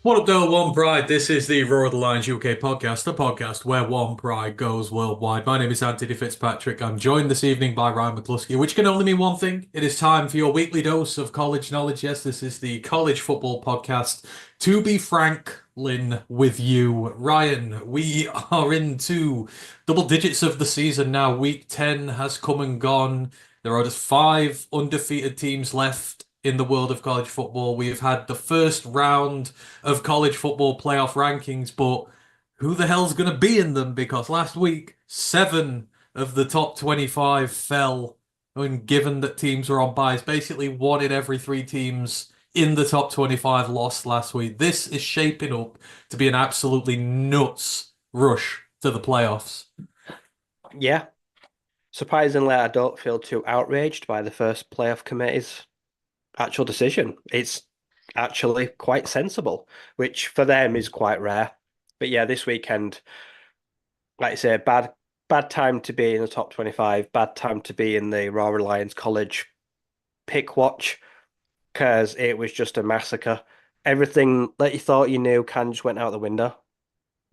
What up, though, One Pride? This is the Roar of the Lions UK podcast, the podcast where One Pride goes worldwide. My name is Antony Fitzpatrick. I'm joined this evening by Ryan McCluskey, which can only mean one thing. It is time for your weekly dose of college knowledge. Yes, this is the college football podcast. To be Franklin with you, Ryan, we are into double digits of the season now. Week 10 has come and gone. There are just five undefeated teams left in the world of college football. We have had the first round of college football playoff rankings, but who the hell's going to be in them? Because last week, seven of the top 25 fell. And given that teams were on byes, basically one in every three teams in the top 25 lost last week. This is shaping up to be an absolutely nuts rush to the playoffs. Yeah, surprisingly, I don't feel too outraged by the first playoff committee's actual decision. It's actually quite sensible, which for them is quite rare. But yeah, this weekend, like I say, bad time to be in the top 25, bad time to be in the Royal Lions College pick watch because it was just a massacre. Everything that you thought you knew kind of just went out the window.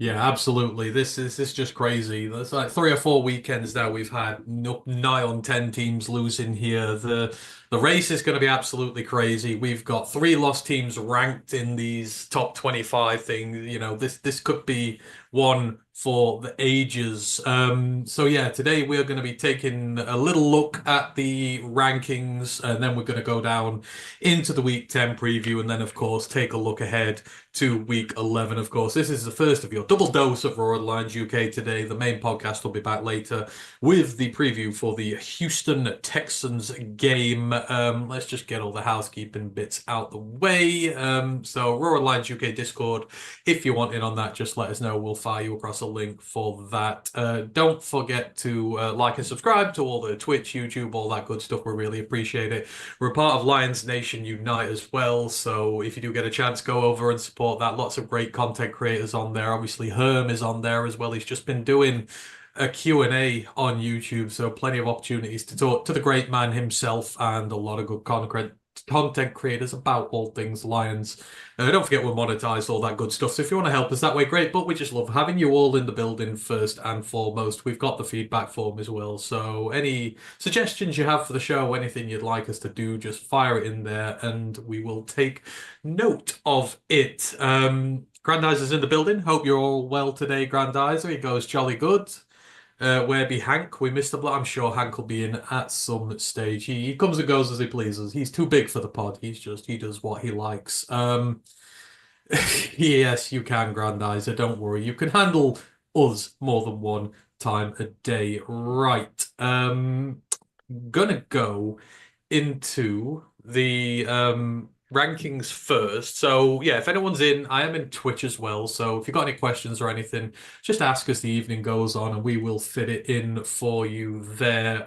Yeah, absolutely. This is just crazy. There's like three or four weekends now we've had nigh on 10 teams losing here. The race is going to be absolutely crazy. We've got three lost teams ranked in these top 25 things. This could be one for the ages. So yeah, today we're going to be taking a little look at the rankings, and then we're going to go down into the week 10 preview, and then of course take a look ahead to week 11. Of course, this is the first of your double dose of Roar Lions UK today. The main podcast will be back later with the preview for the Houston Texans game. Let's just get all the housekeeping bits out the way. So Roar Lions UK Discord, if you want in on that, just let us know. We'll fire you across a link for that. Don't forget to like and subscribe to all the Twitch, YouTube, all that good stuff. We really appreciate it. We're part of Lions Nation Unite as well, so if you do get a chance, go over and support that. Lots of great content creators on there. Obviously, Herm is on there as well. He's just been doing a Q&A on YouTube, so plenty of opportunities to talk to the great man himself and a lot of good content creators about all things Lions. Don't forget we're monetized, all that good stuff. So if you want to help us that way, great. But we just love having you all in the building first and foremost. We've got the feedback form as well. So any suggestions you have for the show, anything you'd like us to do, just fire it in there and we will take note of it. Grandizer is in the building. Hope you're all well today, Grandizer. He goes jolly good. Where be Hank? We missed a block. I'm sure Hank will be in at some stage. He comes and goes as he pleases. He's too big for the pod. He does what he likes. Yes, you can, Grandizer. Don't worry. You can handle us more than one time a day. Right. Gonna go into the rankings first. So yeah, if anyone's in, I am in Twitch as well. So if you've got any questions or anything, just ask as the evening goes on and we will fit it in for you there.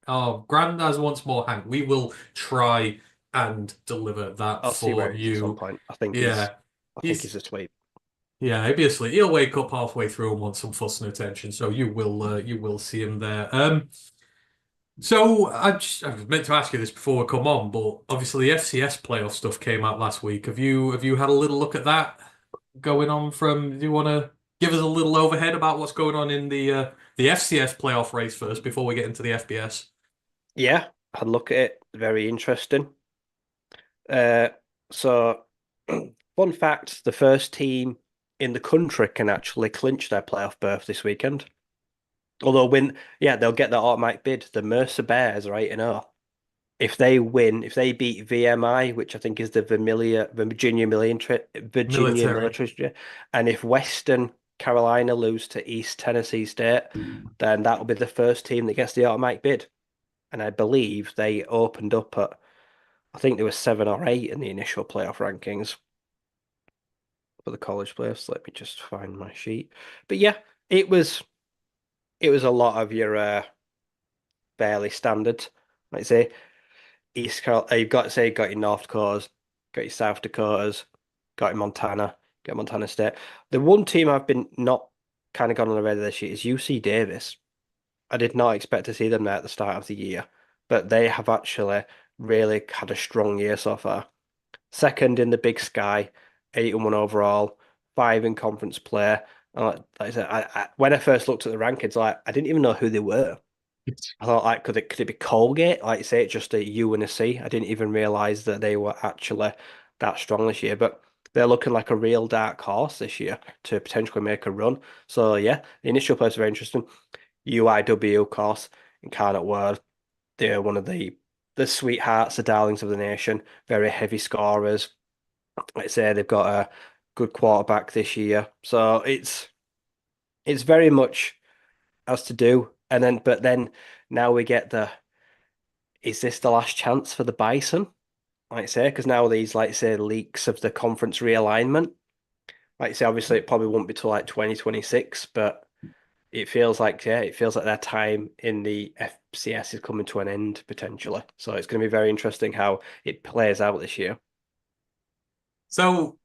Oh, Grandaz wants more, Hank. We will try and deliver that I'll see for where he is at some you. point. I think he's Yeah. I think He's he's asleep. yeah, obviously he'll wake up halfway through and want some fuss and attention. So you will see him there. So I was meant to ask you this before we come on, but obviously the FCS playoff stuff came out last week. Have you had a little look at that going on from? Do you want to give us a little overhead about what's going on in the FCS playoff race first before we get into the FBS? Yeah, I'd look at it. Very interesting. Uh, so fun fact, the first team in the country can actually clinch their playoff berth this weekend. Although yeah, they'll get the automatic bid. The Mercer Bears are 8-0. If they win, if they beat VMI, which I think is the Virginia Military. Military, and if Western Carolina lose to East Tennessee State, then that will be the first team that gets the automatic bid. And I believe they opened up at, I think there were 7 or 8 in the initial playoff rankings for the college players. Let me just find my sheet. But yeah, it was a lot of your fairly standard. Like I say, East Carolina, you've got to say, got your North Dakotas, got your South Dakotas, got your Montana, got Montana State. The one team I've been not kind of gone on the radar this year is UC Davis. I did not expect to see them there at the start of the year, but they have actually really had a strong year so far. second in the Big Sky, 8-1 overall, five in conference play. And like I said, when I first looked at the rankings, like I didn't even know who they were. I thought, like, could it be Colgate? Like, say it's just a U and a C. I didn't even realize that they were actually that strong this year. But they're looking like a real dark horse this year to potentially make a run. So yeah, the initial players are very interesting. UIW, of course, Incarnate Word. They're one of the sweethearts, the darlings of the nation. Very heavy scorers. Like I say, they've got a good quarterback this year. So it's very much as to do. But then now we get is this the last chance for the Bison? Like I say, because now these, like I say, leaks of the conference realignment. Like I say, obviously it probably won't be till like 2026, but it feels like their time in the FCS is coming to an end potentially. So it's going to be very interesting how it plays out this year. So,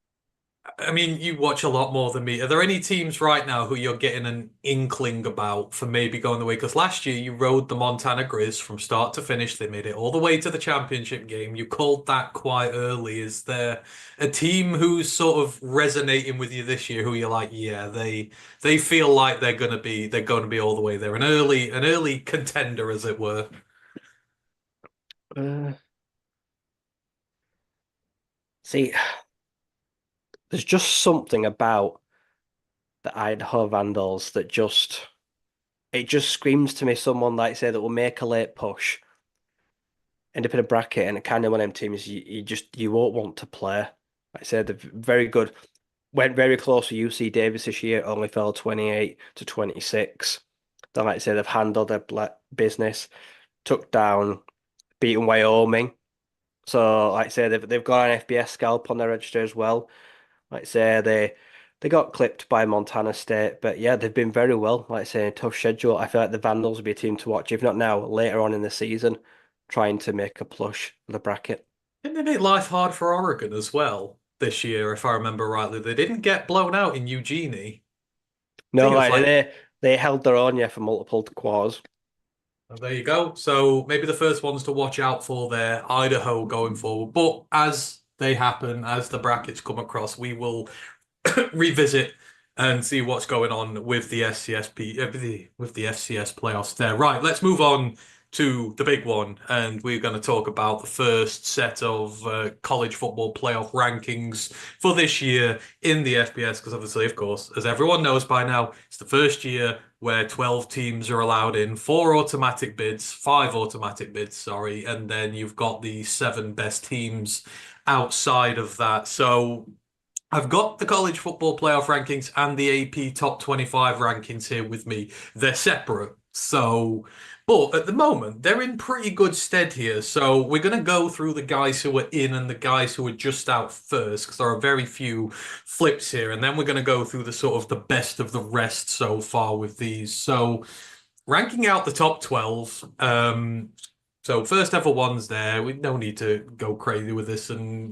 I mean, you watch a lot more than me. Are there any teams right now who you're getting an inkling about for maybe going the way? Because last year you rode the Montana Grizz from start to finish. They made it all the way to the championship game. You called that quite early. Is there a team who's sort of resonating with you this year who you're like, yeah, they feel like they're going to be all the way there, an early contender, as it were. Uh, See, there's just something about the Idaho Vandals that just screams to me someone like say that will make a late push, end up in a bracket, and kind of one of them teams you won't want to play. Like I said, they're very good. Went very close to UC Davis this year, only fell 28 to 26. Then, like I said, they've handled their business, took down, beaten Wyoming. So, like I say, they've got an FBS scalp on their register as well. Like I say, they got clipped by Montana State, but yeah, they've been very well. Like I say, a tough schedule. I feel like the Vandals will be a team to watch, if not now, later on in the season, trying to make a push for the bracket. Didn't they make life hard for Oregon as well this year, if I remember rightly? They didn't get blown out in Eugenie. I No, think it was like like, they held their own, yeah, for multiple quarters. oh, there you go. So maybe the first ones to watch out for there, Idaho going forward. But as they happen, as the brackets come across, we will revisit and see what's going on with the with the FCS playoffs there. Right, let's move on to the big one, and we're going to talk about the first set of college football playoff rankings for this year in the FBS, because obviously, of course, as everyone knows by now, it's the first year where 12 teams are allowed in, five automatic bids, sorry, and then you've got the seven best teams outside of that. So I've got the college football playoff rankings and the AP top 25 rankings here with me. They're separate. So, but at the moment, they're in pretty good stead here. So, we're going to go through the guys who are in and the guys who are just out first, because there are very few flips here. And then we're going to go through the sort of the best of the rest so far with these. So, ranking out the top 12, so first ever ones there. We no need to go crazy with this and,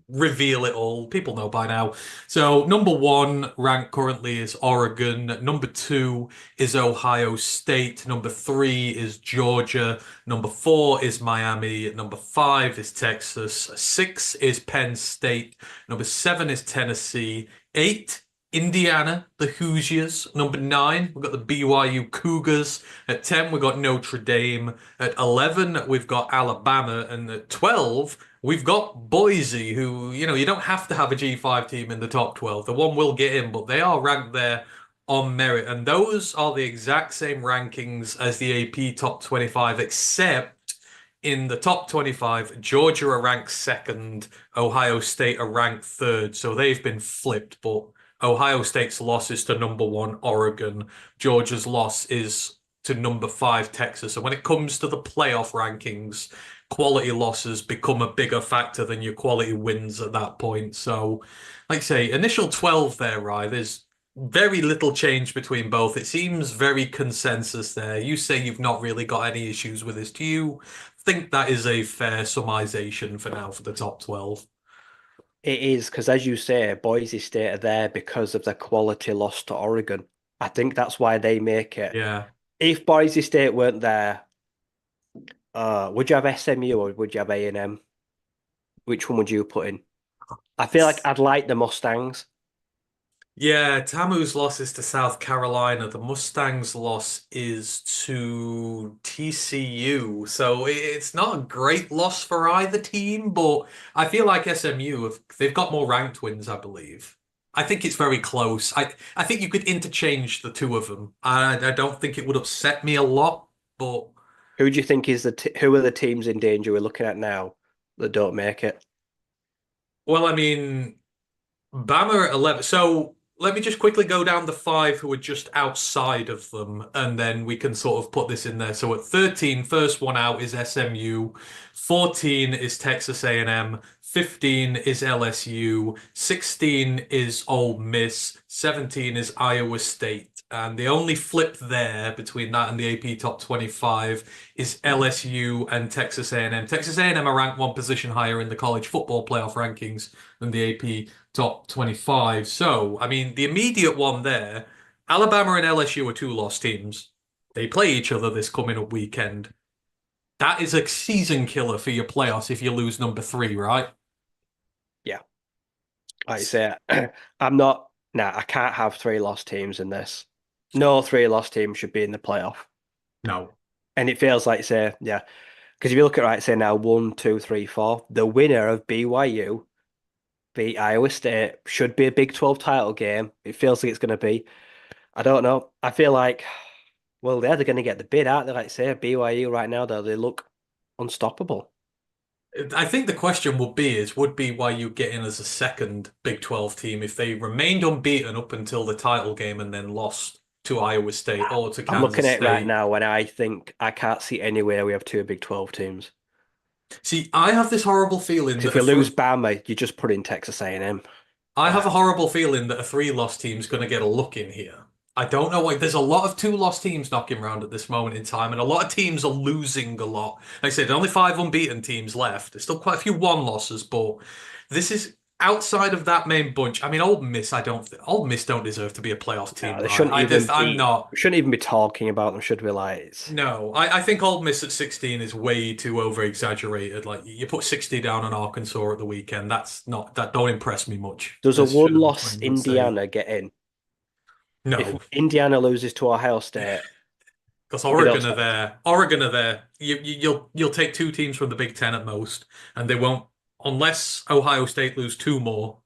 reveal it all. People know by now. So number one ranked currently is Oregon. Number two is Ohio State. Number three is Georgia. Number four is Miami. Number five is Texas. Six is Penn State. Number seven is Tennessee. Eight, Indiana, the Hoosiers. Number nine, we've got the BYU Cougars. At 10, we've got Notre Dame. At 11, we've got Alabama. And at 12, we've got Boise, who, you don't have to have a G5 team in the top 12. The one will get in, but they are ranked there on merit. And those are the exact same rankings as the AP top 25, except in the top 25, Georgia are ranked second, Ohio State are ranked third. So they've been flipped, but Ohio State's loss is to number one, Oregon. Georgia's loss is to number five, Texas. And when it comes to the playoff rankings, quality losses become a bigger factor than your quality wins at that point. So, like I say, initial 12 there, Rye. There's very little change between both. It seems very consensus there. You say you've not really got any issues with this. Do you think that is a fair summarization for now for the top 12? It is because, as you say, Boise State are there because of the quality loss to Oregon. I think that's why they make it. Yeah. If Boise State weren't there, would you have SMU or would you have A&M? Which one would you put in? I feel like I'd like the Mustangs. Yeah, Tamu's loss is to South Carolina. The Mustangs' loss is to TCU. So it's not a great loss for either team, but I feel like SMU they've got more ranked wins, I believe. I think it's very close. I think you could interchange the two of them. I don't think it would upset me a lot, but Who do you think is who are the teams in danger we're looking at now that don't make it? well, I mean. Bama at 11. So let me just quickly go down the five who are just outside of them, and then we can sort of put this in there. So at 13, first one out is SMU. 14 is Texas A&M. 15 is LSU. 16 is Ole Miss. 17 is Iowa State. And the only flip there between that and the AP top 25 is LSU and Texas A&M. Texas A&M are ranked one position higher in the college football playoff rankings than the AP top 25. So, I mean, the immediate one there, Alabama and LSU are two lost teams. They play each other this coming up weekend. That is a season killer for your playoffs if you lose number three, right? Yeah, like you say, I'm not. Nah, I can't have three lost teams in this. No three lost teams should be in the playoff. No. And it feels like, say, yeah, because if you look at right, say now 1, 2, 3, 4, the winner of BYU beat Iowa State should be a Big 12 title game. It feels like it's going to be. I don't know. I feel like, well, they're going to get the bid, aren't they? Like say BYU right now, though they look unstoppable. I think the question would BYU get in as a second Big 12 team if they remained unbeaten up until the title game and then lost to Iowa State or to I'm looking Kansas at it right State? now, and I think I can't see anywhere we have two Big 12 teams. See, I have this horrible feeling 'Cause if that we lose Bama, you just put in Texas A&M. I have Right. a horrible feeling that a three-loss team's going to get a look in here. I don't know why. There's a lot of two-loss teams knocking around at this moment in time, and a lot of teams are losing a lot. Like I said, only five unbeaten teams left. There's still quite a few one losses, but this is outside of that main bunch. I mean, Old Miss don't deserve to be a playoff No, team, they right? shouldn't even I'm be. not. We shouldn't even be talking about them, should we? Like, No, I think Old Miss at 16 is way too over-exaggerated. Like you put 60 down on Arkansas at the weekend. That don't impress me much. does a As should one-loss would say. Indiana get in? If No, Indiana loses to Ohio State, because we don't Oregon are stand a chance. there. Oregon are there. You'll take two teams from the Big Ten at most, and they won't unless Ohio State lose two more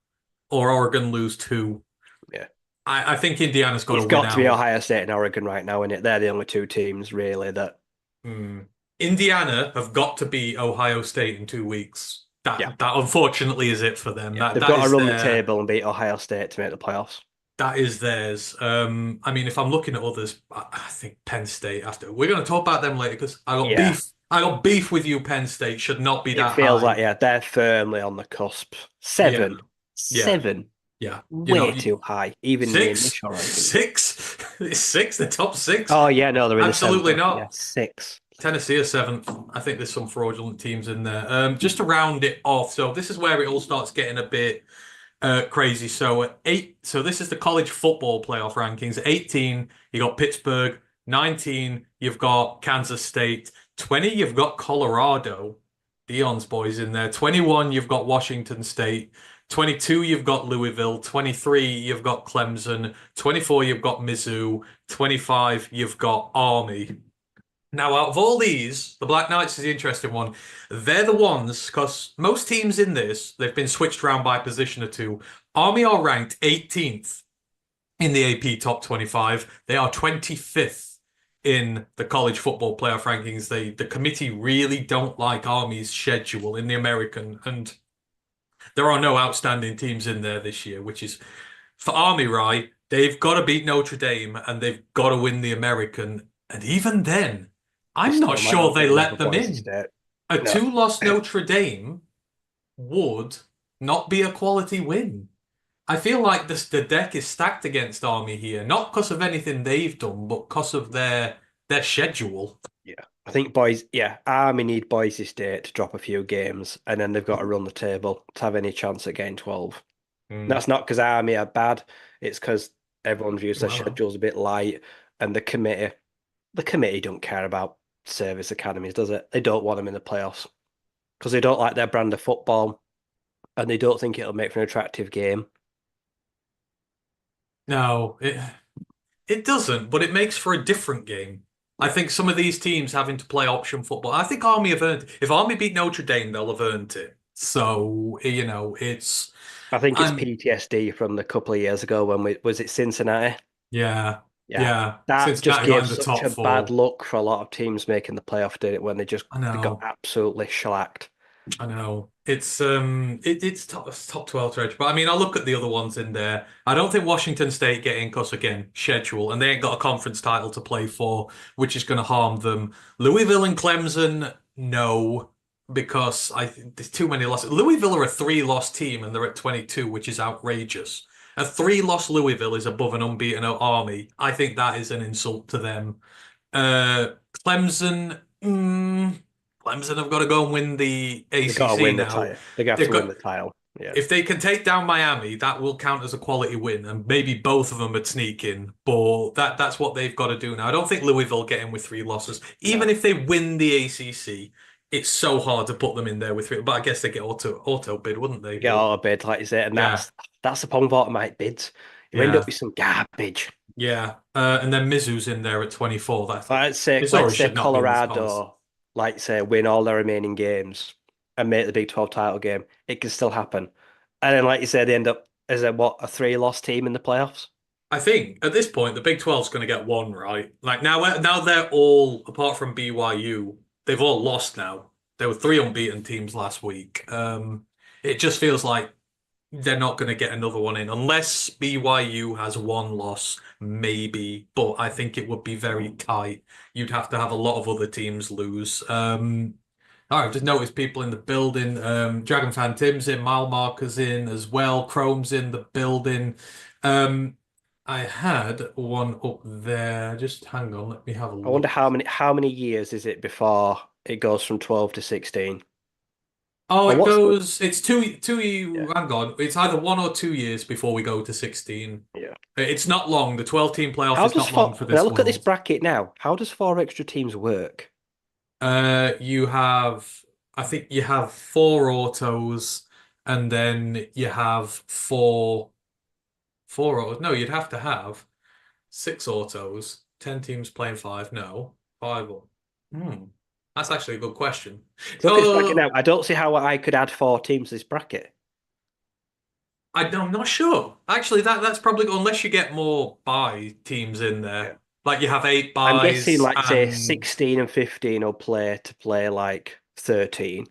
or Oregon lose two. Yeah, I think Indiana's got to it's win got to be out. Ohio State and Oregon right now, is it? They're the only two teams really that. Hmm. Indiana have got to beat Ohio State in 2 weeks. Yeah, That unfortunately is it for them. yeah, That they've that got to is run the their table and beat Ohio State to make the playoffs. that is theirs. I mean, if I'm looking at others, I think Penn State after we're going to talk about them later because I got Yeah, beef. I got beef with you. Penn State should not be it that feels high. like they're firmly on the cusp. Yeah, Seven, yeah, seven, yeah. way too high, even in the Six, initial rankings. six, it's six. The top six. Oh yeah, no, they're in the seventh. Absolutely Yeah, not. six. Tennessee are seventh. I think there's some fraudulent teams in there. Just to round it off, so this is where it all starts getting a bit crazy. So at eight, so this is the college football playoff rankings. At 18, you got Pittsburgh. 19, you've got Kansas State. 20, you've got Colorado. Dion's boys in there. 21, you've got Washington State. 22, you've got Louisville. 23, you've got Clemson. 24, you've got Mizzou. 25, you've got Army. Now, out of all these, the Black Knights is the interesting one. They're the ones, because most teams in this, they've been switched around by position or two. Army are ranked 18th in the AP top 25. They are 25th in the college football playoff rankings. The committee really don't like Army's schedule in the American, and there are no outstanding teams in there this year, which is for Army, right? They've got to beat Notre Dame and they've got to win the American. And even then, They I'm not still might sure not they get let another them Boise in. State. A No, two-loss Notre Dame would not be a quality win. I feel like the deck is stacked against Army here, not because of anything they've done, but because of their schedule. yeah. I think boys, yeah, Army need Boise State to drop a few games, and then they've got to run the table to have any chance at getting 12. Mm. That's not because Army are bad; it's because everyone views their Well, schedules a bit light, and the committee don't care about service academies, does it? They don't want them in the playoffs because they don't like their brand of football, and they don't think it'll make for an attractive game. No, it doesn't, but it makes for a different game. I think some of these teams having to play option football. I think Army have earned. If Army beat Notre Dame, they'll have earned it. So, it's. I think it's I'm PTSD from the couple of years ago when we was it Cincinnati? Yeah, Yeah, yeah. that just Cincinnati got gave in the such top a bad four. look for a lot of teams making the playoff, did it? When I they got know. absolutely shellacked. I know it's top 12 to edge, but I mean I look at the other ones in there. I don't think Washington State get in because again schedule and they ain't got a conference title to play for, which is going to harm them. Louisville and Clemson, no, because there's too many losses. Louisville are a three-loss team and they're at 22, which is outrageous. A three-loss Louisville is above an unbeaten Army. I think that is an insult to them. Uh, Clemson. Clemson have got to go and win the They got to ACC win the now. title. They have They've to win got the title. Yeah, if they can take down Miami, that will count as a quality win, and maybe both of them would sneak in. But that's what they've got to do now. I don't think Louisville get in with three losses. Even no, if they win the ACC, it's so hard to put them in there with three. But I guess they get auto bid, wouldn't they? they get But out of bid like you say, and yeah, that's the problem with automatic bids. You end up yeah, with some garbage. yeah. And then Mizzou's in there at 24. That's Let's Missouri say should not be in this conversation. Colorado, like say, win all their remaining games and make the Big 12 title game. It can still happen. And then, like you said, they end up as a three-loss team in the playoffs. I think at this point the Big 12's going to get one right. Like now they're all apart from BYU, they've all lost now. There were three unbeaten teams last week. It just feels like they're not going to get another one in unless BYU has one loss, maybe. But I think it would be very tight. You'd have to have a lot of other teams lose. All right, I've just noticed people in the building. Dragon Fan Tim's in, Mile Marker's in as well. Chrome's in the building. Um, I had one up there. Just hang on, let me have a I wonder look. how many years is it before it goes from 12 to 16? Oh, Or it what's the goes. It's yeah, hang on. It's either 1 or 2 years before we go to 16. yeah. It's not long. The 12 team playoff How is does not long four for when I this look at this world. bracket now, how does four extra teams work? You have, I think you have four autos, and then you have four autos. No, you'd have to have six autos. 10 teams playing five. No, five. Hmm. That's actually a good question. Look at this bracket Oh, now. I don't see how I could add four teams to this bracket. I'm not sure. Actually, that's probably unless you get more buy teams in Yeah. there. Like you have eight I'm guessing, buys like, say, and 16 and 15 will play like 13.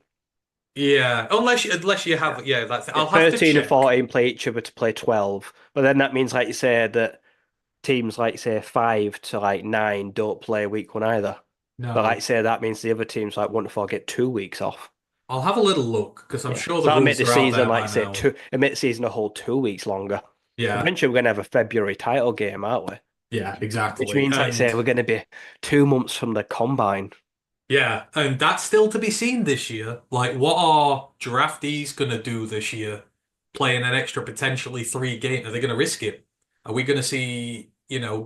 yeah, unless you Yeah. have yeah, that's Yeah, I'll have to 13 and check. 14 play each other to play 12. But then that means, like you say, that teams like, say, 5 to like 9 don't play week one either. But like No, say, that means the other teams like 1 to 4 get 2 weeks off. I'll have a little look because I'm Yeah. sure So the that'll make rules the are out season, there like by say, now. it make the season a whole 2 weeks longer. Yeah, Eventually, we're going to have a February title game, aren't we? yeah, Which exactly. means, like say, And we're going to be 2 months from the combine. yeah, and that's still to be seen this year. Like, what are draftees gonna do this year? Playing an extra potentially three game. Are they gonna risk it? Are we gonna see,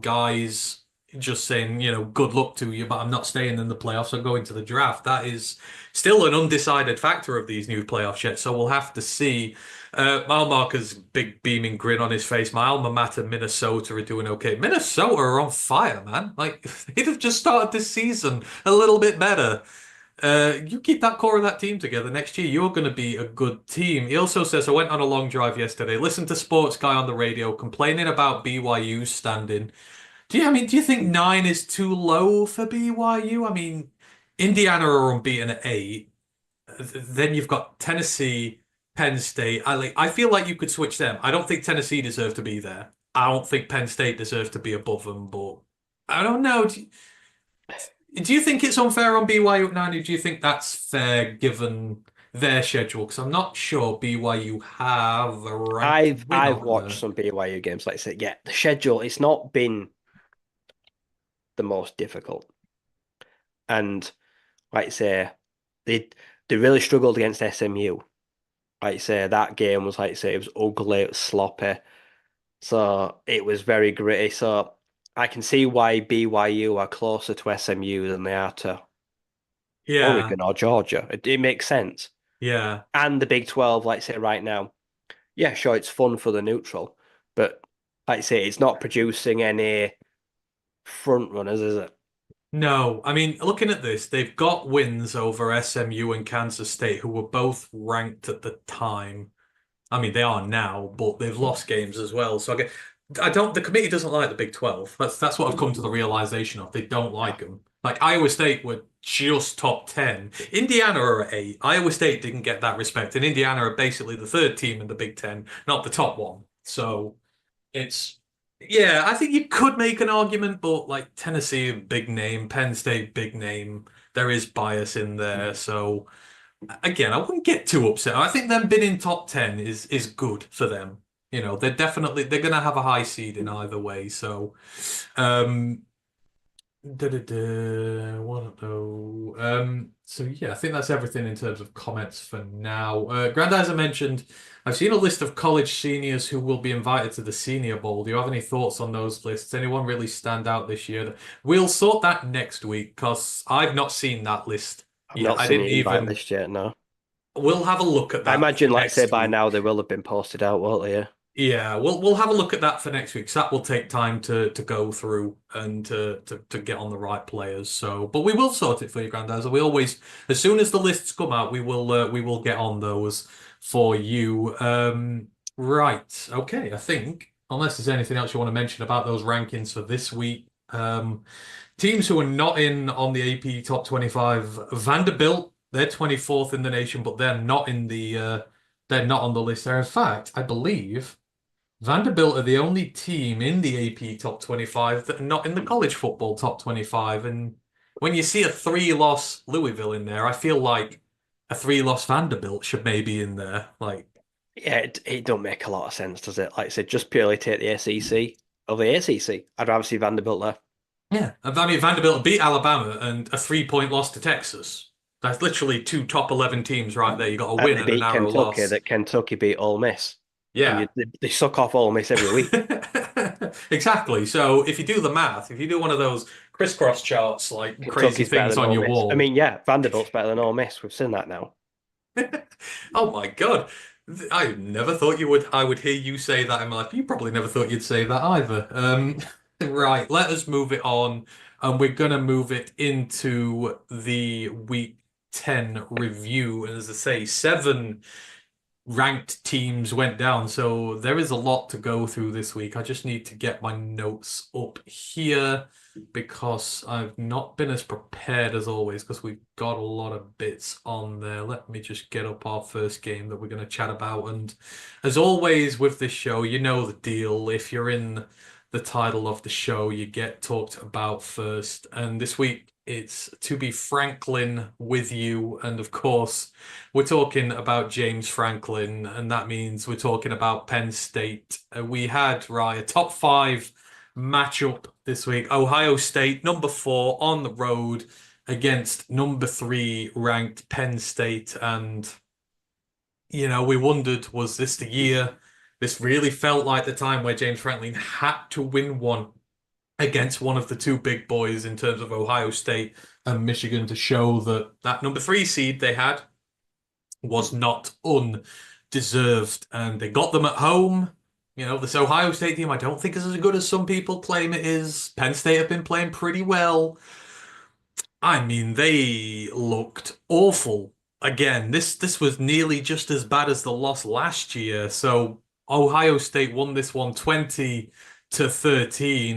guys just saying, good luck to you, but I'm not staying in the playoffs, I'm going to the draft. That is still an undecided factor of these new playoffs yet, so we'll have to see. Mile Marker's big beaming grin on his face. My alma mater, Minnesota, are doing okay. Minnesota are on fire, man. Like they'd have just started this season a little bit better. You keep that core of that team together next year, you're going to be a good team. He also says, I went on a long drive yesterday, listened to Sports Guy on the radio complaining about BYU's standing. Do you think nine is too low for BYU? I mean, Indiana are unbeaten at eight. Then you've got Tennessee, Penn State. I feel like you could switch them. I don't think Tennessee deserve to be there. I don't think Penn State deserves to be above them, but I don't know. Do you think it's unfair on BYU at nine, or do you think that's fair given their schedule? Because I'm not sure BYU have a right to win I've over watched there. some BYU games. Like I said, yeah, the schedule it's not been the most difficult, and like I say, they they really struggled against SMU. Like I say, that game was like I say, it was ugly, it was sloppy, so it was very gritty. So I can see why BYU are closer to SMU than they are to Yeah. Oregon or Georgia. It makes sense. Yeah. And the Big 12, like say right now, yeah, sure, it's fun for the neutral, but like I say, it's not producing any front runners, is it? No, I mean, looking at this, they've got wins over SMU and Kansas State, who were both ranked at the time. I mean, they are now, but they've lost games as well. So I don't. The committee doesn't like the Big 12. That's what I've come to the realization of. They don't like them. Like Iowa State were just top 10. Indiana are at 8. Iowa State didn't get that respect, and Indiana are basically the third team in the Big 10, not the top one. So it's yeah, I think you could make an argument, but like Tennessee, big name, Penn State, big name. There is bias in there, so again, I wouldn't get too upset. I think them being in top 10 is good for them. They're gonna have a high seed in either way. So um what though? So yeah, I think that's everything in terms of comments for now. Grandad, as I mentioned, I've seen a list of college seniors who will be invited to the Senior Bowl. Do you have any thoughts on those lists? Anyone really stand out this year? We'll sort that next week because I've not seen that list I've yet. not I seen didn't the invite even. list yet, no. We'll have a look at I that imagine, like say, next by now week. they will have been posted out, won't they? Yeah. Yeah, we'll have a look at that for next week. So that will take time to go through and to get on the right players. So, but we will sort it for you, Grandad. We always, as soon as the lists come out, we will get on those for you. Right. Okay. I think unless there's anything else you want to mention about those rankings for this week, teams who are not in on the AP top 25, Vanderbilt, they're 24th in the nation, but they're not on the list there. In fact, I believe. Vanderbilt are the only team in the AP top 25 that are not in the college football top 25. And when you see a three-loss Louisville in there, I feel like a three-loss Vanderbilt should maybe in there. Like, Yeah, it don't make a lot of sense, does it? Like I said, just purely take the ACC over the ACC. I'd rather see Vanderbilt there. yeah. I mean, Vanderbilt beat Alabama and a three-point loss to Texas. That's literally two top 11 teams right there. You got a And win they and a beat narrow Kentucky, loss. that Kentucky beat Ole Miss. And Yeah. they suck off Ole Miss every week. Exactly. So if you do the math, if you do one of those crisscross charts, like crazy Kentucky's better things than on Ole your Miss. I wall. mean, yeah, Vanderbilt's better than Ole Miss. We've seen that now. Oh my God. I never thought I would hear you say that in my life. You probably never thought you'd say that either. Right, let us move it on. And we're gonna move it into the week 10 review. And as I say, seven ranked teams went down. So there is a lot to go through this week. I just need to get my notes up here because I've not been as prepared as always because we've got a lot of bits on there. Let me just get up our first game that we're going to chat about. And as always with this show, you know the deal. If you're in the title of the show, you get talked about first. And this week it's to be Franklin with you. And of course, we're talking about James Franklin, and that means we're talking about Penn State. We had, right, a top five matchup this week. Ohio State, number 4, on the road against number 3 ranked Penn State. And, we wondered, was this the year? This really felt like the time where James Franklin had to win one against one of the two big boys in terms of Ohio State and Michigan to show that that number 3 seed they had was not undeserved. And they got them at home. This Ohio State team, I don't think is as good as some people claim it is. Penn State have been playing pretty well. I mean, they looked awful. Again, this was nearly just as bad as the loss last year. So Ohio State won this one 20-13,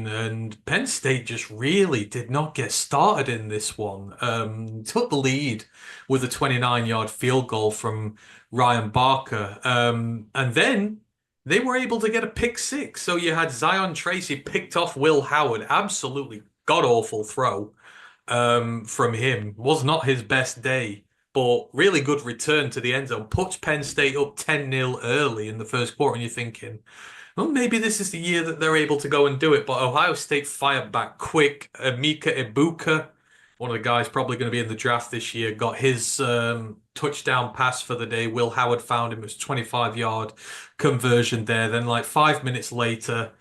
and Penn State just really did not get started in this one. Took the lead with a 29-yard field goal from Ryan Barker. And then they were able to get a pick six. So you had Zion Tracy picked off Will Howard. Absolutely god-awful throw from him. Was not his best day, but really good return to the end zone. Puts Penn State up 10-0 early in the first quarter, and you're thinking, well, maybe this is the year that they're able to go and do it. But Ohio State fired back quick. Mika Ibuka, one of the guys probably going to be in the draft this year, got his touchdown pass for the day. Will Howard found him. It was 25-yard conversion there. Then, like 5 minutes later,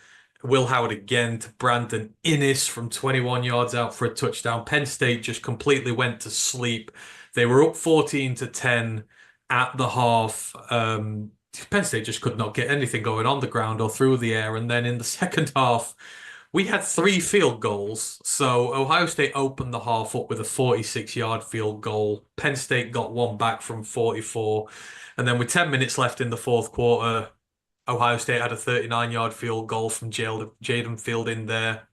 Will Howard again to Brandon Innis from 21 yards out for a touchdown. Penn State just completely went to sleep. They were up 14-10. at the half. Penn State just could not get anything going on the ground or through the air. And then in the second half, we had three field goals. So Ohio State opened the half up with a 46-yard field goal. Penn State got one back from 44. And then with 10 minutes left in the fourth quarter, Ohio State had a 39-yard field goal from Jaden Field in there.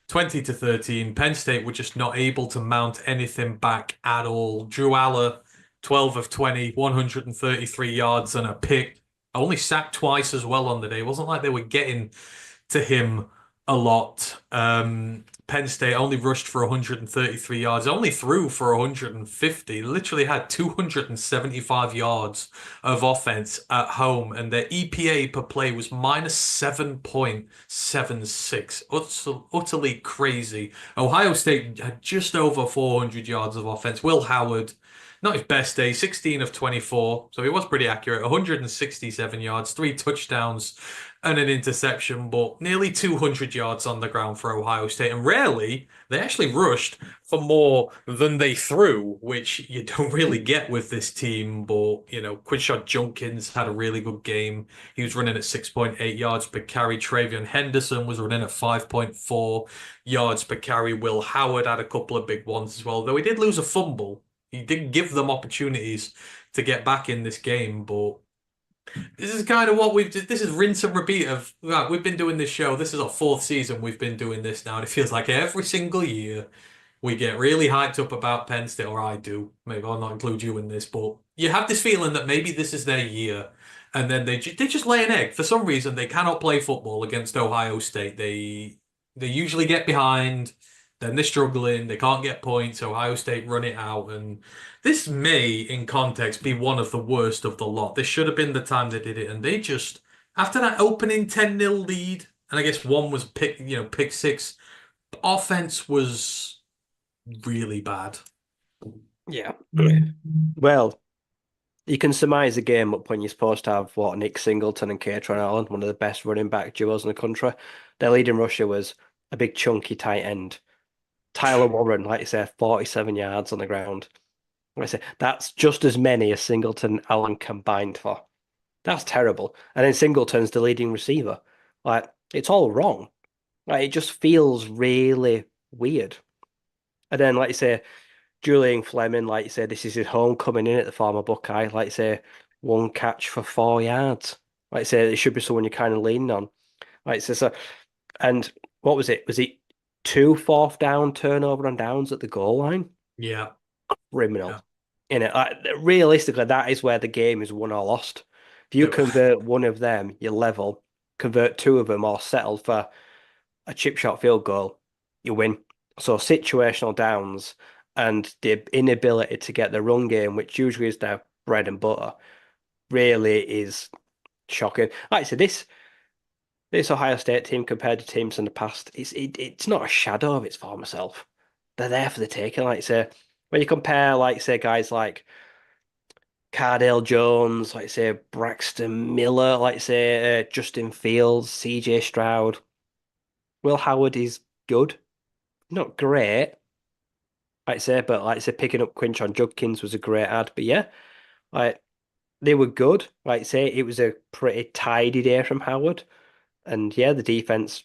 20-13. Penn State were just not able to mount anything back at all. Drew Aller, 12 of 20, 133 yards and a pick. Only sacked twice as well on the day. It wasn't like they were getting to him a lot. Penn State only rushed for 133 yards, only threw for 150. Literally had 275 yards of offense at home, and their EPA per play was minus 7.76. Utterly crazy. Ohio State had just over 400 yards of offense. Will Howard, not his best day, 16 of 24, so he was pretty accurate. 167 yards, three touchdowns, and an interception, but nearly 200 yards on the ground for Ohio State. And rarely, they actually rushed for more than they threw, which you don't really get with this team. But, Quinshon Junkins had a really good game. He was running at 6.8 yards per carry. Travion Henderson was running at 5.4 yards per carry. Will Howard had a couple of big ones as well, though he did lose a fumble. He did give them opportunities to get back in this game, but this is kind of what this is rinse and repeat of, right, we've been doing this show. This is our fourth season we've been doing this now, and it feels like every single year we get really hyped up about Penn State, or I do. Maybe I'll not include you in this, but you have this feeling that maybe this is their year, and then they just lay an egg. For some reason, they cannot play football against Ohio State. They usually get behind. Then they're struggling. They can't get points. Ohio State run it out. And this may, in context, be one of the worst of the lot. This should have been the time they did it. And they just, after that opening 10-0 lead, and I guess one was pick six, offense was really bad. Yeah. Well, you can surmise the game up when you're supposed to have Nick Singleton and Katron Allen, one of the best running back duos in the country. Their leading rusher was a big chunky tight end. Tyler Warren, like you say, 47 yards on the ground. Like I say, that's just as many as Singleton and Allen combined for. That's terrible. And then Singleton's the leading receiver. Like, it's all wrong. Like, it just feels really weird. And then, like you say, Julian Fleming, like you say, this is his homecoming in at the former Buckeye. Like you say, one catch for 4 yards. Like you say, it should be someone you're kind of leaning on. Like so, and what was it? Was it 2 fourth down turnover on downs at the goal line? Yeah. Criminal. Yeah. In it, realistically, that is where the game is won or lost. If you convert one of them, you're level. Convert 2 of them or settle for a chip shot field goal, you win. So situational downs and the inability to get the run game, which usually is their bread and butter, really is shocking. Like I said, this Ohio State team compared to teams in the past, it's not a shadow of its former self. They're there for the taking. Like I say, when you compare, like say, guys like Cardale Jones, like say Braxton Miller, like say Justin Fields, CJ Stroud, Will Howard is good, not great. Like I say, but like I say, picking up Quinshon Judkins was a great ad. But yeah, like they were good. Like I say, it was a pretty tidy day from Howard. And yeah, the defense,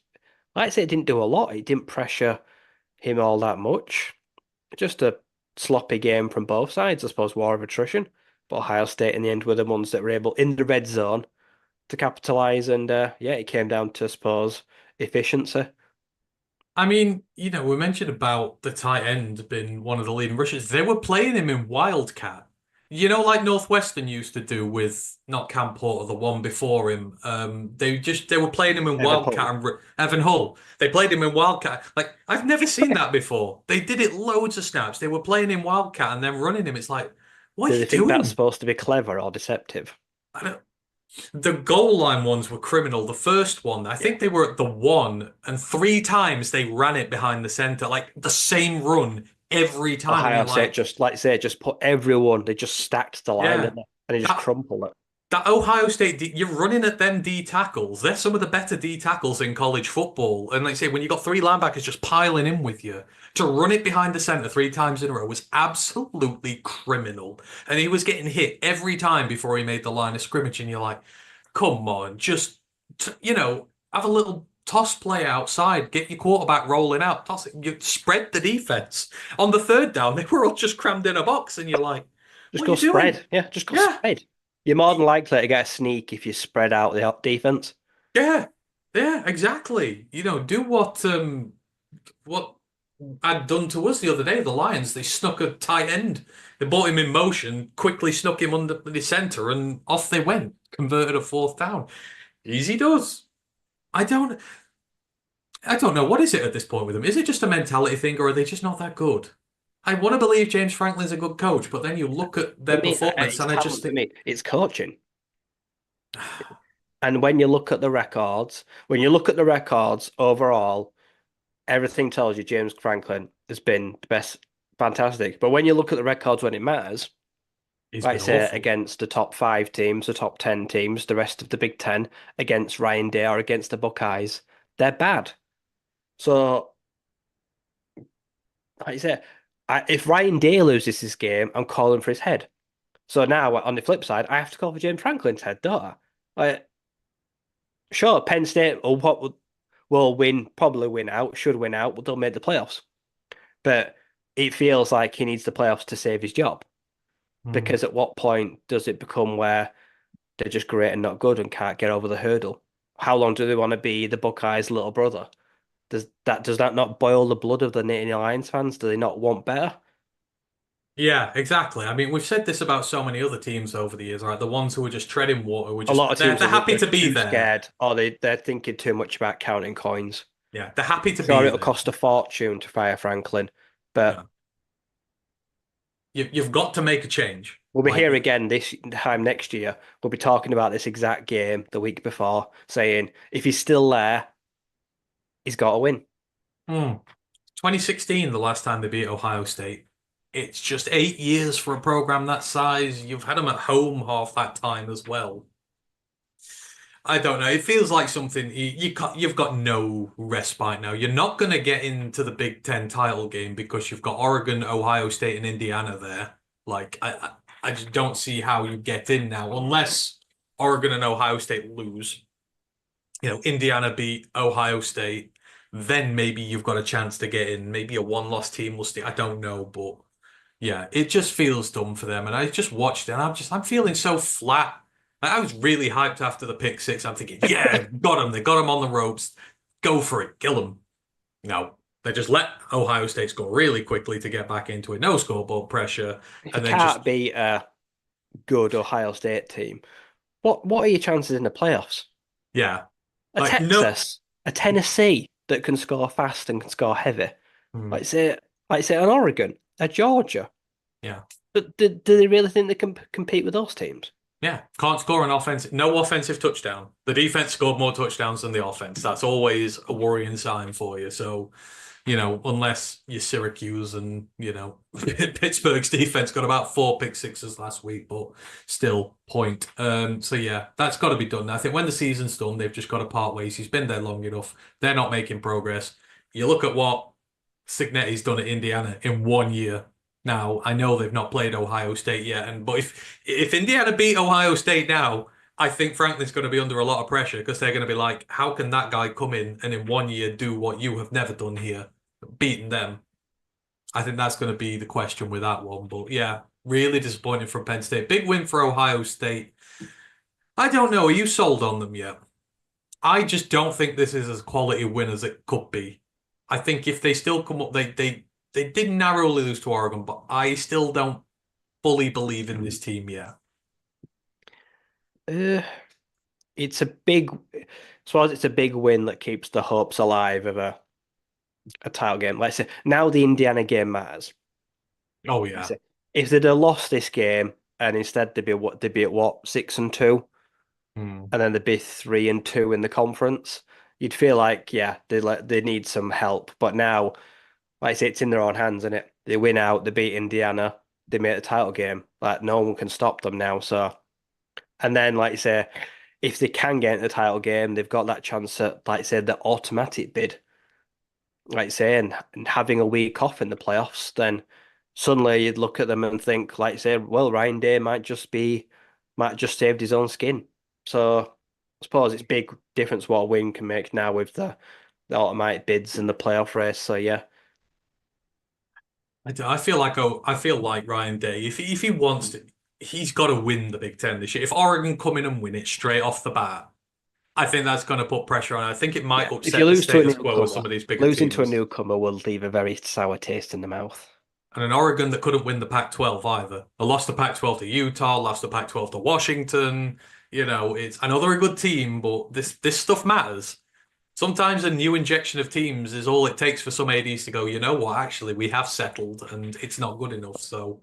like I say, it didn't do a lot. It didn't pressure him all that much. Just a sloppy game from both sides, I suppose, war of attrition. But Ohio State in the end were the ones that were able in the red zone to capitalize. And yeah, it came down to, I suppose, efficiency. I mean, we mentioned about the tight end being one of the leading rushers. They were playing him in Wildcat. Like Northwestern used to do with not Cam Porter, the one before him. They were playing him in Evan Wildcat Hull. and Evan Hull. They played him in Wildcat. Like I've never seen that before. They did it loads of snaps. They were playing in Wildcat and then running him. It's like, what Do are they you think that's doing? supposed to be clever or deceptive? I don't. The goal line ones were criminal. The first one, I Yeah. think they were at the one, and 3 times they ran it behind the center, like the same run every time. And Ohio you're State like, just, like I say, just put everyone, they just stacked the line yeah. in there and they just That crumpled it. That Ohio State, you're running at them D tackles. They're some of the better D tackles in college football. And like I say, when you got three linebackers just piling in with you, to run it behind the center three times in a row was absolutely criminal. And he was getting hit every time before he made the line of scrimmage. And you're like, come on, just, have a little toss play outside, get your quarterback rolling out, toss it, you spread the defense. On the third down, they were all just crammed in a box. And you're like, Just what are go you doing? spread. Yeah, just go Yeah. spread. You're more than likely to get a sneak if you spread out the defense. Yeah, yeah, exactly. Do what had done to us the other day. The Lions, they snuck a tight end. They brought him in motion, quickly snuck him under the center, and off they went. Converted a fourth down. Easy does. I don't I don't know. What is it at this point with them? Is it just a mentality thing, or are they just not that good? I want to believe James Franklin's a good coach, but then you look at For their me, performance it's and I just talent. For think, me, it's coaching. And when you look at the records overall, everything tells you James Franklin has been the best, fantastic. But when you look at the records when it matters, he's like I been say, awful. against the top five teams, the top 10 teams, the rest of the Big Ten, against Ryan Day or against the Buckeyes, they're bad. So, like I say, if Ryan Day loses this game, I'm calling for his head. So now, on the flip side, I have to call for James Franklin's head, don't I? Like, sure, Penn State will win, probably win out, should win out, but they'll make the playoffs. But it feels like he needs the playoffs to save his job. Hmm. Because at what point does it become where they're just great and not good and can't get over the hurdle? How long do they want to be the Buckeyes' little brother? Does that not boil the blood of the Nittany Lions fans? Do they not want better? Yeah, exactly. I mean, we've said this about so many other teams over the years, right? The ones who are just treading water, were A lot just of teams they're happy are to be too there. scared, or they're thinking too much about counting coins. Yeah, they're happy to Sure, be it'll there. cost a fortune to fire Franklin, but Yeah, you've got to make a change. we'll be here Like, again this time next year. We'll be talking about this exact game the week before, saying if he's still there, he's got to win. hmm. 2016, the last time they beat Ohio State. It's just 8 years for a program that size. You've had them at home half that time as well. I don't know. It feels like something you've got no respite now. You're not going to get into the Big Ten title game because you've got Oregon, Ohio State, and Indiana there. Like I just don't see how you get in now unless Oregon and Ohio State lose. Indiana beat Ohio State, then maybe you've got a chance to get in. Maybe a one-loss team will stay. I don't know, but yeah, it just feels dumb for them. And I just watched it and I'm feeling so flat. I was really hyped after the pick six. I'm thinking, yeah, got him. They got him on the ropes. Go for it. Kill him. No, they just let Ohio State score really quickly to get back into it. No scoreboard pressure. If you And then just, can't beat a good Ohio State team, what are your chances in the playoffs? yeah, A like, no. Texas, a Tennessee that can score fast and can score heavy. Hmm, Like say, an Oregon, a Georgia. yeah. But do they really think they can compete with those teams? Yeah, can't score an offensive, no offensive touchdown. The defense scored more touchdowns than the offense. That's always a worrying sign for you. So, unless you're Syracuse and, Pittsburgh's defense got about four pick sixes last week, but still point. So yeah, that's got to be done. I think when the season's done, they've just got to part ways. He's been there long enough. They're not making progress. You look at what Signetti's done at Indiana in 1 year. Now, I know they've not played Ohio State yet, but if Indiana beat Ohio State now, I think Franklin's going to be under a lot of pressure because they're going to be like, how can that guy come in and 1 year do what you have never done here, beating them? I think that's going to be the question with that one. But yeah, really disappointing for Penn State. Big win for Ohio State. I don't know. Are you sold on them yet? I just don't think this is as quality a win as it could be. I think if they still come up, they did narrowly lose to Oregon, but I still don't fully believe in this team yet. Uh, it's a big, I suppose it's a big win that keeps the hopes alive of a title game. Let's say now the Indiana game matters. Oh Let's yeah. say, if they'd have lost this game and instead they'd be at what 6-2, Hmm. and then they'd be 3-2 in the conference, you'd feel like yeah they need some help. But now, like I say, it's in their own hands, and they win out, they beat Indiana, they make the title game. Like no one can stop them now. So And then, like you say, if they can get into the title game, they've got that chance at, like you say, the automatic bid. Like you say, and having a week off in the playoffs, then suddenly you'd look at them and think, like you say, well, Ryan Day might just saved his own skin. So I suppose it's big difference what a win can make now with the automatic bids and the playoff race. So yeah, I feel like Ryan Day, if he wants to, he's got to win the Big Ten this year. If Oregon come in and win it straight off the bat, I think that's going to put pressure on. I think it might yeah. If you upset the lose to a status quo of newcomer, some of these bigger losing to a teams. newcomer will leave a very sour taste in the mouth. And an Oregon that couldn't win the Pac-12 either. They lost the Pac-12 to Utah, lost the Pac-12 to Washington. You know, it's I know they're a good team, but this stuff matters. Sometimes a new injection of teams is all it takes for some ADs to go, you know what, actually, we have settled and it's not good enough. So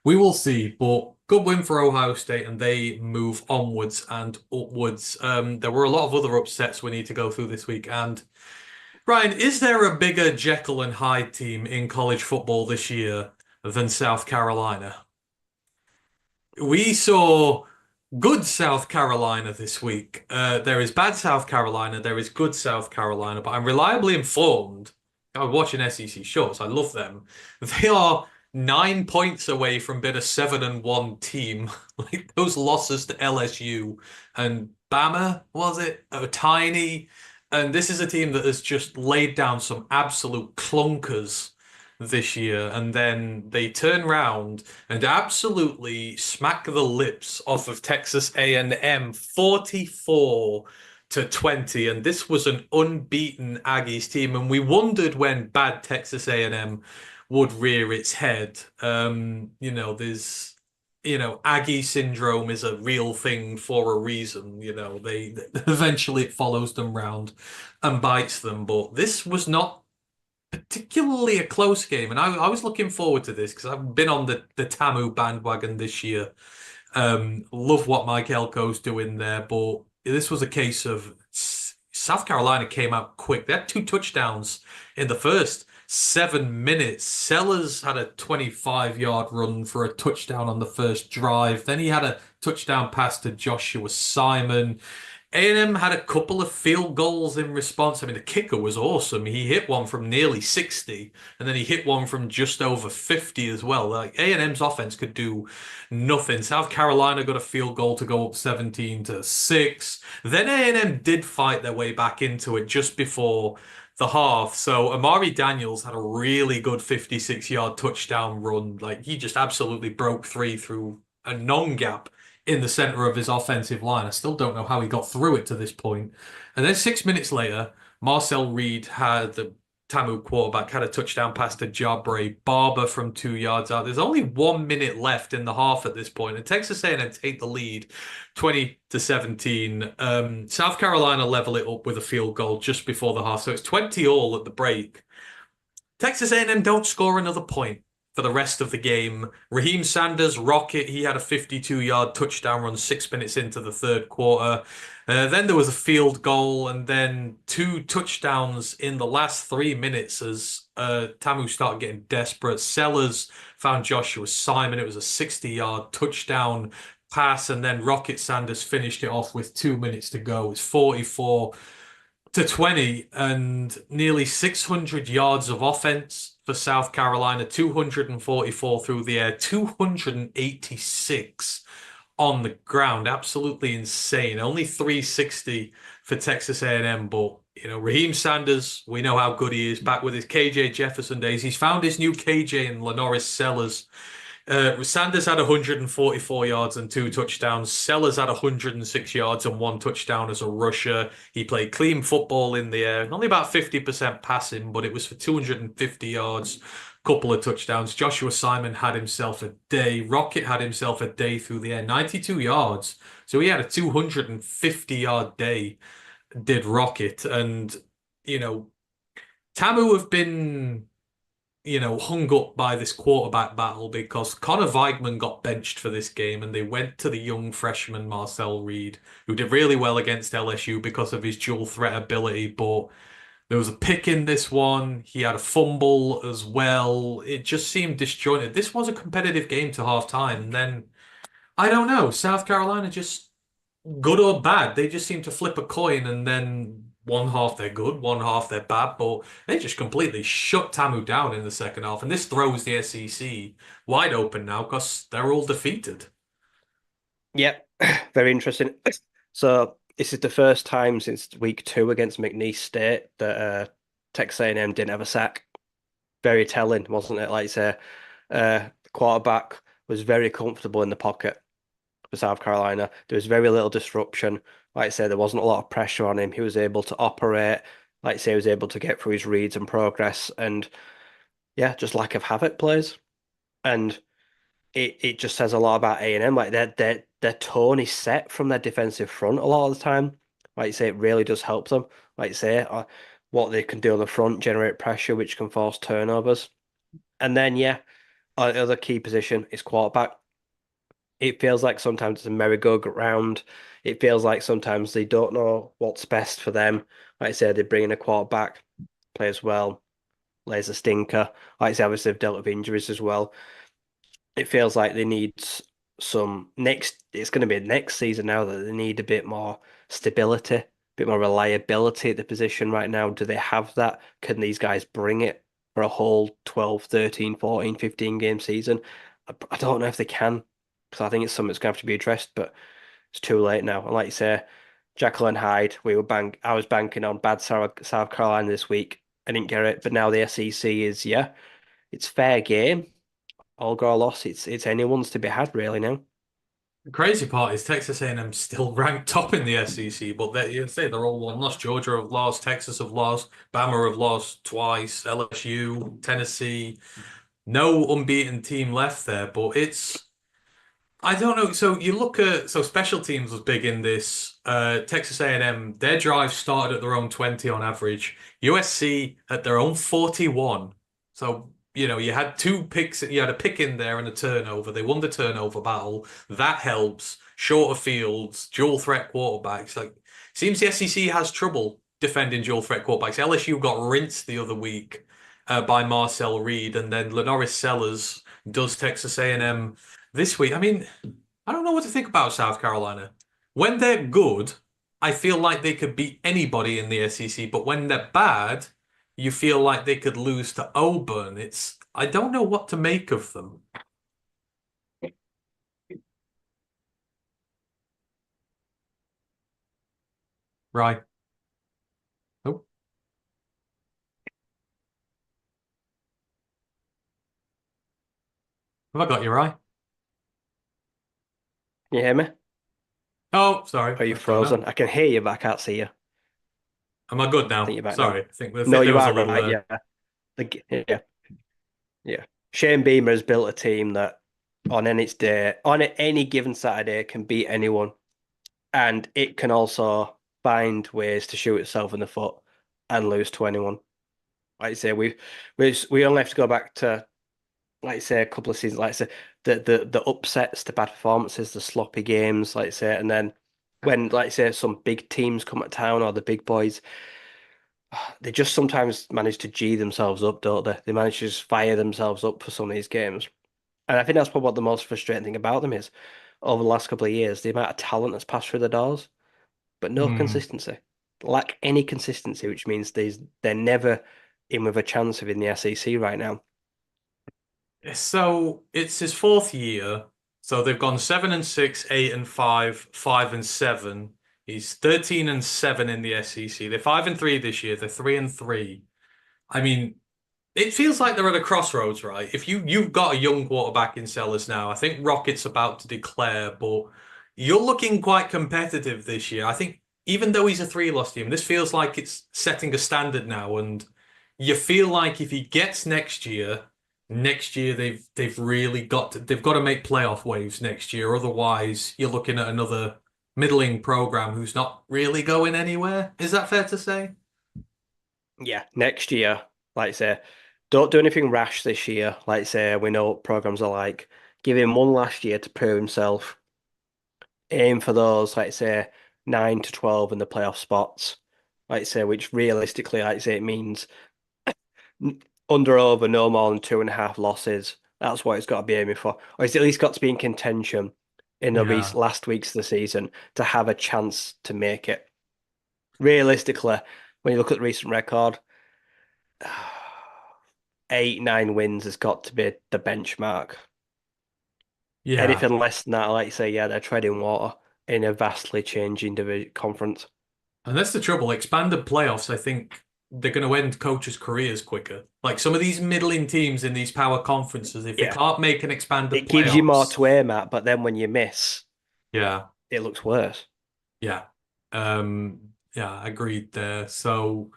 we will see. But good win for Ohio State and they move onwards and upwards. There were a lot of other upsets we need to go through this week. And Ryan, is there a bigger Jekyll and Hyde team in college football this year than South Carolina? We saw good South Carolina this week. There is bad South Carolina, there is good South Carolina, but I'm reliably informed. I was watching SEC shorts. I love them. They are 9 points away from being a 7-1 team. Like those losses to LSU and Bama, was it? Oh, tiny. And this is a team that has just laid down some absolute clunkers this year, and then they turn round and absolutely smack the lips off of Texas A&M 44-20. And this was an unbeaten Aggies team, and we wondered when bad Texas A&M would rear its head. There's Aggie syndrome is a real thing for a reason. They eventually it follows them round and bites them. But this was not particularly a close game, and I was looking forward to this because I've been on the Tamu bandwagon this year. Love what Mike Elko's doing there, but this was a case of South Carolina came out quick. They had two touchdowns in the first 7 minutes. Sellers had a 25-yard run for a touchdown on the first drive. Then he had a touchdown pass to Joshua Simon. A&M had a couple of field goals in response. I mean, the kicker was awesome. He hit one from nearly 60, and then he hit one from just over 50 as well. Like A&M's offense could do nothing. South Carolina got a field goal to go up 17-6. Then A&M did fight their way back into it just before the half. So Amari Daniels had a really good 56-yard touchdown run. Like he just absolutely broke free through a non-gap in the center of his offensive line. I still don't know how he got through it to this point. And then 6 minutes later, Marcel Reed had the Tamu quarterback had a touchdown pass to Jabray Barber from 2 yards out. There's only 1 minute left in the half at this point, and Texas A&M take the lead, 20-17. South Carolina level it up with a field goal just before the half, so it's 20-all at the break. Texas A&M don't score another point for the rest of the game. Raheem Sanders, Rocket, he had a 52-yard touchdown run 6 minutes into the third quarter. Then there was a field goal and then two touchdowns in the last 3 minutes as Tamu started getting desperate. Sellers found Joshua Simon. It was a 60-yard touchdown pass, and then Rocket Sanders finished it off with 2 minutes to go. It's 44-20 and nearly 600 yards of offense for South Carolina, 244 through the air, 286 on the ground. Absolutely insane. Only 360 for Texas A&M, but Raheem Sanders, we know how good he is, back with his KJ Jefferson days. He's found his new KJ in Lenoris Sellers. Sanders had 144 yards and two touchdowns. Sellers had 106 yards and one touchdown as a rusher. He played clean football in the air, only about 50% passing, but it was for 250 yards, couple of touchdowns. Joshua Simon had himself a day. Rocket had himself a day through the air, 92 yards. So he had a 250-yard day, did Rocket. And, Tamu have been hung up by this quarterback battle because Connor Weigman got benched for this game and they went to the young freshman Marcel Reed, who did really well against LSU because of his dual threat ability. But there was a pick in this one. He had a fumble as well. It just seemed disjointed. This was a competitive game to halftime. And then, I don't know, South Carolina just good or bad. They just seem to flip a coin and then one half they're good, one half they're bad, but they just completely shut Tamu down in the second half. And this throws the SEC wide open now because they're all defeated. Yep, very interesting. So this is the first time since week 2 against McNeese State that Texas A&M didn't have a sack. Very telling, wasn't it? Like you say, the quarterback was very comfortable in the pocket for South Carolina. There was very little disruption. Like I say, there wasn't a lot of pressure on him. He was able to operate. Like I say, he was able to get through his reads and progress. And yeah, just lack of havoc plays. And it just says a lot about A&M. Like their tone is set from their defensive front a lot of the time. Like you say, it really does help them. Like you say, what they can do on the front, generate pressure, which can force turnovers. And then yeah, the other key position is quarterback. It feels like sometimes it's a merry-go-round. It feels like sometimes they don't know what's best for them. Like I say, they bring in a quarterback, plays well, lays a stinker. Like I say, obviously they've dealt with injuries as well. It feels like they need some next. It's going to be next season now that they need a bit more stability, a bit more reliability at the position right now. Do they have that? Can these guys bring it for a whole 12, 13, 14, 15 game season? I don't know if they can because I think it's something that's going to have to be addressed, but it's too late now. And like you say, Jekyll and Hyde, I was banking on bad South Carolina this week. I didn't get it, but now the SEC is, yeah, it's fair game. All go or loss, it's anyone's to be had really now. The crazy part is Texas A&M still ranked top in the SEC, but you say they're all one loss. Georgia have lost, Texas have lost, Bama have lost twice, LSU, Tennessee. No unbeaten team left there, but I don't know. So you look at special teams was big in this. Texas A&M, their drive started at their own 20 on average. USC at their own 41. So, you had two picks, you had a pick in there and a turnover. They won the turnover battle. That helps. Shorter fields, dual threat quarterbacks. Like seems the SEC has trouble defending dual threat quarterbacks. LSU got rinsed the other week by Marcel Reed, and then Lenoris Sellers does Texas A&M this week. I mean, I don't know what to think about South Carolina. When they're good, I feel like they could beat anybody in the SEC, but when they're bad, you feel like they could lose to Auburn. I don't know what to make of them. Right. Oh, have I got you right? Can you hear me? Oh, sorry. Are you Let's go frozen? now. I can hear you, but I can't see you. Am I good I think now? you're back now. Sorry. I No, think there you was a are little right. Yeah, yeah, yeah. Shane Beamer has built a team that on any given Saturday, can beat anyone, and it can also find ways to shoot itself in the foot and lose to anyone. Like I say, we only have to go back to like I say a couple of seasons. Like I say, the upsets, the bad performances, the sloppy games. Like I say, and then when like I say some big teams come to town or the big boys, they just sometimes manage to G themselves up, don't they? They manage to just fire themselves up for some of these games. And I think that's probably what the most frustrating thing about them is over the last couple of years, the amount of talent that's passed through the doors, but no Hmm. consistency. Lack any consistency, which means they're never in with a chance of in the SEC right now. So it's his fourth year. So they've gone 7-6, 8-5, 5-7. He's 13-7 in the SEC. They're 5-3 this year. They're 3-3. I mean, it feels like they're at a crossroads, right? If you've got a young quarterback in Sellers now, I think Rocket's about to declare, but you're looking quite competitive this year. I think even though he's a three-loss team, this feels like it's setting a standard now, and you feel like if he gets next year they've really they've got to make playoff waves next year. Otherwise, you're looking at another middling program who's not really going anywhere. Is that fair to say? Yeah, next year, like I say, don't do anything rash this year. Like I say, we know what programs are like. Give him one last year to prove himself. Aim for those, like I say, 9 to 12 in the playoff spots. Like I say, which realistically, like I say, it means under over no more than 2.5 losses. That's what it's got to be aiming for. Or it's at least got to be in contention. in the Yeah. last weeks of the season to have a chance to make it. Realistically, when you look at the recent record, 8, 9 wins has got to be the benchmark. Yeah. Anything less than that, like you say, yeah, they're treading water in a vastly changing division conference. And that's the trouble. Expanded playoffs, I think they're going to end coaches' careers quicker. Like some of these middling teams in these power conferences, if they Yeah, can't make an expanded it gives you more playoffs, to aim at, but then when you miss, yeah, it looks worse. yeah, yeah, agreed there. So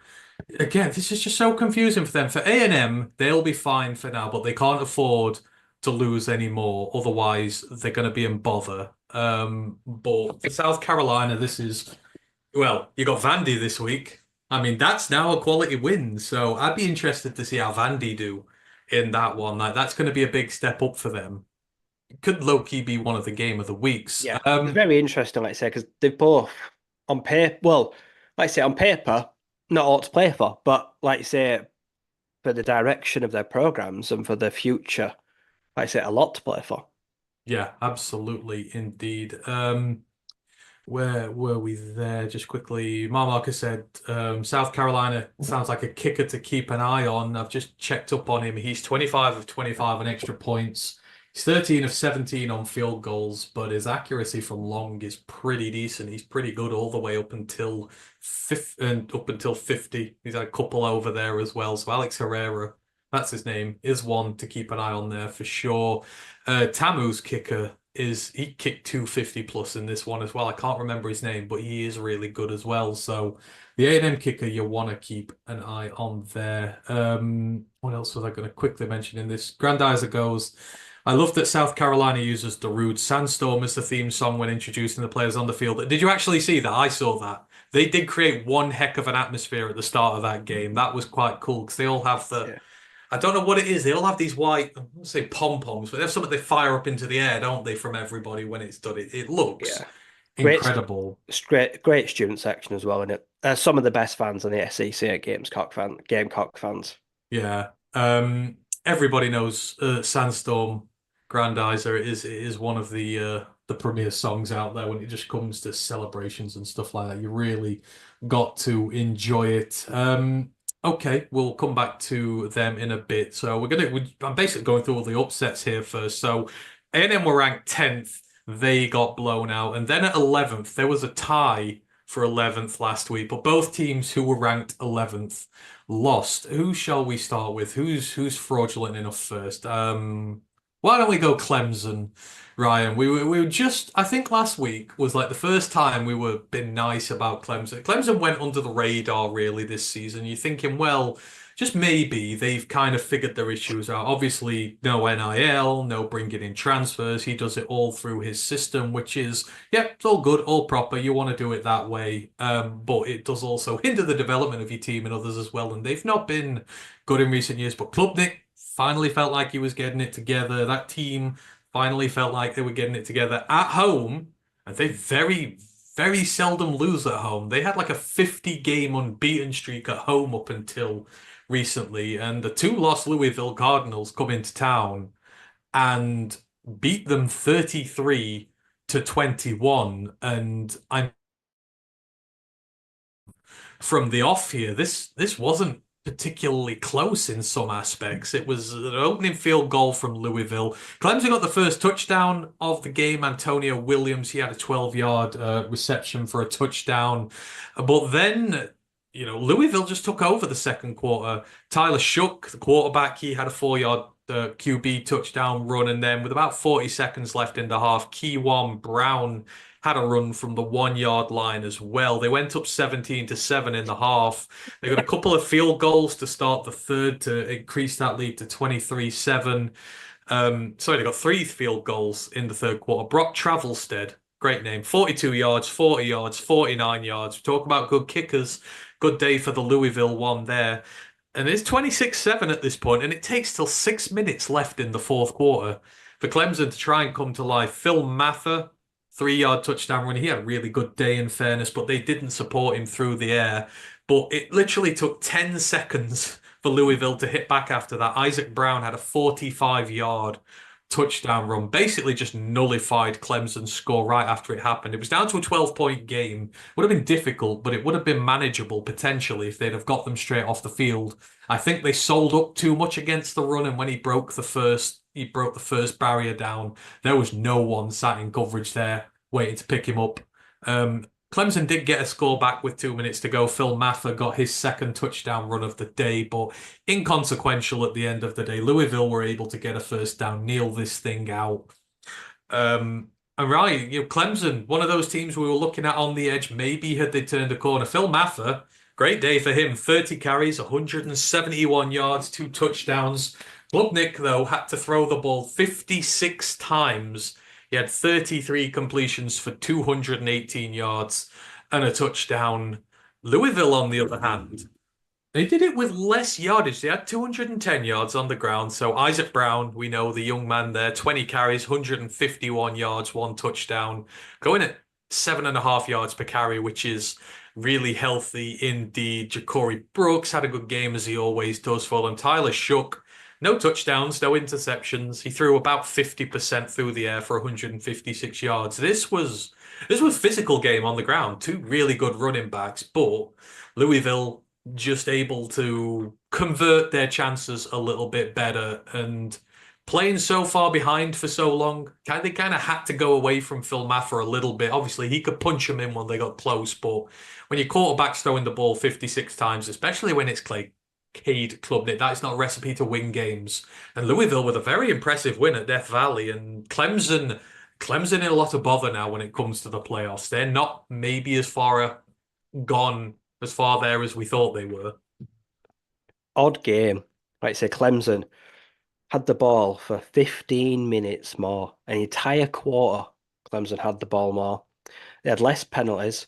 again, this is just so confusing for them. For A&M, they'll be fine for now, but they can't afford to lose any more. Otherwise, they're going to be in bother. But for South Carolina, this is. Well, you got Vandy this week. I mean, that's now a quality win. So I'd be interested to see how Vandy do in that one. Like that's going to be a big step up for them. Could low-key be one of the game of the weeks. Yeah, it's very interesting, like I say, because they both on paper, well, like I say, on paper, not all to play for, but like I say, for the direction of their programs and for their future, like I say, a lot to play for. Yeah, absolutely, indeed. Where were we there? Just quickly, Marmarka said South Carolina sounds like a kicker to keep an eye on. I've just checked up on him. He's 25 of 25 on extra points. He's 13 of 17 on field goals, but his accuracy from long is pretty decent. He's pretty good all the way up until up until 50. He's had a couple over there as well. So Alex Herrera, that's his name, is one to keep an eye on there for sure. Tamu's kicker is he kicked 250 plus in this one as well. I can't remember his name, but he is really good as well. So the A&M kicker you want to keep an eye on there. What else was I going to quickly mention in this? Grandizer goes. I love that South Carolina uses the rude sandstorm as the theme song when introducing the players on the field. Did you actually see that? I saw that. They did create one heck of an atmosphere at the start of that game. That was quite cool because they all have the Yeah, I don't know what it is. They all have these white, I won't say pom-poms, but they have something they fire up into the air, don't they, from everybody when it's done. It looks yeah. Great, incredible. great student section as well, in it. Some of the best fans in the SEC are Gamecock fans. Yeah. Everybody knows Sandstorm Grandizer is one of the premier songs out there when it just comes to celebrations and stuff like that. You really got to enjoy it. Okay, we'll come back to them in a bit. So I'm basically going through all the upsets here first. So A&M were ranked 10th. They got blown out. And then at 11th, there was a tie for 11th last week, but both teams who were ranked 11th lost. Who shall we start with? Who's fraudulent enough first? Why don't we go Clemson, Ryan? We were just I think last week was like the first time we were being nice about Clemson. Clemson went under the radar really this season. You're thinking, well, just maybe they've kind of figured their issues out. Obviously, no NIL, no bringing in transfers. He does it all through his system, which is, yeah, it's all good, all proper. You want to do it that way. But it does also hinder the development of your team and others as well. And they've not been good in recent years. But Klubnik finally felt like he was getting it together. That team finally felt like they were getting it together at home. And they very seldom lose at home. They had like a 50 game unbeaten streak at home up until recently, and the two lost Louisville Cardinals come into town and beat them 33-21. And I'm from the off here, this wasn't particularly close in some aspects. It was an opening field goal from Louisville. Clemson got the first touchdown of the game. Antonio Williams, he had a 12-yard reception for a touchdown. But then, Louisville just took over the second quarter. Tyler Shook, the quarterback, he had a 4-yard QB touchdown run. And then with about 40 seconds left in the half, Keywan Brown had a run from the 1-yard line as well. They went up 17-7 in the half. They got a couple of field goals to start the third to increase that lead to 23-7. Sorry, they got 3 field goals in the third quarter. Brock Travelstead, great name, 42 yards, 40 yards, 49 yards. We talk about good kickers. Good day for the Louisville one there. And it's 26-7 at this point, and it takes till 6 minutes left in the fourth quarter for Clemson to try and come to life. Phil Mather, 3-yard touchdown run. He had a really good day in fairness, but they didn't support him through the air. But it literally took 10 seconds for Louisville to hit back after that. Isaac Brown had a 45-yard touchdown run basically just nullified Clemson's score right after it happened. It was down to a 12-point game. Would have been difficult, but it would have been manageable potentially if they'd have got them straight off the field. I think they sold up too much against the run, and when he broke the first barrier down, there was no one sat in coverage there waiting to pick him up. Clemson did get a score back with 2 minutes to go. Phil Maffer got his second touchdown run of the day, but inconsequential at the end of the day. Louisville were able to get a first down, kneel this thing out. And right, Clemson, one of those teams we were looking at on the edge, maybe had they turned a corner. Phil Maffer, great day for him. 30 carries, 171 yards, 2 touchdowns. Klubnik, though, had to throw the ball 56 times. He had 33 completions for 218 yards and a touchdown. Louisville, on the other hand, they did it with less yardage. They had 210 yards on the ground. So Isaac Brown, we know the young man there, 20 carries, 151 yards, 1 touchdown, going at 7.5 yards per carry, which is really healthy indeed. Ja'Cory Brooks had a good game, as he always does for them. Tyler Shook, no touchdowns, no interceptions. He threw about 50% through the air for 156 yards. This was a physical game on the ground. Two really good running backs, but Louisville just able to convert their chances a little bit better, and playing so far behind for so long, they kind of had to go away from Phil Maffer a little bit. Obviously, he could punch them in when they got close, but when your quarterback's throwing the ball 56 times, especially when it's Cade Klubnik, that is not a recipe to win games. And Louisville with a very impressive win at Death Valley, and Clemson in a lot of bother now when it comes to the playoffs. They're not maybe as far gone as far there as we thought they were. Odd game. Like I say, Clemson had the ball for 15 minutes more. An entire quarter, Clemson had the ball more. They had less penalties.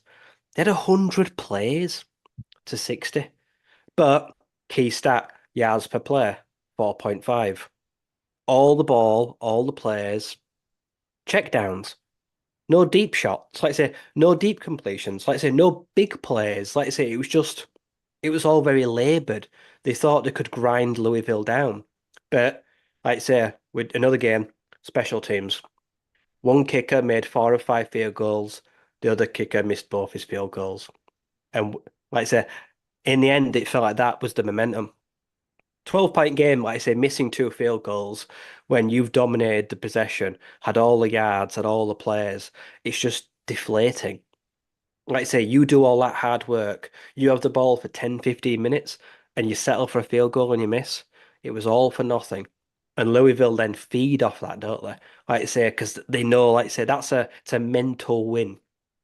They had 100 plays to 60. But key stat, yards per play, 4.5. All the ball, all the plays, checkdowns. No deep shots. Like I say, no deep completions. Like I say, no big plays. Like I say, it was all very laboured. They thought they could grind Louisville down. But, like I say, with another game, special teams. One kicker made 4 of 5 field goals. The other kicker missed both his field goals. And, like I say, in the end, it felt like that was the momentum. 12-point game, like I say, missing 2 field goals when you've dominated the possession, had all the yards, had all the players. It's just deflating. Like I say, you do all that hard work. You have the ball for 10, 15 minutes and you settle for a field goal and you miss. It was all for nothing. And Louisville then feed off that, don't they? Like I say, because they know, like I say, it's a mental win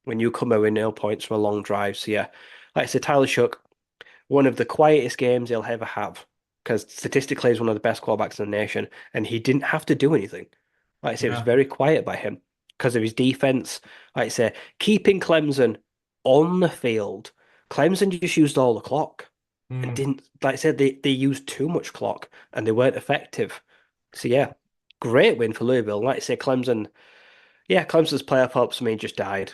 when you come away with 0 points from a long drive. So yeah, like I say, Tyler Shook, one of the quietest games he'll ever have, because statistically he's one of the best quarterbacks in the nation, and he didn't have to do anything. Like I say, it was Yeah. very quiet by him because of his defense. Like I say, keeping Clemson on the field. Clemson just used all the clock and Mm. didn't, like I said, they used too much clock and they weren't effective. So yeah, great win for Louisville. Like I say, Clemson's playoff hopes for me just died,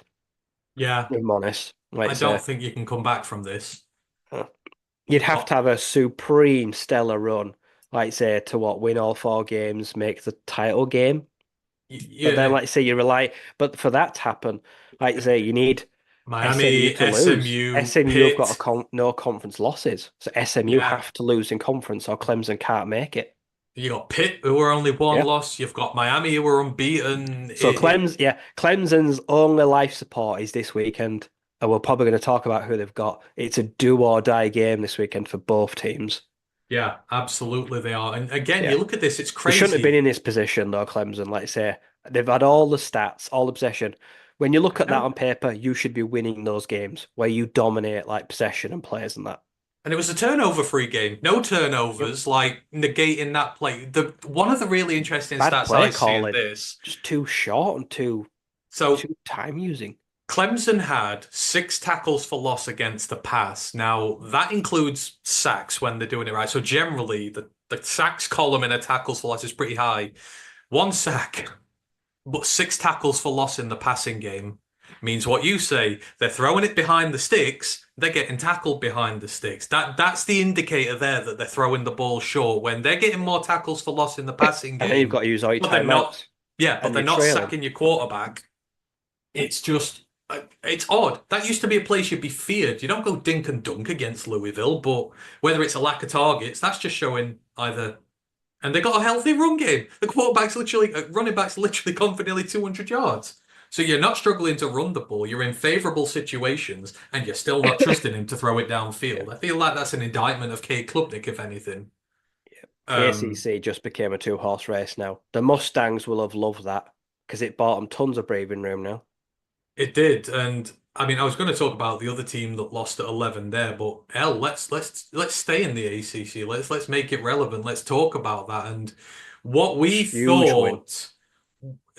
Yeah. if I'm honest. Like I I don't say, think you can come back from this. uh, you'd have Not, to have a supreme stellar run, like say, to win all 4 games, make the title game. But then, yeah, like I say, but for that to happen, like I say, you need SMU Miami, to lose. SMU, SMU have got Pitt. no conference losses. So SMU Yeah. have to lose in conference or Clemson can't make it. You got Pitt, who are only one Yeah. loss. You've got Miami, who are unbeaten. So Clemson's only life support is this weekend. And we're probably going to talk about who they've got. It's a do or die game this weekend for both teams. Yeah, absolutely they are. And again, Yeah. you look at this, it's They shouldn't have been crazy. in this position though, Clemson. Like I say, they've had all the stats, all the possession. When you look I at that know. on paper, you should be winning those games where you dominate like possession and players and that. And it was a turnover-free game. No Yep. turnovers, like negating that play. The one of the really interesting Bad stats play I see in calling, this. just too short and So too time using. Clemson had 6 tackles for loss against the pass. Now, that includes sacks when they're doing it right. So generally, the sacks column in a tackles for loss is pretty high. 1 sack, but 6 tackles for loss in the passing game. means what you say. They're throwing it behind the sticks. They're getting tackled behind the sticks. That's the indicator there that they're throwing the ball short. When they're getting more tackles for loss in the passing And then you've game, got to use all your but they're not. timeouts, Yeah, but and they're you're not trailing. sacking your quarterback. It's just, it's odd. That used to be a place you'd be feared. You don't go dink and dunk against Louisville, but whether it's a lack of targets, that's just showing either. And they got a healthy run game. The quarterback's literally, running back's literally gone for nearly 200 yards. So you're not struggling to run the ball. You're in favorable situations, and you're still not trusting him to throw it Yeah. downfield. I feel like that's an indictment of Kate Klubnik, if anything. The Um, ACC just became a two-horse race now. The Mustangs will have loved that because it bought them tons of breathing room now. It did, and I mean, I was going to talk about the other team that lost at 11 there, but hell, let's stay in the ACC. Let's make it relevant. Let's talk about that and what we Huge win. thought.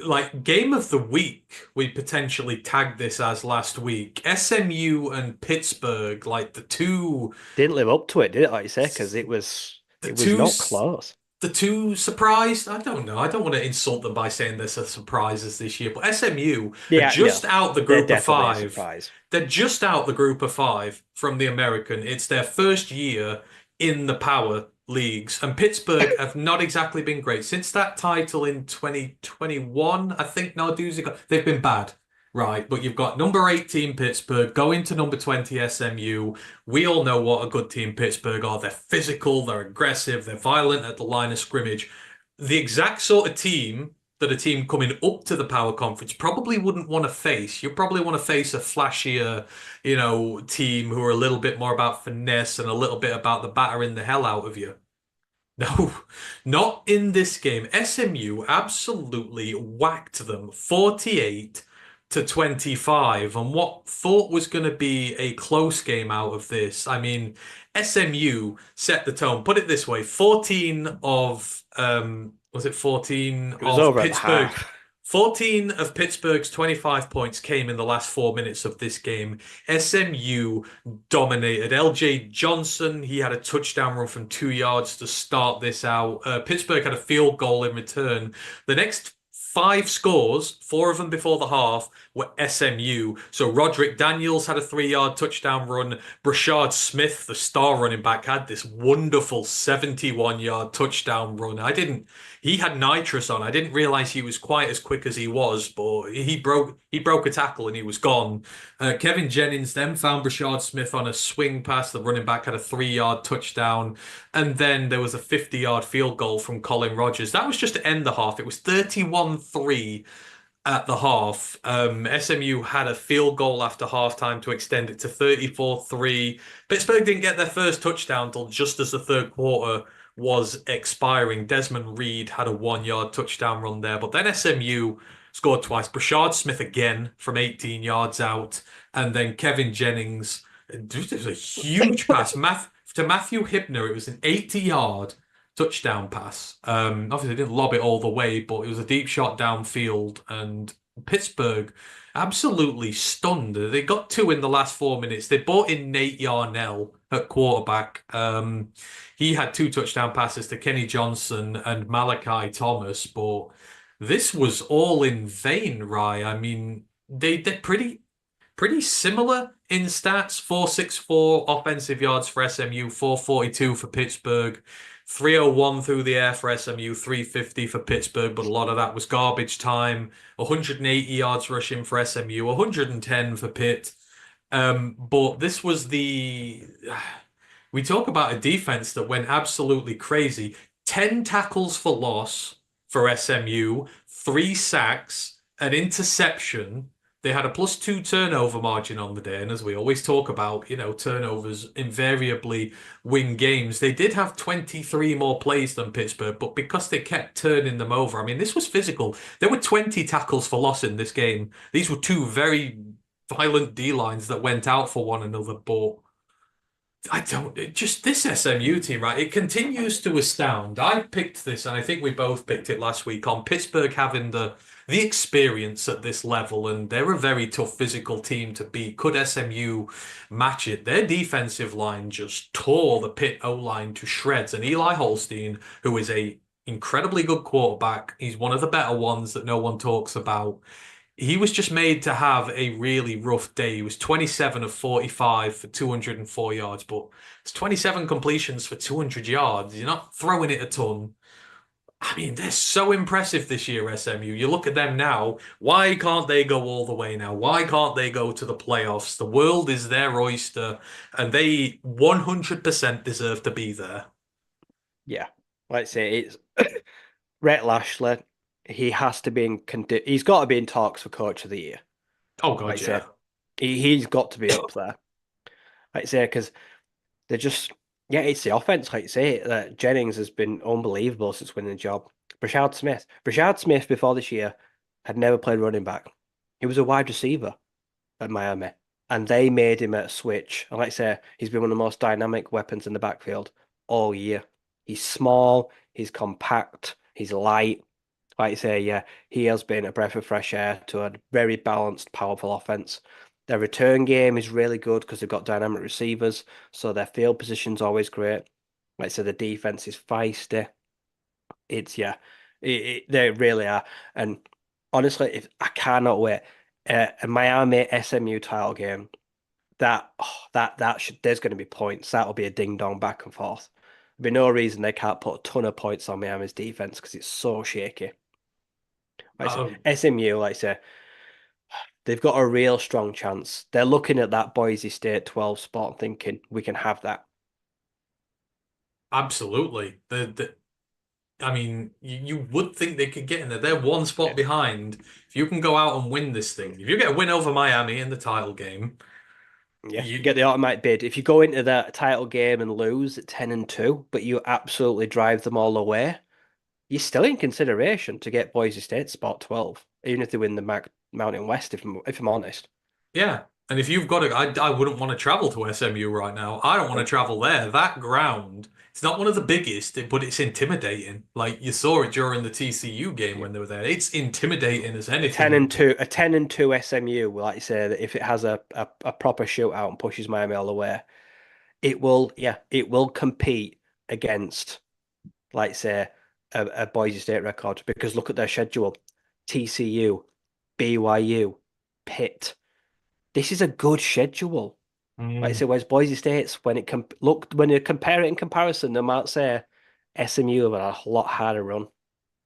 Like game of the week, we potentially tagged this as last week. SMU and Pittsburgh, like Didn't live up to it, did it? Like you say, because the it was two not close. the two surprised. I don't know. I don't want to insult them by saying there's a surprises this year, but SMU are Yeah, no, just out the they're group of definitely a five. surprise. They're just out the group of five from the American. It's their first year in the power leagues, and Pittsburgh have not exactly been great since that title in 2021. I think Narduzzi they've been bad. Right, but you've got number 18 Pittsburgh going to number 20 SMU. We all know what a good team Pittsburgh are. They're physical, they're aggressive, they're violent at the line of scrimmage. The exact sort of team that a team coming up to the power conference probably wouldn't want to face. You probably want to face a flashier, team who are a little bit more about finesse and a little bit about the battering the hell out of you. No, not in this game. SMU absolutely whacked them 48-25. And what thought was going to be a close game out of this? I mean, SMU set the tone. Put it this way, 14 of was it 14 It was of over at the Pittsburgh? half. 14 of Pittsburgh's 25 points came in the last 4 minutes of this game. SMU dominated. LJ Johnson, he had a touchdown run from 2 yards to start this out. Pittsburgh had a field goal in return. The next five scores, four of them before the half, were SMU. So Roderick Daniels had a 3 yard touchdown run. Brashard Smith, the star running back, had this wonderful 71-yard touchdown run. He had nitrous on. I didn't realize he was quite as quick as he was, but he broke a tackle and he was gone. Kevin Jennings then found Brashard Smith on a swing pass. The running back had a 3 yard touchdown. And then there was a 50-yard field goal from Colin Rogers. That was just to end the half. It was 31-3 at the half. SMU had a field goal after halftime to extend it to 34-3. Pittsburgh didn't get their first touchdown until just as the third quarter was expiring. Desmond Reed had a 1 yard touchdown run there, but then SMU scored twice. Brashard Smith again from 18 yards out, and then Kevin Jennings. It was a huge pass. To Matthew Hibner, it was an 80-yard touchdown pass. Obviously, they didn't lob it all the way, but it was a deep shot downfield, and Pittsburgh absolutely stunned. They got two in the last 4 minutes. They brought in Nate Yarnell at quarterback. He had two touchdown passes to Kenny Johnson and Malachi Thomas, but this was all in vain, Rye. I mean, they're pretty similar in stats. 464 offensive yards for SMU, 442 for Pittsburgh, 301 through the air for SMU, 350 for Pittsburgh, but a lot of that was garbage time. 180 yards rushing for SMU, 110 for Pitt. But this was we talk about a defense that went absolutely crazy. 10 tackles for loss for SMU, 3 sacks, an interception. They had a +2 turnover margin on the day, and as we always talk about, turnovers invariably win games. They did have 23 more plays than Pittsburgh, but because they kept turning them over, I mean, this was physical. There were 20 tackles for loss in this game. These were two very violent D lines that went out for one another, but just this SMU team, right? It continues to astound. I picked this, and I think we both picked it last week on Pittsburgh having the experience at this level, and they're a very tough physical team to beat. Could SMU match it? Their defensive line just tore the Pitt O-line to shreds, and Eli Holstein, who is a incredibly good quarterback, he's one of the better ones that no one talks about. he was just made to have a really rough day. He was 27 of 45 for 204 yards, but it's 27 completions for 200 yards. You're not throwing it a ton. I mean, they're so impressive this year, SMU. You look at them now. Why can't they go all the way now? Why can't they go to the playoffs? The world is their oyster, and they 100% deserve to be there. Yeah, let's say it's Rhett Lashley. He has to be he's got to be in talks for Coach of the Year. Oh God, Like I say, yeah. he's got to be up there. Like I say, because they're just yeah, it's the offense. Like I say, that Jennings has been unbelievable since winning the job. Brashard Smith before this year had never played running back. He was a wide receiver at Miami, and they made him a switch. And like I say, he's been one of the most dynamic weapons in the backfield all year. He's small, he's compact, he's light. Like you say, yeah, he has been a breath of fresh air to a very balanced, powerful offense. Their return game is really good because they've got dynamic receivers, so their field position's always great. Like I said, the defense is feisty. It's yeah, they really are. And honestly, if I cannot wait, a Miami SMU title game. That should there's going to be points. That'll be a ding dong back and forth. There'll be no reason they can't put a ton of points on Miami's defense because it's so shaky. Like I say, Um, SMU, like I say, they've got a real strong chance. They're looking at that Boise State 12 spot and thinking we can have that. Absolutely. I mean, you would think they could get in there. They're one spot Yeah. behind. If you can go out and win this thing, if you get a win over Miami in the title game, Yeah, you you get the automatic bid. If you go into that title game and lose at 10-2, but you absolutely drive them all away, you're still in consideration to get Boise State spot 12, even if they win the Mountain West, if I'm honest. yeah. And if you've got to, I wouldn't want to travel to SMU right now. I don't want to Nope. travel there. That ground, it's not one of the biggest, but it's intimidating. Like you saw it during the TCU game Yeah. when they were there. It's intimidating as A 10 anything. and 2, a 10 and 2 SMU, will like you say that if it has a proper shootout and pushes Miami all the way, it will compete against, like say, a Boise State record because look at their schedule. TCU, BYU, Pitt. This is a good schedule. Like I Mm. say, whereas Boise State's when you compare it in comparison, they might say SMU have a lot harder run.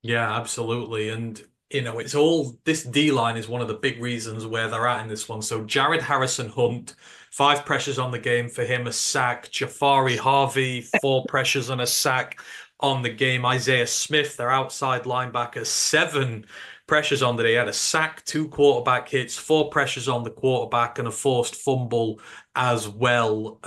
Yeah, absolutely. And, it's all this D line is one of the big reasons where they're at in this one. So, Jared Harrison Hunt, 5 pressures on the game for him, a sack. Jafari Harvey, 4 pressures and a sack on the game. Isaiah Smith, their outside linebacker, 7 pressures on the day. He had a sack, 2 quarterback hits, 4 pressures on the quarterback, and a forced fumble as well.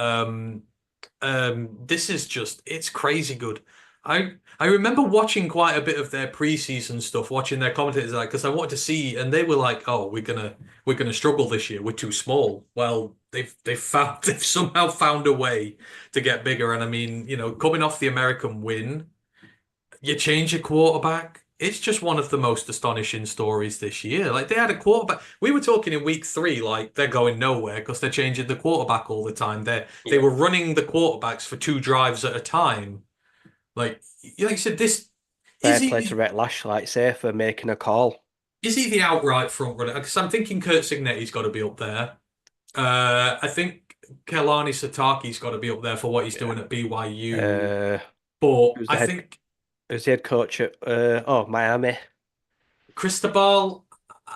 This is it's crazy good. I remember watching quite a bit of their preseason stuff, watching their commentators like because I wanted to see, and they were like, "Oh, we're gonna struggle this year. We're too small." Well, they've found they've somehow found a way to get bigger, and I mean, coming off the American win, you change your quarterback. It's just one of the most astonishing stories this year. Like they had a quarterback. We were talking in week 3, like they're going nowhere because they're changing the quarterback all the time. They Yeah. were running the quarterbacks for 2 drives at a time. Like you said, this is Fair play to he Rhett Lash, like say, for making a call. is he the outright front runner? Because I'm thinking Kurt Signetti's got to be up there. I think Kelani Sataki's got to be up there for what he's Yeah. doing at BYU. Uh, But who's I the head? think Who's the head coach at? Miami. Cristobal,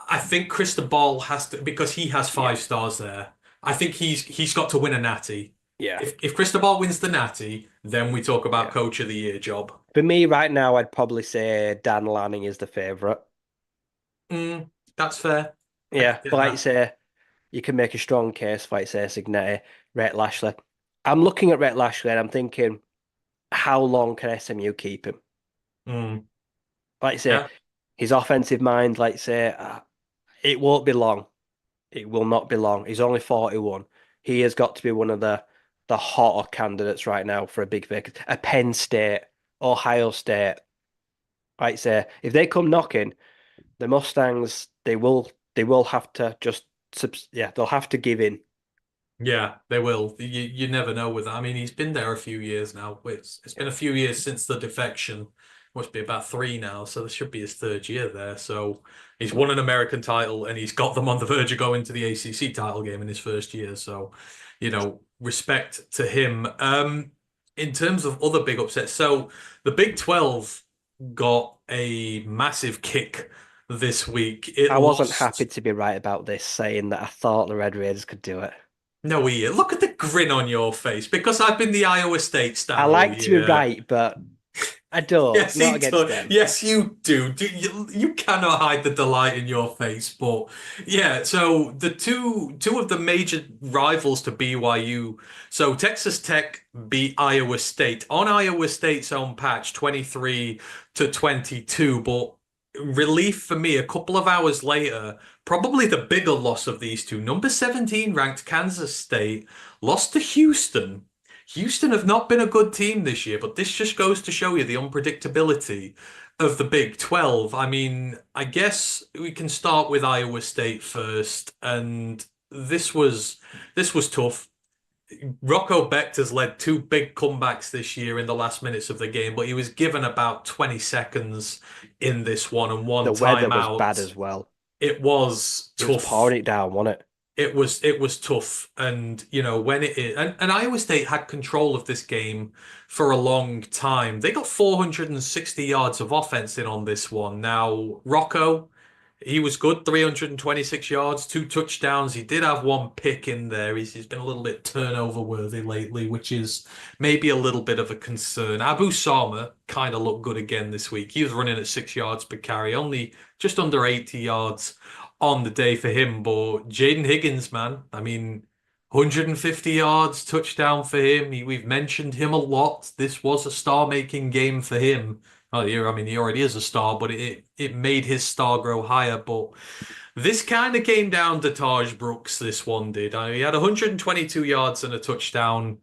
I think Cristobal has to because he has Yeah. 5 stars there. I think he's got to win a natty. Yeah. If Cristobal wins the natty, then we talk about Yeah. Coach of the Year job. For me, right now, I'd probably say Dan Lanning is the favorite. That's fair. I Yeah, could get but like you that. say, you can make a strong case for, like say, Signetti, Rhett Lashley. I'm looking at Rhett Lashley and I'm thinking, how long can SMU keep him? Mm, Like you say, yeah. his offensive mind, like say, it won't be long. It will not be long. He's only 41. He has got to be one of the hotter candidates right now for a big vacancy. A Penn State, Ohio State. Like say, if they come knocking, the Mustangs, they will have to just yeah, they'll have to give in. Yeah, they will. You never know with that. I mean, he's been there a few years now. It's been a few years since the defection must be about 3 now, so this should be his third year there. So he's won an American title and he's got them on the verge of going to the ACC title game in his first year. So, respect to him. In terms of other big upsets, so the Big 12 got a massive kick this week. It I wasn't happy lost. to be right about this, saying that I thought the Red Raiders could do it. No, Ian, look at the grin on your face because I've been the Iowa State I stan all like to be year. right, but I don't. Yes, Not he against does. them. Yes, you do. You cannot hide the delight in your face. But yeah, so the two of the major rivals to BYU. So Texas Tech beat Iowa State on Iowa State's own patch, 23-22. But relief for me, a couple of hours later, probably the bigger loss of these two. Number 17 ranked Kansas State lost to Houston. Houston have not been a good team this year, but this just goes to show you the unpredictability of the Big 12. I mean, I guess we can start with Iowa State first, and this was tough. Rocco Becht led two big comebacks this year in the last minutes of the game, but he was given about 20 seconds in this one and one The weather was bad timeout. as well. It was It was tough. pouring it down, wasn't it? It was tough, and when it is, and Iowa State had control of this game for a long time. They got 460 yards of offense in on this one. Now Rocco, he was good, 326 yards, two touchdowns. He did have one pick in there. He's been a little bit turnover worthy lately, which is maybe a little bit of a concern. Abu Sama kind of looked good again this week. He was running at 6 yards per carry, only just under 80 yards on the day for him. But Jaden Higgins, man, I mean, 150 yards, touchdown for him. We've mentioned him a lot. This was a star-making game for him. Oh, yeah, I mean, he already is a star, but it made his star grow higher. But this kind of came down to Taj Brooks, this one did. I mean, he had 122 yards and a touchdown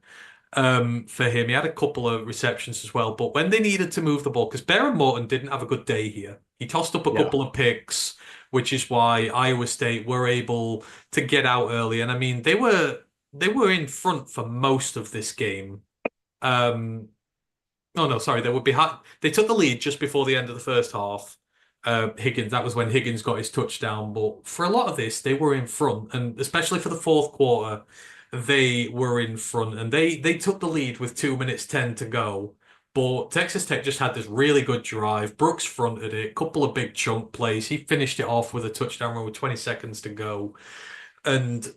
for him. He had a couple of receptions as well. But when they needed to move the ball, because Baron Morton didn't have a good day here, he tossed up a No. couple of picks, which is why Iowa State were able to get out early. And I mean, they were in front for most of this game. Um, Oh no, sorry, they were behind. They took the lead just before the end of the first half. Higgins, that was when Higgins got his touchdown. But for a lot of this, they were in front, and especially for the fourth quarter, they were in front, and they took the lead with 2 minutes 10 to go. But Texas Tech just had this really good drive. Brooks fronted it, couple of big chunk plays. He finished it off with a touchdown run with 20 seconds to go, and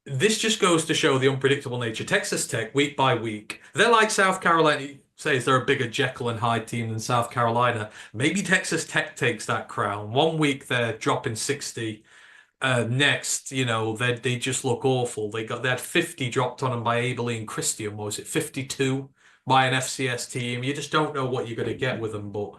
this just goes to show the unpredictable nature. Texas Tech, week by week, they're like South Carolina. Says they're a bigger Jekyll and Hyde team than South Carolina. Maybe Texas Tech takes that crown. One week they're dropping 60. Next, they just look awful. They had 50 dropped on them by Abilene Christian. What was it, 52 by an FCS team? You just don't know what you're going to get with them. But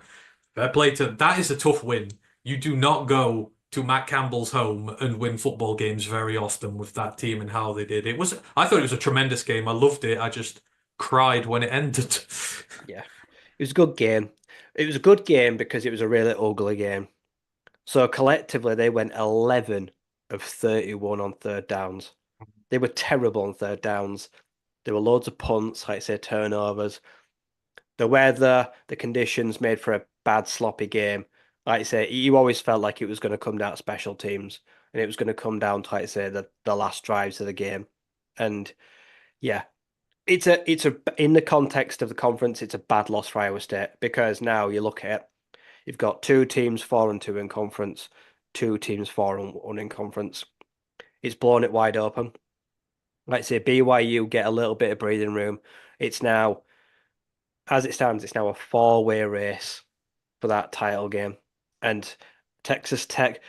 fair play to that is a tough win. You do not go to Matt Campbell's home and win football games very often with that team and how they did. I thought it was a tremendous game. I loved it. I just cried when it ended. Yeah. It was a good game. It was a good game because it was a really ugly game. So collectively, they went 11 of 31 on third downs. They were terrible on third downs. There were loads of punts, like I say, turnovers. The weather, the conditions made for a bad, sloppy game. Like I say, you always felt like it was going to come down to special teams, and it was going to come down to, like I say, the last drives of the game. And yeah, it's a in the context of the conference, it's a bad loss for Iowa State because now you look at it, you've got two teams 4-2 in conference, two teams 4-1 in conference. It's blown it wide open. Like I say, BYU get a little bit of breathing room. It's now, as it stands, it's now a four-way race for that title game. And Texas Tech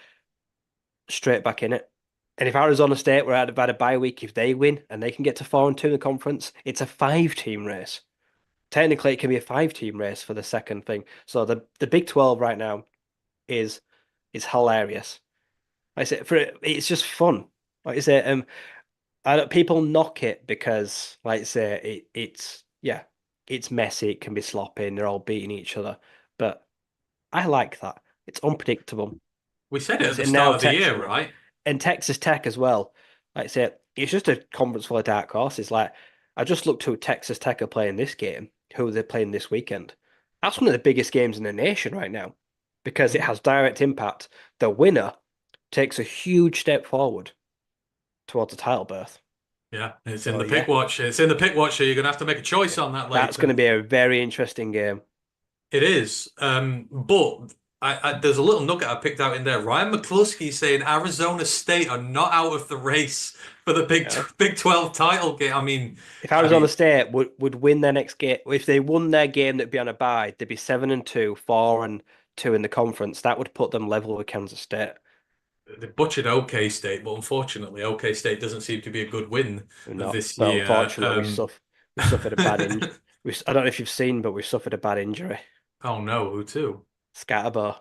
straight back in it. And if Arizona State were out about a bye week, if they win and they can get to 4-2 in the conference, it's a five-team race. Technically, it can be a five-team race for the second thing. So the Big 12 right now is hilarious. Like I say, it's just fun. Like I say, people knock it because, like I say, it's messy, it can be sloppy, and they're all beating each other. But I like that. It's unpredictable. We said it Like I at the say, now start of the Texas year, right? and Texas Tech as well. Like I say, it's just a conference full of dark horses. Like I just looked who Texas Tech are playing this game, who they're playing this weekend. That's one of the biggest games in the nation right now because it Mm. has direct impact. The winner takes a huge step forward towards a title berth. Yeah, it's in So the pick yeah, watch. It's in the pick watch, so you're gonna have to make a choice on that that's going to later. be a very interesting game. It is. But there's a little nugget I picked out in there. Ryan McCluskey saying Arizona State are not out of the race for the Yeah. Big 12 title game. If I Arizona mean, State would win their next game, if they won their game, that'd be on a bye. They'd be 7-2, 4-2 in the conference. That would put them level with Kansas State. they butchered OK State, but unfortunately, OK State doesn't seem to be a good win We're not. this Well, year. unfortunately, we suffered a bad injury. I don't know if you've seen, but we suffered a bad injury. Oh no, who to? Scatterbo,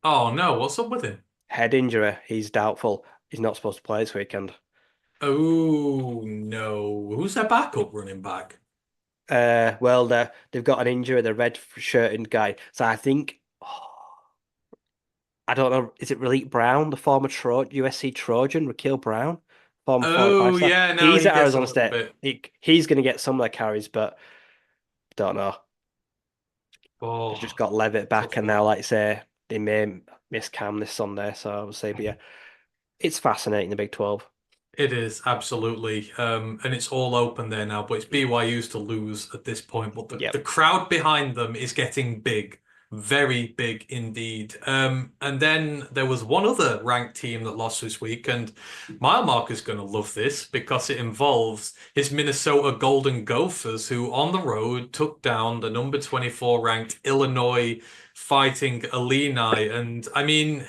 Oh no, what's up with him? head injury. He's doubtful. He's not supposed to play this weekend. Oh no, who's their backup running back? Well, they've got an injury. The red shirted guy. So I think. I don't know. Is it Raleigh Brown, the former USC Trojan, Raquel Brown, former 45 Oh star? yeah, no, He's he at gets a Arizona little State. bit. He's going to get some of the carries, but don't know. They've just Oh, got Levitt back, tough and now, one. like I say, they may miss Cam this Sunday. So I would say, but yeah, it's fascinating, the Big 12. It is absolutely, and it's all open there now. But it's BYU's to lose at this point. But the Yep. crowd behind them is getting big, very big indeed. And then there was one other ranked team that lost this week, and Mile Marker's going to love this because it involves his Minnesota Golden Gophers, who on the road took down the number 24 ranked Illinois Fighting Illini. And I mean.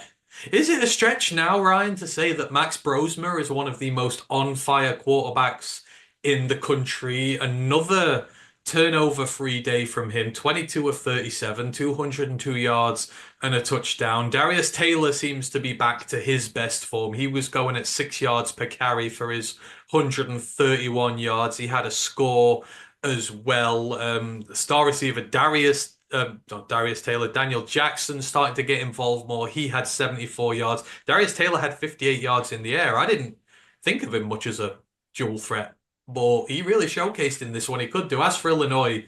Is it a stretch now, Ryan, to say that Max Brosmer is one of the most on-fire quarterbacks in the country? Another turnover-free day from him, 22 of 37, 202 yards and a touchdown. Darius Taylor seems to be back to his best form. He was going at 6 yards per carry for his 131 yards. He had a score as well. Star receiver not Darius Taylor, Daniel Jackson starting to get involved more. He had 74 yards. Darius Taylor had 58 yards in the air. I didn't think of him much as a dual threat, but he really showcased in this one he could do. As for Illinois,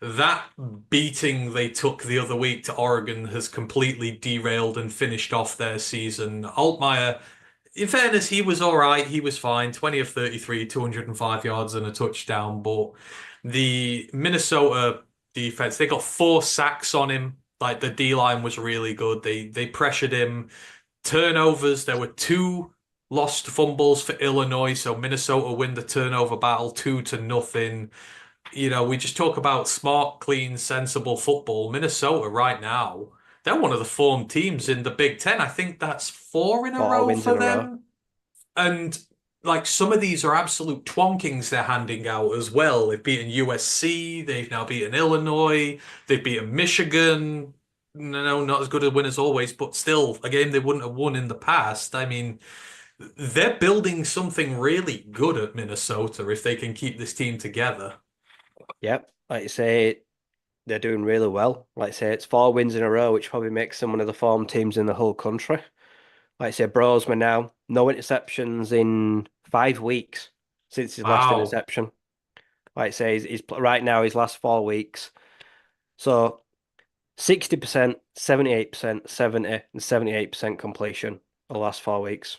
that beating they took the other week to Oregon has completely derailed and finished off their season. Altmaier, in fairness, he was all right. He was fine. 20 of 33, 205 yards and a touchdown. But the Minnesota defense, they got 4 sacks on him. Like the D line was really good. They pressured him. Turnovers, there were 2 lost fumbles for Illinois, so Minnesota win the turnover battle 2-0. We just talk about smart, clean, sensible football. Minnesota right now, they're one of the form teams in the Big Ten. I think that's 4 in a row 4 wins in for a row. them. And like some of these are absolute twonkings they're handing out as well. They've beaten USC, they've now beaten Illinois, they've beaten Michigan. No, not as good a win as always, but still a game they wouldn't have won in the past. I mean, they're building something really good at Minnesota if they can keep this team together. Yep. Like you say, they're doing really well. Like I say, it's 4 wins in a row, which probably makes them one of the form teams in the whole country. Like I say, Brosman now, no interceptions in 5 weeks since his last Wow. interception. Like I say, he's right now his last 4 weeks. So 60%, 78%, 70, and 78% completion the last 4 weeks.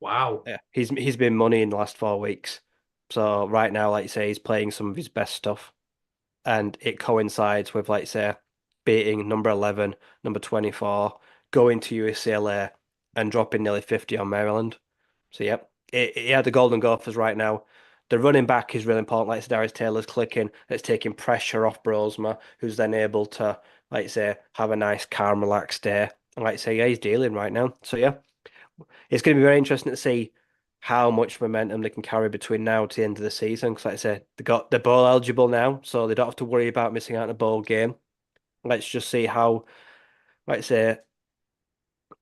Wow. Yeah, he's been money in the last 4 weeks. So right now, like you say, he's playing some of his best stuff, and it coincides with, like say, beating number 11, number 24, going to UCLA and dropping nearly 50 on Maryland. So yep, yeah, the Golden Gophers right now. The running back is really important. Like Darius Taylor's clicking, it's taking pressure off Brosma, who's then able to, like say, have a nice, calm, relaxed day. And like say, yeah, he's dealing right now. So yeah, it's going to be very interesting to see how much momentum they can carry between now to the end of the season. Because like I said, they're bowl eligible now, so they don't have to worry about missing out on a bowl game. Let's just see how, like I say,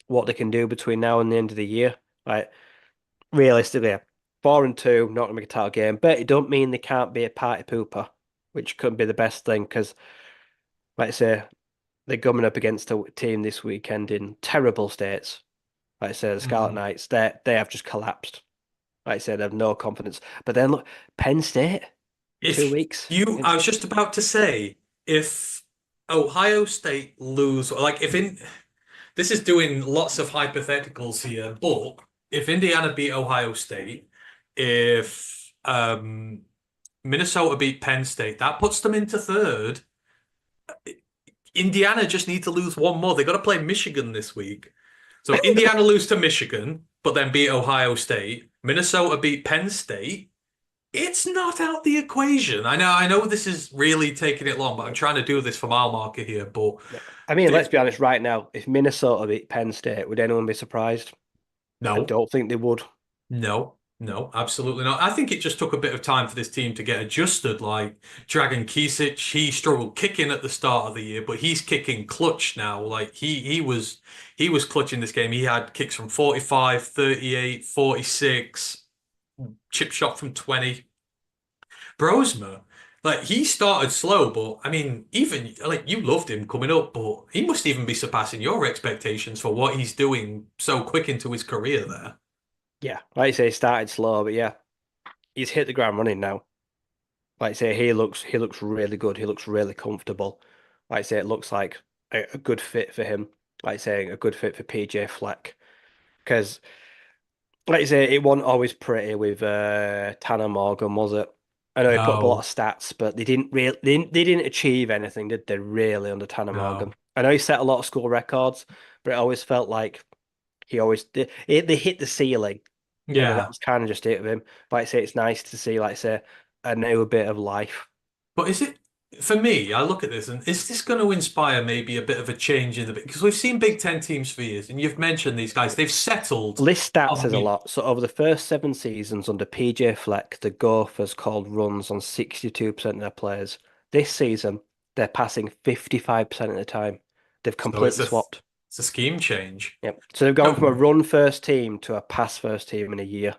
what they can do between now and the end of the year. Like realistically, 4-2, not gonna make a title game, but it don't mean they can't be a party pooper, which could be the best thing. Because like I say, they're coming up against a team this weekend in terrible states. Like I say, the Scarlet Mhm. Knights, they have just collapsed. Like I said, they have no confidence. But then look, Penn State, two If weeks. I was just about to say, if Ohio State lose, like if in this is doing lots of hypotheticals here, but if Indiana beat Ohio State, if Minnesota beat Penn State, that puts them into third. Indiana just need to lose one more. They got to play Michigan this week. So if Indiana lose to Michigan, but then beat Ohio State, Minnesota beat Penn State, it's not out the equation. I know this is really taking it long, but I'm trying to do this for mile marker here. But Yeah. I mean, let's if, be honest, right now, if Minnesota beat Penn State, would anyone be surprised? I no, don't think they would. no, absolutely not. I think it just took a bit of time for this team to get adjusted. Like Dragon Kisic, he struggled kicking at the start of the year, but he's kicking clutch now. Like he was clutching this game. He had kicks from 45, 38, 46, chip shot from 20. Brosma, like he started slow, but I mean, even like you loved him coming up, but he must even be surpassing your expectations for what he's doing so quick into his career there. Yeah, like you say, he started slow, but yeah, he's hit the ground running now. Like I say, he looks really good. He looks really comfortable. Like I say, it looks like a good fit for him. Like I say, a good fit for PJ Fleck. Because, like I say, it wasn't always pretty with Tanner Morgan, was it? I know he put up a lot of No, stats, but they didn't achieve anything, did they? Really under Tanner no. Morgan. I know he set a lot of school records, but it always felt like he always they hit the ceiling, and then that Yeah. was kind of just it with him. Like I say, it's nice to see, like I say, a new bit of life. But is it for me? I look at this and is this going to inspire maybe a bit of a change in the because we've seen Big Ten teams for years, and you've mentioned these guys. They've settled List stats on says a lot. So over the first 7 seasons under PJ Fleck, the Gophers called runs on 62% of their players. This season, they're passing 55% of the time. They've so completely swapped. it's a scheme change. Yep. So they've gone from a No, run first team to a pass first team in a year,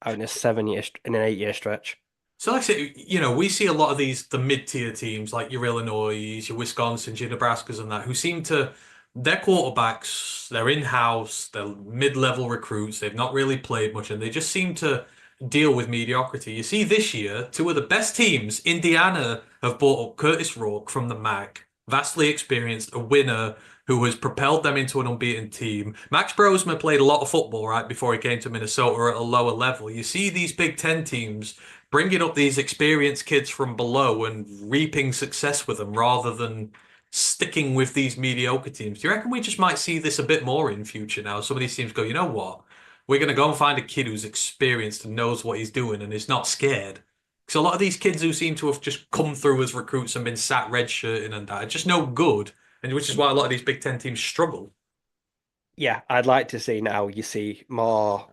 out in an 8 year stretch. so like I say, we see a lot of the mid-tier teams like your Illinois, your Wisconsins, your Nebraskas and that, who seem to, their quarterbacks, they're in-house, they're mid-level recruits, they've not really played much, and they just seem to deal with mediocrity. You see this year, two of the best teams, Indiana, have brought up Curtis Rourke from the MAC, vastly experienced, a winner who has propelled them into an unbeaten team. Max Brosman played a lot of football, right, before he came to Minnesota at a lower level. You see these Big Ten teams bringing up these experienced kids from below and reaping success with them rather than sticking with these mediocre teams. Do you reckon we just might see this a bit more in future now? Some of these teams go, you know what? We're going to go and find a kid who's experienced and knows what he's doing and is not scared. Because a lot of these kids who seem to have just come through as recruits and been sat redshirting and that are just no good, and which is why a lot of these Big Ten teams struggle. Yeah, I'd like to see now you see more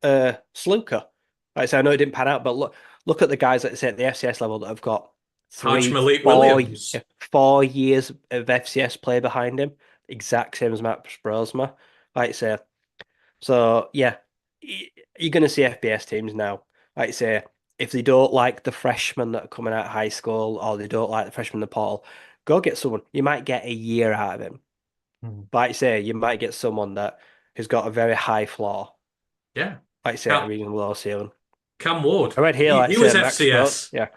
Sluka. Like I said, I know it didn't pan out, but look at the guys that say at the FCS level that have got Hodge three, Malik four, Williams. 4 years of FCS play behind him, exact same as Matt Brosma. Like I say, so yeah, you're going to see FBS teams now. Like I say, if they don't like the freshmen that are coming out of high school, or they don't like the freshmen in the portal, go get someone. You might get a year out of him. Hmm. But like I say, you might get someone that has got a very high floor. Yeah. Like I say, a Cam, reasonable low ceiling. Cam Ward. I read here, like I He was say, Max Bro. FCS. Yeah.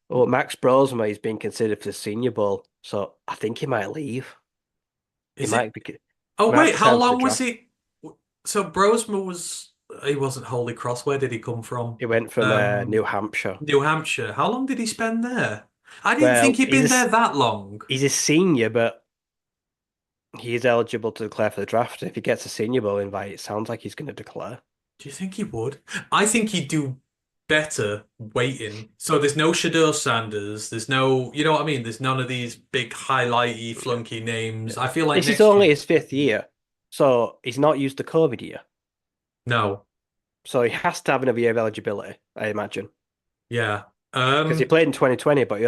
Oh, Max Brosma is being considered for the Senior Bowl, so I think he might leave. He Is it? might be. He Oh might wait, be how signed for the long was draft. he? So Brosma was he wasn't Holy Cross. Where did he come from? He went from Um, New Hampshire. New Hampshire. How long did he spend there? I didn't think Well, he'd been there that long. he's a senior, but he is eligible to declare for the draft. If he gets a Senior Bowl invite, it sounds like he's going to declare. Do you think he would? I think he'd do better waiting. So there's no Shador Sanders. There's no, you know what I mean? There's none of these big highlighty flunky names. I feel like This is next year. only his 5th year, so he's not used the COVID year. No. So he has to have another year of eligibility, I imagine. Yeah. Because he played in 2020, but he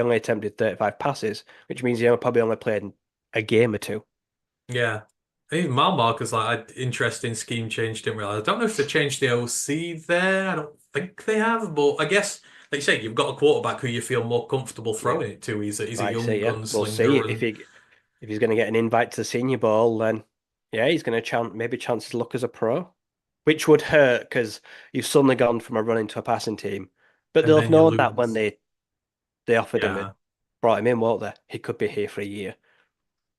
only attempted 35 passes, which means he probably only played a game or two. Yeah. Even mile markers like interesting scheme change. Didn't realize. I don't know if they changed the OC there. I don't think they have, but I guess like you say, you've got a quarterback who you feel more comfortable Yeah, throwing it to. He's a like I young say, yeah, we'll see gunslinger, and if he's going to get an invite to the Senior Bowl. Then yeah, he's going to chance his luck as a pro, which would hurt because you've suddenly gone from a running to a passing team. But and they'll have then you known that when lose. they offered him it, Yeah. brought him in, won't they? He could be here for a year.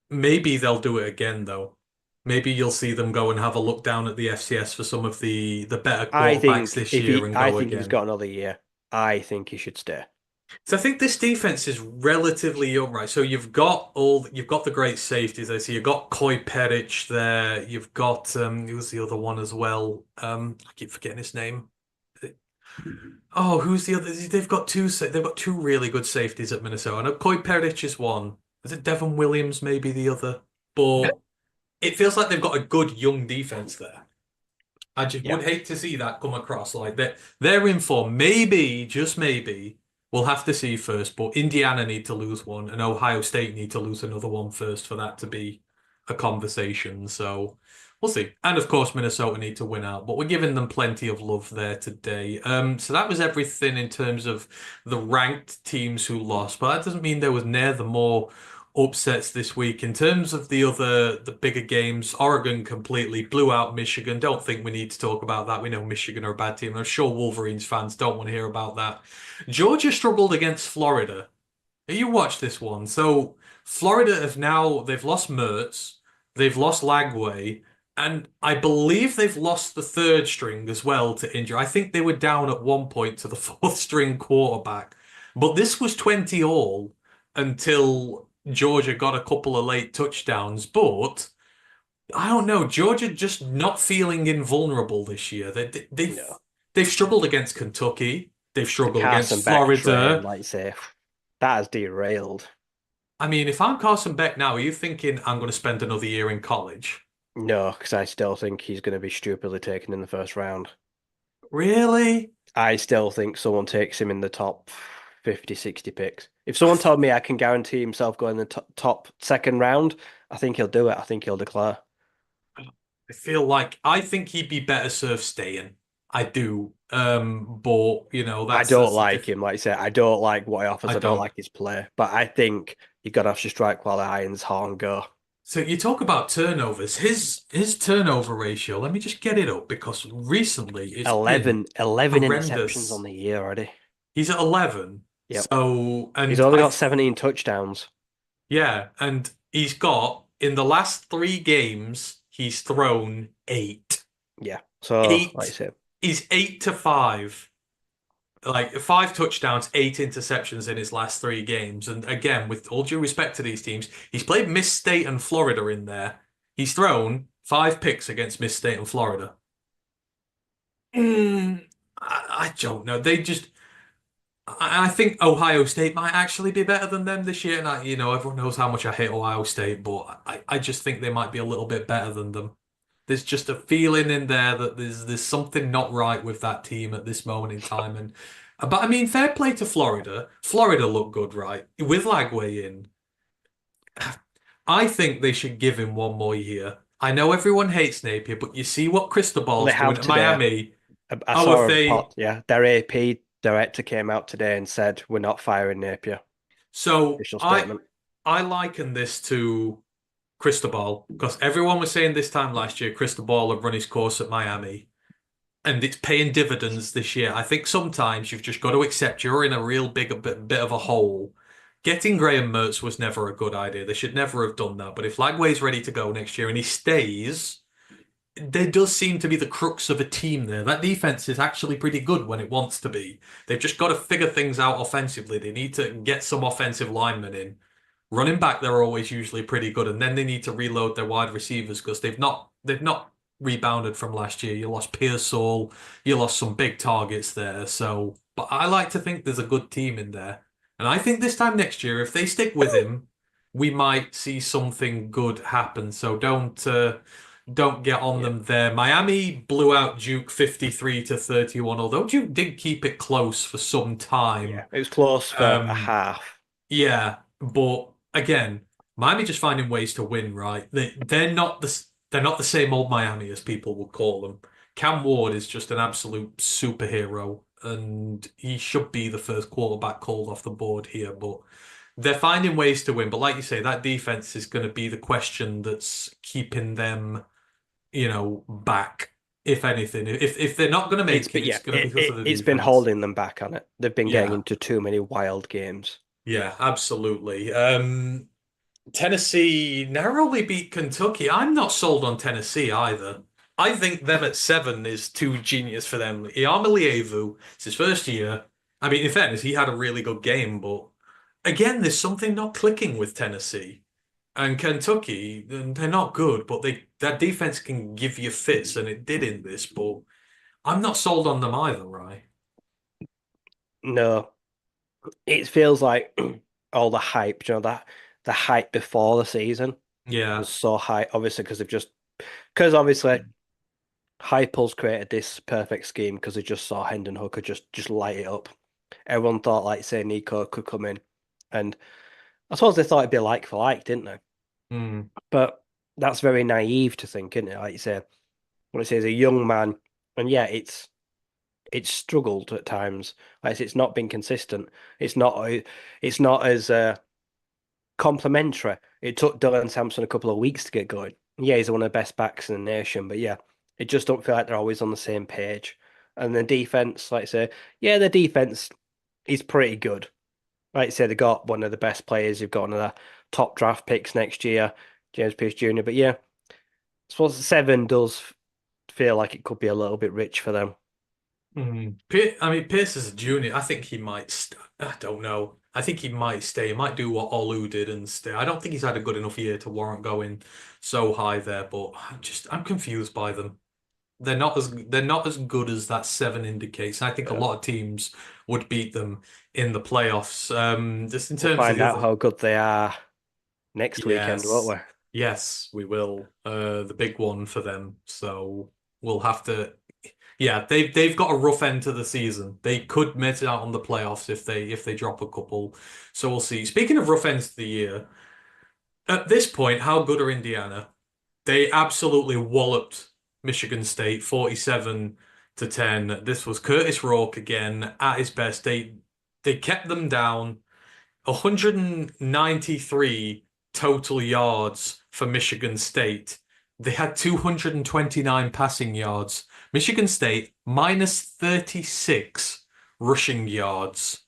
Maybe they'll do it again though. Maybe you'll see them go and have a look down at the FCS for some of the better quarterbacks this year and I go think he's again. got another year. I think he should stay. So I think this defense is relatively young, right? So you've got the great safeties there. So you've got Koi Peric there. You've got who's the other one as well? I keep forgetting his name. Oh, who's the other? They've got two really good safeties at Minnesota. I know Koi Peric is one. Is it Devon Williams maybe the other? But it feels like they've got a good young defense there. I just Yeah. would hate to see that come across like that. They're in for maybe, just maybe. We'll have to see first, but Indiana need to lose one, and Ohio State need to lose another one first for that to be a conversation. So we'll see. And of course, Minnesota need to win out, but we're giving them plenty of love there today. So that was everything in terms of the ranked teams who lost, but that doesn't mean there was near the more upsets this week. In terms of the bigger games, Oregon completely blew out Michigan. Don't think we need to talk about that. We know Michigan are a bad team. I'm sure Wolverines fans don't want to hear about that. Georgia struggled against Florida. You watched this one. So Florida they've lost Mertz, they've lost Lagway, and I believe they've lost the third string as well to injury. I think they were down at one point to the fourth string quarterback. But this was 20 all until Georgia got a couple of late touchdowns. But I don't know, Georgia just not feeling invulnerable this year. No. They've struggled against Kentucky. They've The struggled Carson against Beck train, Florida. like you say, that has derailed. I mean, if I'm Carson Beck now, are you thinking I'm going to spend another year in college? No, because I still think he's going to be stupidly taken in the first round. Really? I still think someone takes him in the top 50, 60 picks. If someone told me I can guarantee himself going in the top second round, I think he'll do it. I think he'll declare. I think he'd be better served staying. I do. But I that's don't that's a like him. Like I said, I don't like what he offers. I I don't don't. like his play. But I think you got to have to strike while the iron's hot and go. So you talk about turnovers. His turnover ratio, let me just get it up because recently it's been 11 interceptions on horrendous. the year already. He's at 11. Yep. So, He's and only got 17 touchdowns. yeah, and he's got in the last three games, he's thrown eight. Yeah. So, like I Eight. said, He's 8-5. Like five touchdowns, eight interceptions in his last three games. And again, with all due respect to these teams, he's played Miss State and Florida in there. He's thrown five picks against Miss State and Florida. I don't know. I think Ohio State might actually be better than them this year. And everyone knows how much I hate Ohio State, but I just think they might be a little bit better than them. There's just a feeling in there that there's something not right with that team at this moment in time. But I mean, fair play to Florida. Florida looked good, right? With Lagway in. I think they should give him one more year. I know everyone hates Napier, but you see what well, they Cristobal's doing have at today. Miami. I Oh, saw if a they report. Yeah. Their AP director came out today and said, we're not firing Napier. so Official statement. I liken this to Cristobal because everyone was saying this time last year Cristobal had run his course at Miami. And it's paying dividends this year. I think sometimes you've just got to accept you're in a real bit of a hole. Getting Graham Mertz was never a good idea. They should never have done that. But if Lagway's ready to go next year and he stays, there does seem to be the crux of a team there. That defense is actually pretty good when it wants to be. They've just got to figure things out offensively. They need to get some offensive linemen in. Running back, they're always usually pretty good, and then they need to reload their wide receivers because they've not rebounded from last year. You lost Pearsall, you lost some big targets there. So, but I like to think there's a good team in there, and I think this time next year, if they stick with him, we might see something good happen. So don't get on Yeah. them there. Miami blew out Duke 53-31, although Duke did keep it close for some time. Yeah. It was close for a Um, half. yeah, but again, Miami just finding ways to win, right? They're not the same old Miami as people would call them. Cam Ward is just an absolute superhero, and he should be the first quarterback called off the board here. But they're finding ways to win. But like you say, that defense is going to be the question that's keeping them, back. If anything, if they're not going to It's make been, it, yeah, it's going to be because of the it's been defense. holding them back on it. They've been getting Yeah. into too many wild games. Yeah, absolutely. Tennessee narrowly beat Kentucky. I'm not sold on Tennessee either. I think them at 7 is too genius for them. Iamaleavu, it's his first year. I mean, in fairness, he had a really good game, but again, there's something not clicking with Tennessee. And Kentucky, they're not good, but that defense can give you fits, and it did in this, but I'm not sold on them either, right? No, it feels like all the hype, that the hype before the season Yeah. was so high, obviously, because obviously Heupel's created this perfect scheme because he just saw Hendon Hooker just light it up. Everyone thought, like, say, Nico could come in, and I suppose they thought it'd be like for like, didn't they? Mm, But that's very naive to think, isn't it? Like you say, when it says a young man, and yeah, it's struggled at times. Like I say, it's not been consistent. It's not as complimentary. It took Dylan Sampson a couple of weeks to get going. Yeah, he's one of the best backs in the nation, but yeah, it just don't feel like they're always on the same page. And the defense, like I say, yeah, the defense is pretty good. Like I say, they got one of the best players. You've got one of the top draft picks next year, James Pierce Jr. But yeah, I suppose 7 does feel like it could be a little bit rich for them. I mean, Pierce is a junior. I think he might. I don't know. I think he might stay. He might do what Olu did and stay. I don't think he's had a good enough year to warrant going so high there. But I'm confused by them. They're not as good as that 7 indicates. I think a Yeah. lot of teams would beat them in the playoffs. Just in We'll terms of find the out other. how good they are next weekend, won't Yes. we? Yes, we will. The big one for them. So we'll have to. Yeah, they've got a rough end to the season. They could miss out on the playoffs if they drop a couple. So we'll see. Speaking of rough ends to the year, at this point, how good are Indiana? They absolutely walloped Michigan State 47 to 10. This was Curtis Rourke again at his best. They kept them down. 193 total yards for Michigan State. They had 229 passing yards. Michigan State minus 36 rushing yards.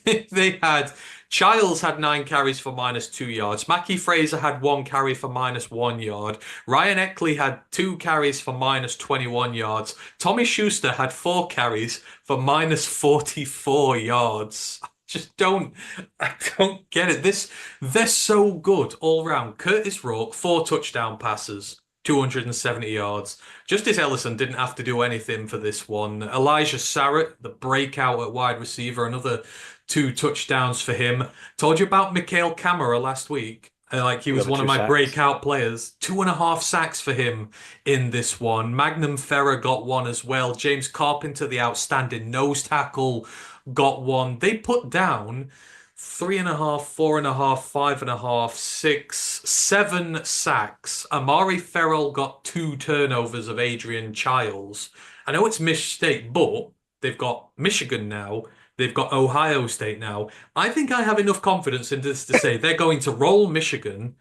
They had Childs had 9 carries for -2 yards. Mackie Fraser had 1 carry for -1 yard. Ryan Eckley had 2 carries for -21 yards. Tommy Schuster had 4 carries for -44 yards. I don't get it. They're so good all round. Curtis Rourke, 4 touchdown passes, 270 yards. Justice Ellison didn't have to do anything for this one. Elijah Sarrett, the breakout at wide receiver, another 2 touchdowns for him. Told you about Mikhail Kamara last week. Like he was Another one of two my sacks. breakout players. 2.5 sacks for him in this one. Magnum Ferrer got one as well. James Carpenter, the outstanding nose tackle, got one. They put down 3.5, 4.5, 5.5, 6, 7 sacks. Amari Farrell got 2 turnovers of Adrian Childs. I know it's Mich State, but they've got Michigan now. They've got Ohio State now. I think I have enough confidence in this to say they're going to roll Michigan,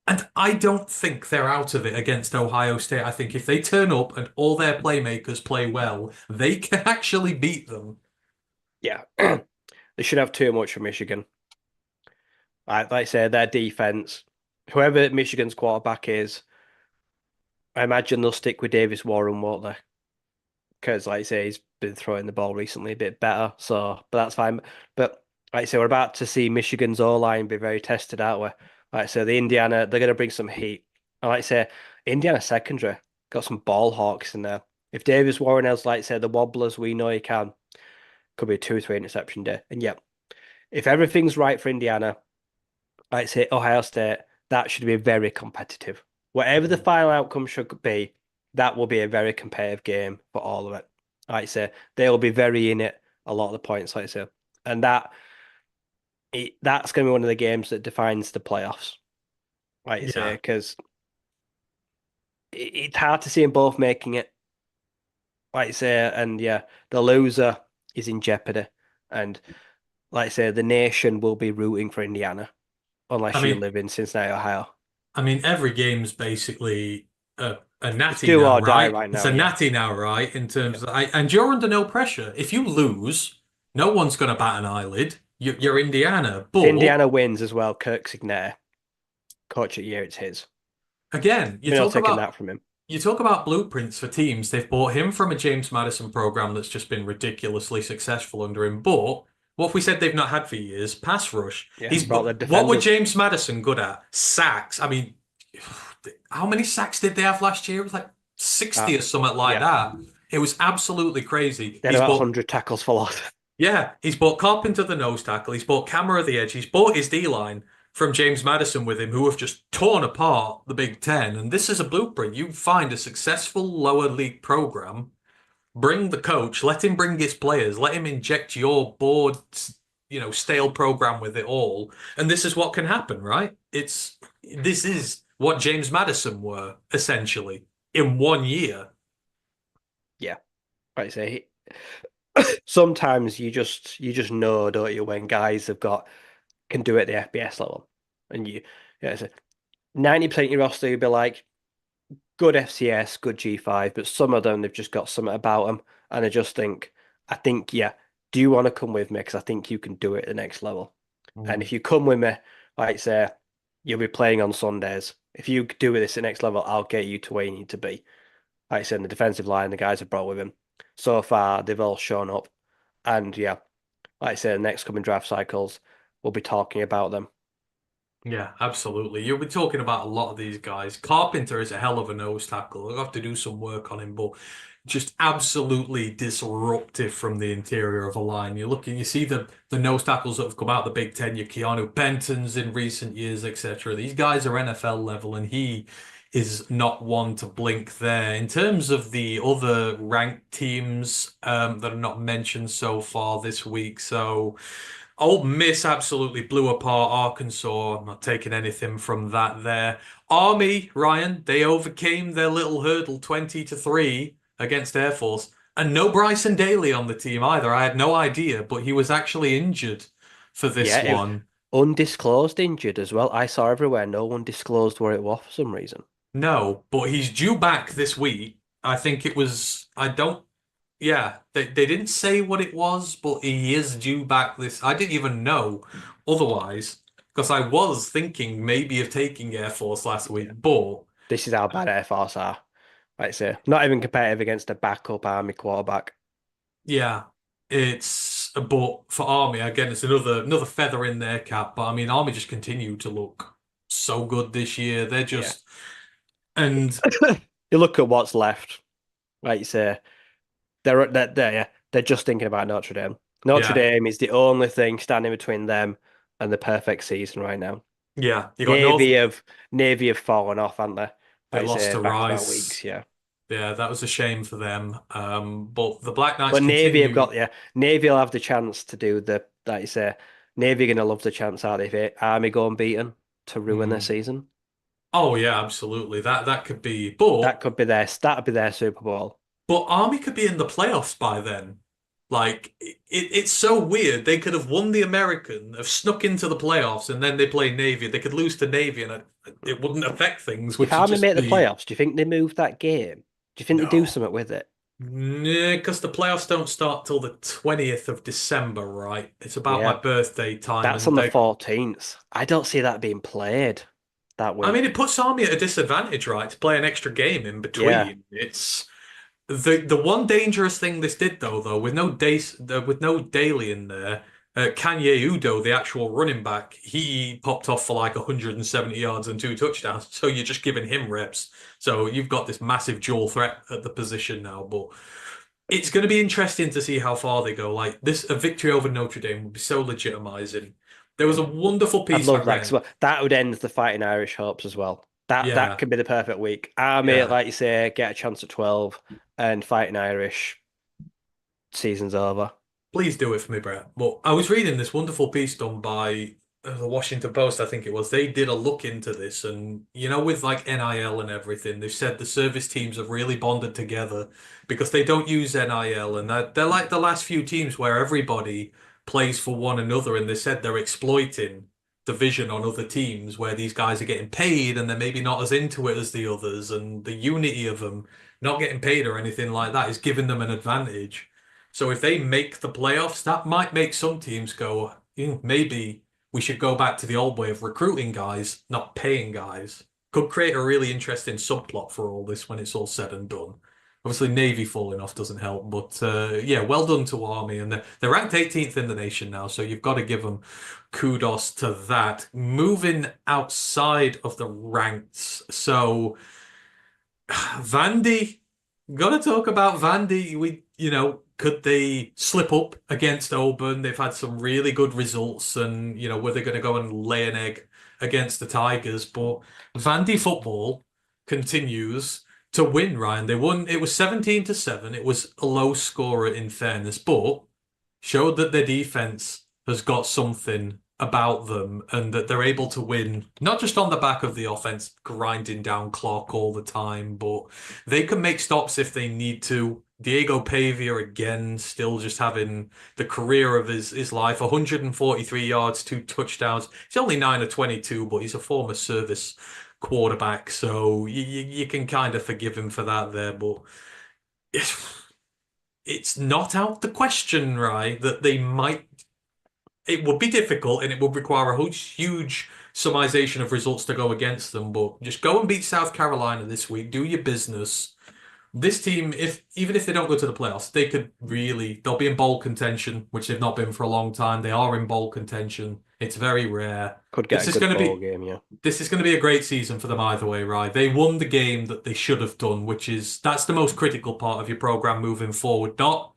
and I don't think they're out of it against Ohio State. I think if they turn up and all their playmakers play well, they can actually beat them. Yeah, they should have too much for Michigan. Like I say, their defense, whoever Michigan's quarterback is, I imagine they'll stick with Davis Warren, won't they? Because, like I say, he's been throwing the ball recently a bit better. So, but that's fine. But like I say, we're about to see Michigan's O line be very tested, aren't we? Like I say, the Indiana, they're going to bring some heat. And like I say, Indiana secondary got some ball hawks in there. If Davis Warren has, like I say, the wobblers we know he can, could be a 2 or 3 interception day. And yeah, if everything's right for Indiana, like I say, Ohio State, that should be very competitive. Whatever the final outcome should be, that will be a very competitive game for all of it. Like I say, they'll be very in it a lot of the points, like I say. And that's going to be one of the games that defines the playoffs, like I say, Yeah. because it's hard to see them both making it, like I say. And yeah, the loser is in jeopardy. And like I say, the nation will be rooting for Indiana I unless you mean, live in Cincinnati, Ohio. every game's basically a It's natty do now, or die right? right It's now, a yeah. natty now, right? In Yeah. terms of, and you're under no pressure. If you lose, no one's going to bat an eyelid. you're Indiana. If But Indiana wins as well, Kirk Signere, coach of the year, it's his. again, We're not taking that from him. you talk about blueprints for teams. They've bought him from a James Madison program that's just been ridiculously successful under him. But what if we said they've not had for years? Pass rush. Yeah, brought the What were defenders. James Madison good at? Sacks. I mean, how many sacks did they have last year? It was like 60 Uh, or something like yeah, that. It was absolutely crazy. they had about 100 tackles for loss. Yeah, he's bought Carpenter the nose tackle. He's bought Camera the edge. He's bought his D line from James Madison with him, who have just torn apart the Big Ten. And this is a blueprint. You find a successful lower league program, bring the coach, let him bring his players, let him inject your bored, stale program with it all. And this is what can happen, right? This is what James Madison were essentially in 1 year. Yeah, like I say, sometimes you just know, don't you, when guys can do it at the FBS level, and yeah, so 90% of your roster you'll be like good FCS, good G5, but some of them they've just got something about them, and I think, yeah, do you want to come with me? Because I think you can do it at the next level, and if you come with me, like say, you'll be playing on Sundays. If you do this at the next level, I'll get you to where you need to be. Like I said, in the defensive line, the guys have brought with him. So far, they've all shown up. And yeah, like I said, the next coming draft cycles, we'll be talking about them. Yeah, absolutely. You'll be talking about a lot of these guys. Carpenter is a hell of a nose tackle. I'll have to do some work on him, but just absolutely disruptive from the interior of a line. You see the nose tackles that have come out of the Big Ten, your Keanu Bentons in recent years, etc. These guys are NFL level, and he is not one to blink there. In terms of the other ranked teams that are not mentioned so far this week, so. Ole Miss absolutely blew apart Arkansas. I'm not taking anything from that there. Army, Ryan, they overcame their little hurdle 20-3 against Air Force. And no Bryson Daly on the team either. I had no idea, but he was actually injured for this Yeah, one. undisclosed injured as well. I saw everywhere. No one disclosed where it was for some reason. No, but he's due back this week. I think it was, I don't Yeah, they didn't say what it was, but he is due back this. I didn't even know otherwise because I was thinking maybe of taking Air Force last week, Yeah. but This is how bad Air Force are. Like I say, not even competitive against a backup Army quarterback. yeah, but for Army again, it's another feather in their cap. But I mean, Army just continue to look so good this year. They're Yeah. just and You look at what's left. Like you say, they're just thinking about Notre Dame. Notre yeah, Dame is the only thing standing between them and the perfect season right now. yeah. You got North. Navy have fallen off, haven't they? They Like I lost say, to back to back Rice. weeks, yeah. Yeah, that was a shame for them. But the Black Knights But continue. Navy will have the chance to do like you say, Navy gonna love the chance out if Army go unbeaten to ruin their Hmm. season. Oh yeah, absolutely. That could be, That'd be their Super Bowl. but Army could be in the playoffs by then. Like it's so weird. They could have won the American, have snuck into the playoffs, and then they play Navy. They could lose to Navy, and it wouldn't affect things, If which would Army just make the be playoffs, do you think they move that game? Do you think they do no. something with it? Yeah, because the playoffs don't start till the 20th of December, right? It's about my Yeah, birthday time, that's and on the they 14th. I don't see that being played that I mean, week. it puts Army at a disadvantage, right? To play an extra game in Yeah, between. It's the one dangerous thing this did though, with no Daly in there, Kanye Udo, the actual running back, he popped off for like 170 yards and 2 touchdowns. So you're just giving him reps. So you've got this massive dual threat at the position now. But it's going to be interesting to see how far they go. Like this, a victory over Notre Dame would be so legitimizing. There was a wonderful I'd piece I love that 'cause, read. well, that would end the Fighting Irish hopes as well. That Yeah, could be the perfect week. Army, yeah. like you say, get a chance at 12, and Fighting Irish season's over. Please do it for me, Brett. But I was reading this wonderful piece done by the Washington Post, I think it was. They did a look into this, and with like NIL and everything, they've said the service teams have really bonded together because they don't use NIL, and they're like the last few teams where everybody plays for one another, and they said they're exploiting division on other teams where these guys are getting paid and they're maybe not as into it as the others, and the unity of them not getting paid or anything like that is giving them an advantage. So if they make the playoffs, that might make some teams go, maybe we should go back to the old way of recruiting guys, not paying guys. Could create a really interesting subplot for all this when it's all said and done. Obviously, Navy falling off doesn't help, but yeah, well done to Army, and they're ranked 18th in the nation now, so you've got to give them kudos to that. Moving outside of the ranks, so Vandy, gotta talk about Vandy. Could they slip up against Auburn? They've had some really good results, and were they going to go and lay an egg against the Tigers? But Vandy football continues to win, Ryan. They won. It was 17-7. It was a low scorer in fairness, but showed that their defense has got something about them and that they're able to win, not just on the back of the offense grinding down clock all the time, but they can make stops if they need to. Diego Pavia again, still just having the career of his life, 143 yards, 2 touchdowns. He's only 9 of 22, but he's a former service quarterback, so you can kind of forgive him for that there, but it's not out the question, right, that they might. It would be difficult and it would require a huge summarization of results to go against them, but just go and beat South Carolina this week. Do your business. This team, even if they don't go to the playoffs, they'll be in bowl contention, which they've not been for a long time. They are in bowl contention. It's very rare. Could get This a is good going to ball be game, yeah. this is going to be a great season for them either way, right? They won the game that they should have done, that's the most critical part of your program moving forward. Not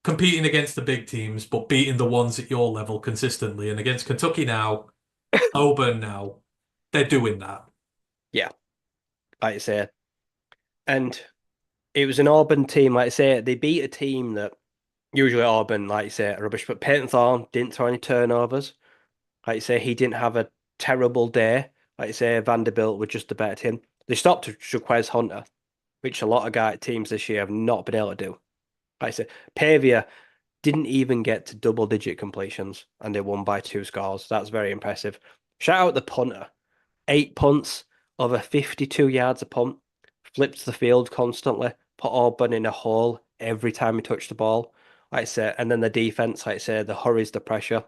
competing against the big teams, but beating the ones at your level consistently. And against Kentucky now, Auburn now, they're doing that. Yeah, like I say. And it was an Auburn team, like I say, they beat a team that usually Auburn, like you say, are rubbish. But Peyton Thorne didn't throw any turnovers. Like you say, he didn't have a terrible day. Like you say, Vanderbilt were just a better team. They stopped Jaquez Hunter, which a lot of teams this year have not been able to do. Like I say, Pavia didn't even get to double-digit completions, and they won by 2 scores. That's very impressive. Shout out the punter. 8 punts, over 52 yards a punt, flipped the field constantly, put Auburn in a hole every time he touched the ball. Like I say, and then the defense, like I say, the hurries, the pressure.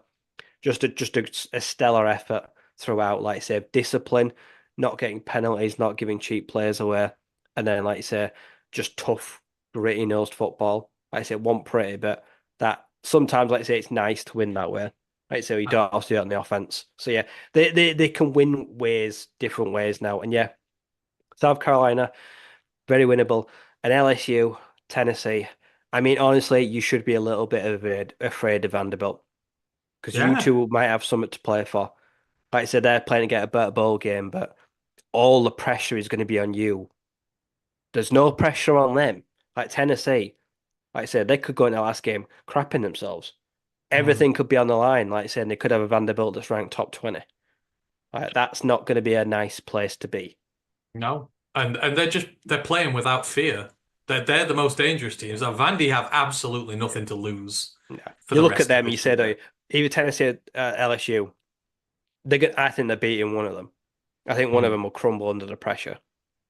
Just a stellar effort throughout, like I say, discipline, not getting penalties, not giving cheap players away. And then, like I say, just tough, gritty nosed football. Like I say, it wasn't pretty, but that sometimes, like I say, it's nice to win that way. Like I say, you don't have to do it on the offense. So yeah, they can win different ways now. And yeah, South Carolina, very winnable. And LSU, Tennessee. I mean, honestly, you should be a little bit afraid of Vanderbilt because you Yeah. two might have something to play for. Like I said, they're playing to get a better bowl game, but all the pressure is going to be on you. There's no pressure on them. Like Tennessee, like I said, they could go in the last game crapping themselves. Mm. Everything could be on the line. Like I said, and they could have a Vanderbilt that's ranked top 20. Like, that's not going to be a nice place to be. No. And they're playing without fear. They're the most dangerous teams. Now, Vandy have absolutely nothing to lose Yeah. for You the look at rest of them, you this say, year. either Tennessee or LSU, I think they're beating one of them. I think one of Mm. them will crumble under the pressure.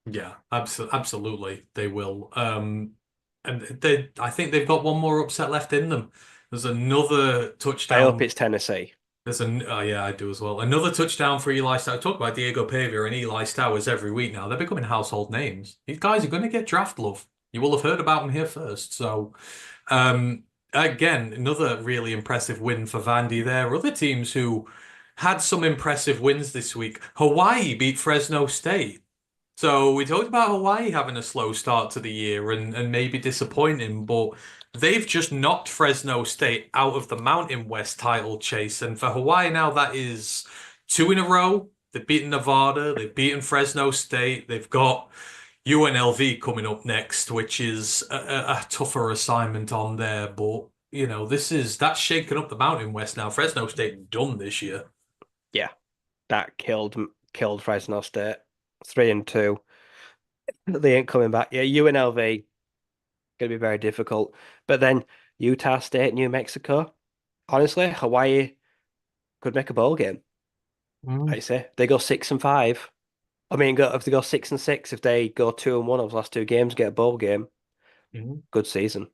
Yeah, absolutely, they will. And I think they've got one more upset left in them. There's another I hope touchdown. it's Tennessee. Yeah, I do as well. Another touchdown for Eli Stout. Talk about Diego Pavia and Eli Stowers every week now. They're becoming household names. These guys are going to get draft love. You will have heard about them here first. So, um, again, another really impressive win for Vandy there. Other teams who had some impressive wins this week. Hawaii beat Fresno State. So we talked about Hawaii having a slow start to the year and maybe disappointing, but they've just knocked Fresno State out of the Mountain West title chase. And for Hawaii now, that is 2 in a row. They've beaten Nevada, they've beaten Fresno State, they've got UNLV coming up next, which is a tougher assignment on there. But that's shaken up the Mountain West now. Fresno State done this year. Yeah, that killed Fresno State. 3-2. They ain't coming back. Yeah, UNLV gonna be very difficult. But then Utah State, New Mexico. Honestly, Hawaii could make a bowl game. I Mm. say they go 6-5. I mean, if they go 6-6, if they go 2-1 of the last 2 games, get a bowl game. Mhm. Good season.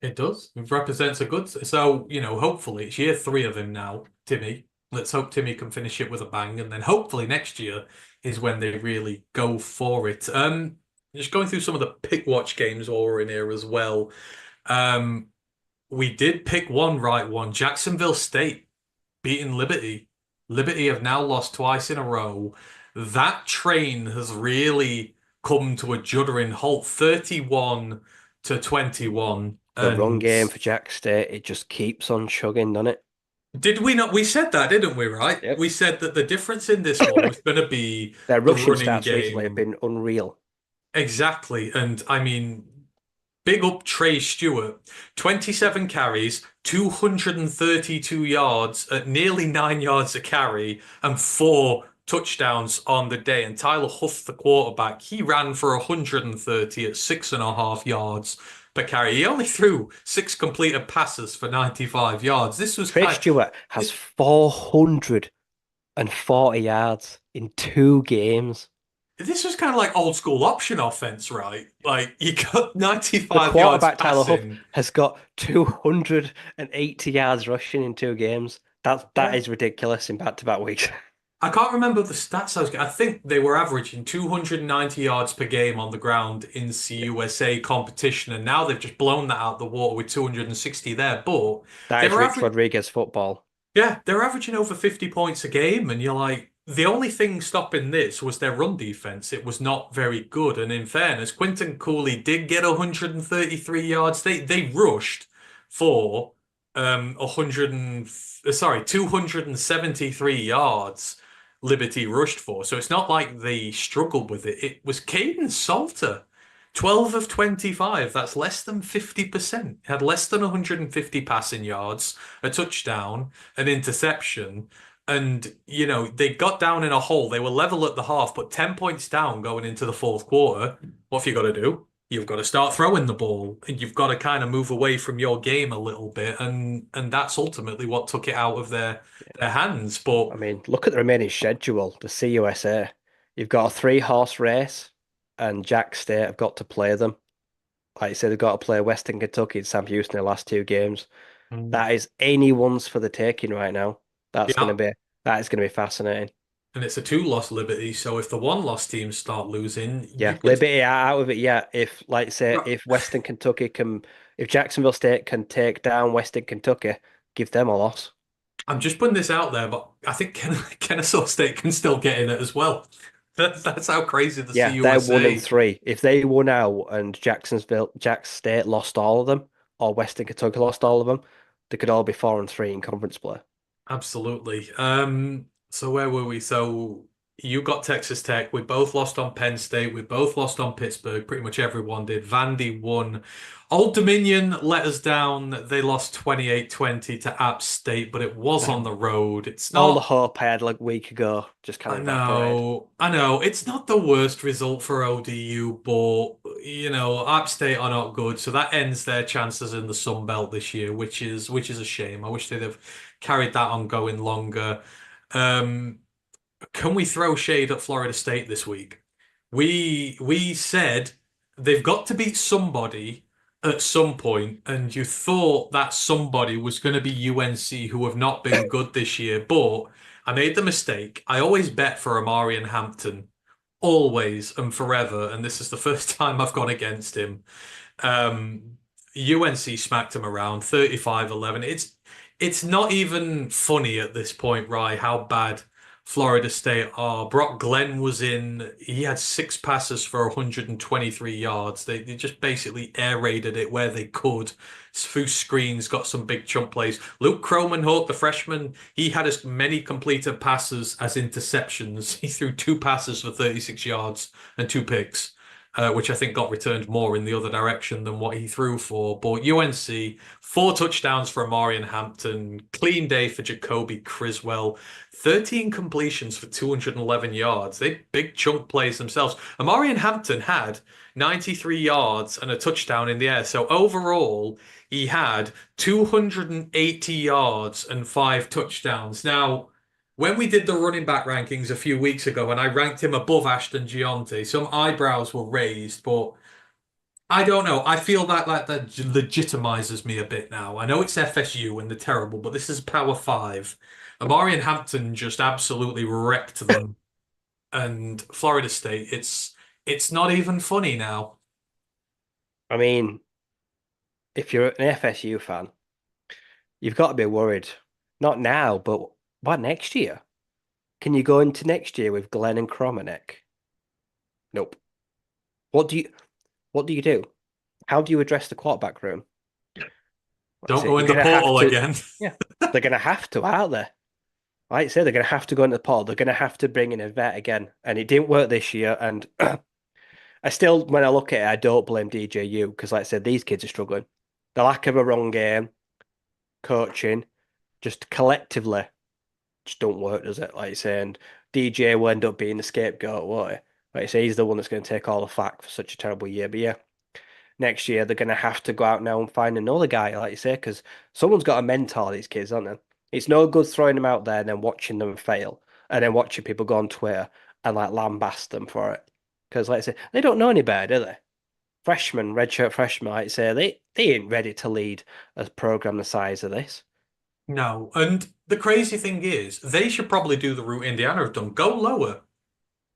It does. It represents a good. So, hopefully it's year three of him now, Timmy. Let's hope Timmy can finish it with a bang, and then hopefully next year is when they really go for it. Just going through some of the pick watch games while we're in here as well. Um, we did pick one right one. Jacksonville State beating Liberty. Liberty have now lost twice in a row. That train has really come to a juddering halt, 31-21. The run And game for Jack State, it just keeps on chugging, doesn't it? did we not? We said that, didn't we, right? Yep. We said that the difference in this one was going to be Their the rushing running stats recently have game. been unreal. Exactly. And I mean, big up Trey Stewart, 27 carries, 232 yards at nearly 9 yards a carry, and four touchdowns on the day. And Tyler Huff, the quarterback, he ran for 130 at 6.5 yards per carry. He only threw six completed passes for 95 yards. This was Trey kind Stewart has 440 yards in 2 games. this was kind of like old school option offense, right? Like you got The 95 yards quarterback, Tyler Huff, passing. has got 280 yards rushing in 2 games. That Yeah. is ridiculous in back-to-back weeks. I can't remember the stats I was getting. I think they were averaging 290 yards per game on the ground in CUSA competition, and now they've just blown that out the water with 260 there. But That they is were Rich averaging, Rodriguez football. yeah, they're averaging over 50 points a game, and you're like, the only thing stopping this was their run defense. It was not very good, and in fairness, Quinton Cooley did get 133 yards. They rushed for 273 yards. Liberty rushed for. So it's not like they struggled with it. It was Caden Salter, 12 of 25. That's less than 50%. Had less than 150 passing yards, a touchdown, an interception. And, they got down in a hole. They were level at the half, but 10 points down going into the fourth quarter. What have you got to do? You've got to start throwing the ball, and you've got to kind of move away from your game a little bit, and that's ultimately what took it out of their hands. But I mean, look at the remaining schedule, the CUSA. You've got a 3-horse race, and Jack State have got to play them. Like you said, they've got to play Western Kentucky and Sam Houston in the last 2 games. Mm. That is anyone's for the taking right now. That's Yeah, gonna be that is gonna be fascinating. and it's a two-loss Liberty, so if the one-loss teams start losing, Yeah, you could. Liberty are out of it. Yeah, if like say if Western Kentucky can, if Jacksonville State can take down Western Kentucky, give them a loss. I'm just putting this out there, but I think Kennesaw State can still get in it as well. That's how crazy the Yeah, they're 1 and CUSA. 3. If they won out and Jack State lost all of them, or Western Kentucky lost all of them, they could all be 4 and 3 in conference play. Absolutely. So where were we? So you got Texas Tech. We both lost on Penn State. We both lost on Pittsburgh. Pretty much everyone did. Vandy won. Old Dominion let us down. They lost 28-20 to App State, but it was on And the road. It's all the not. hope I had like a week ago just kind I of evaporated. know, I know. It's not the worst result for ODU, but App State are not good, so that ends their chances in the Sun Belt this year, which is a shame. I wish they'd have carried that on going longer. Um, can we throw shade at Florida State this week? We said they've got to beat somebody at some point, and you thought that somebody was going to be UNC, who have not been good this year. But I made the mistake. I always bet for Amari and Hampton, always and forever, and this is the first time I've gone against him. UNC smacked him around 35-11. It's not even funny at this point, Rye, how bad Florida State are. Brock Glenn was in. He had six passes for 123 yards. They just basically air raided it where they could. Through screens, got some big chunk plays. Luke Kromenhoek, the freshman, he had as many completed passes as interceptions. He threw two passes for 36 yards and two picks, which I think got returned more in the other direction than what he threw for. But UNC, four touchdowns for Amari and Hampton, clean day for Jacoby Criswell, 13 completions for 211 yards. They big chunk plays themselves. Amari and Hampton had 93 yards and a touchdown in the air. So overall, he had 280 yards and five touchdowns. Now, when we did the running back rankings a few weeks ago and I ranked him above Ashton Gionte, some eyebrows were raised, but I don't know. I feel that legitimizes me a bit now. I know it's FSU and they're terrible, but this is Power Five. Amari and Hampton just absolutely wrecked them, and Florida State. It's not even funny now. I mean, if you're an FSU fan, you've got to be worried. Not now, but what next year? Can you go into next year with Glenn and Kromenek? Nope. What do you what do you do? How do you address the quarterback room? Like I Don't say, go you're in the gonna have portal to, again. yeah, they're gonna have to out there. Like I say, they're gonna have to go into the portal. They're gonna have to bring in a vet again, and it didn't work this year. And I still, when I look at it, I don't blame DJU because, like I said, these kids are struggling. The lack of a run game, coaching, just collectively, just don't work, does it? Like you say, and DJ will end up being the scapegoat, won't he? Like you say, he's the one that's going to take all the flack for such a terrible year. But yeah, next year they're going to have to go out now and find another guy, like you say, because someone's got to mentor these kids, aren't they? It's no good throwing them out there and then watching them fail, and then watching people go on Twitter and like lambast them for it. Because, like I say, they don't know any better, do they? Freshmen, redshirt freshmen, like I say, they ain't ready to lead a program the size of this. No, and the crazy thing is, they should probably do the route Indiana have done. Go lower.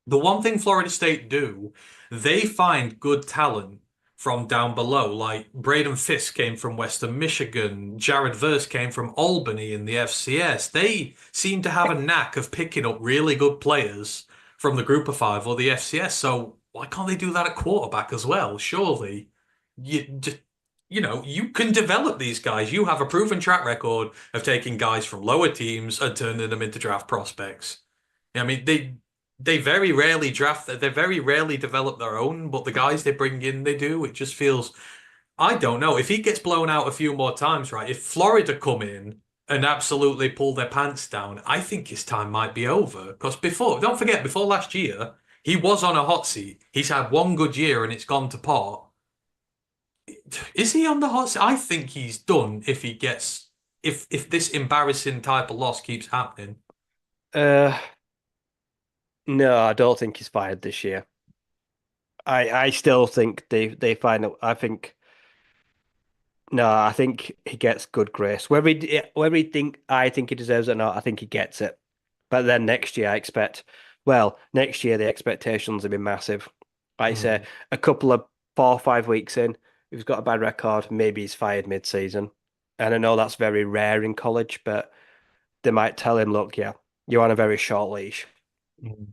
The one thing Florida State do, they find good talent from down below. Like Braden Fisk came from Western Michigan, Jared Verse came from Albany in the FCS. They seem to have a knack of picking up really good players from the Group of Five or the FCS. So why can't they do that at quarterback as well? Surely, just, you can develop these guys. You have a proven track record of taking guys from lower teams and turning them into draft prospects. I mean, they very rarely draft, they very rarely develop their own, but the guys they bring in, they do. It just feels, I don't know. If he gets blown out a few more times, right? If Florida come in and absolutely pull their pants down, I think his time might be over. Because before, don't forget, before last year, he was on a hot seat. He's had one good year and it's gone to pot. Is he on the hot seat? I think he's done if he gets, if this embarrassing type of loss keeps happening. Uh, no, I don't think he's fired this year. I still think they find out. I think no, I think he gets good grace. I think he deserves it or not, I think he gets it. But then next year, next year the expectations have been massive. Like I say, Mm. a couple of 4 or 5 weeks in, if he's got a bad record, maybe he's fired mid-season. And I know that's very rare in college, but they might tell him, look, yeah, you're on a very short leash. Mm.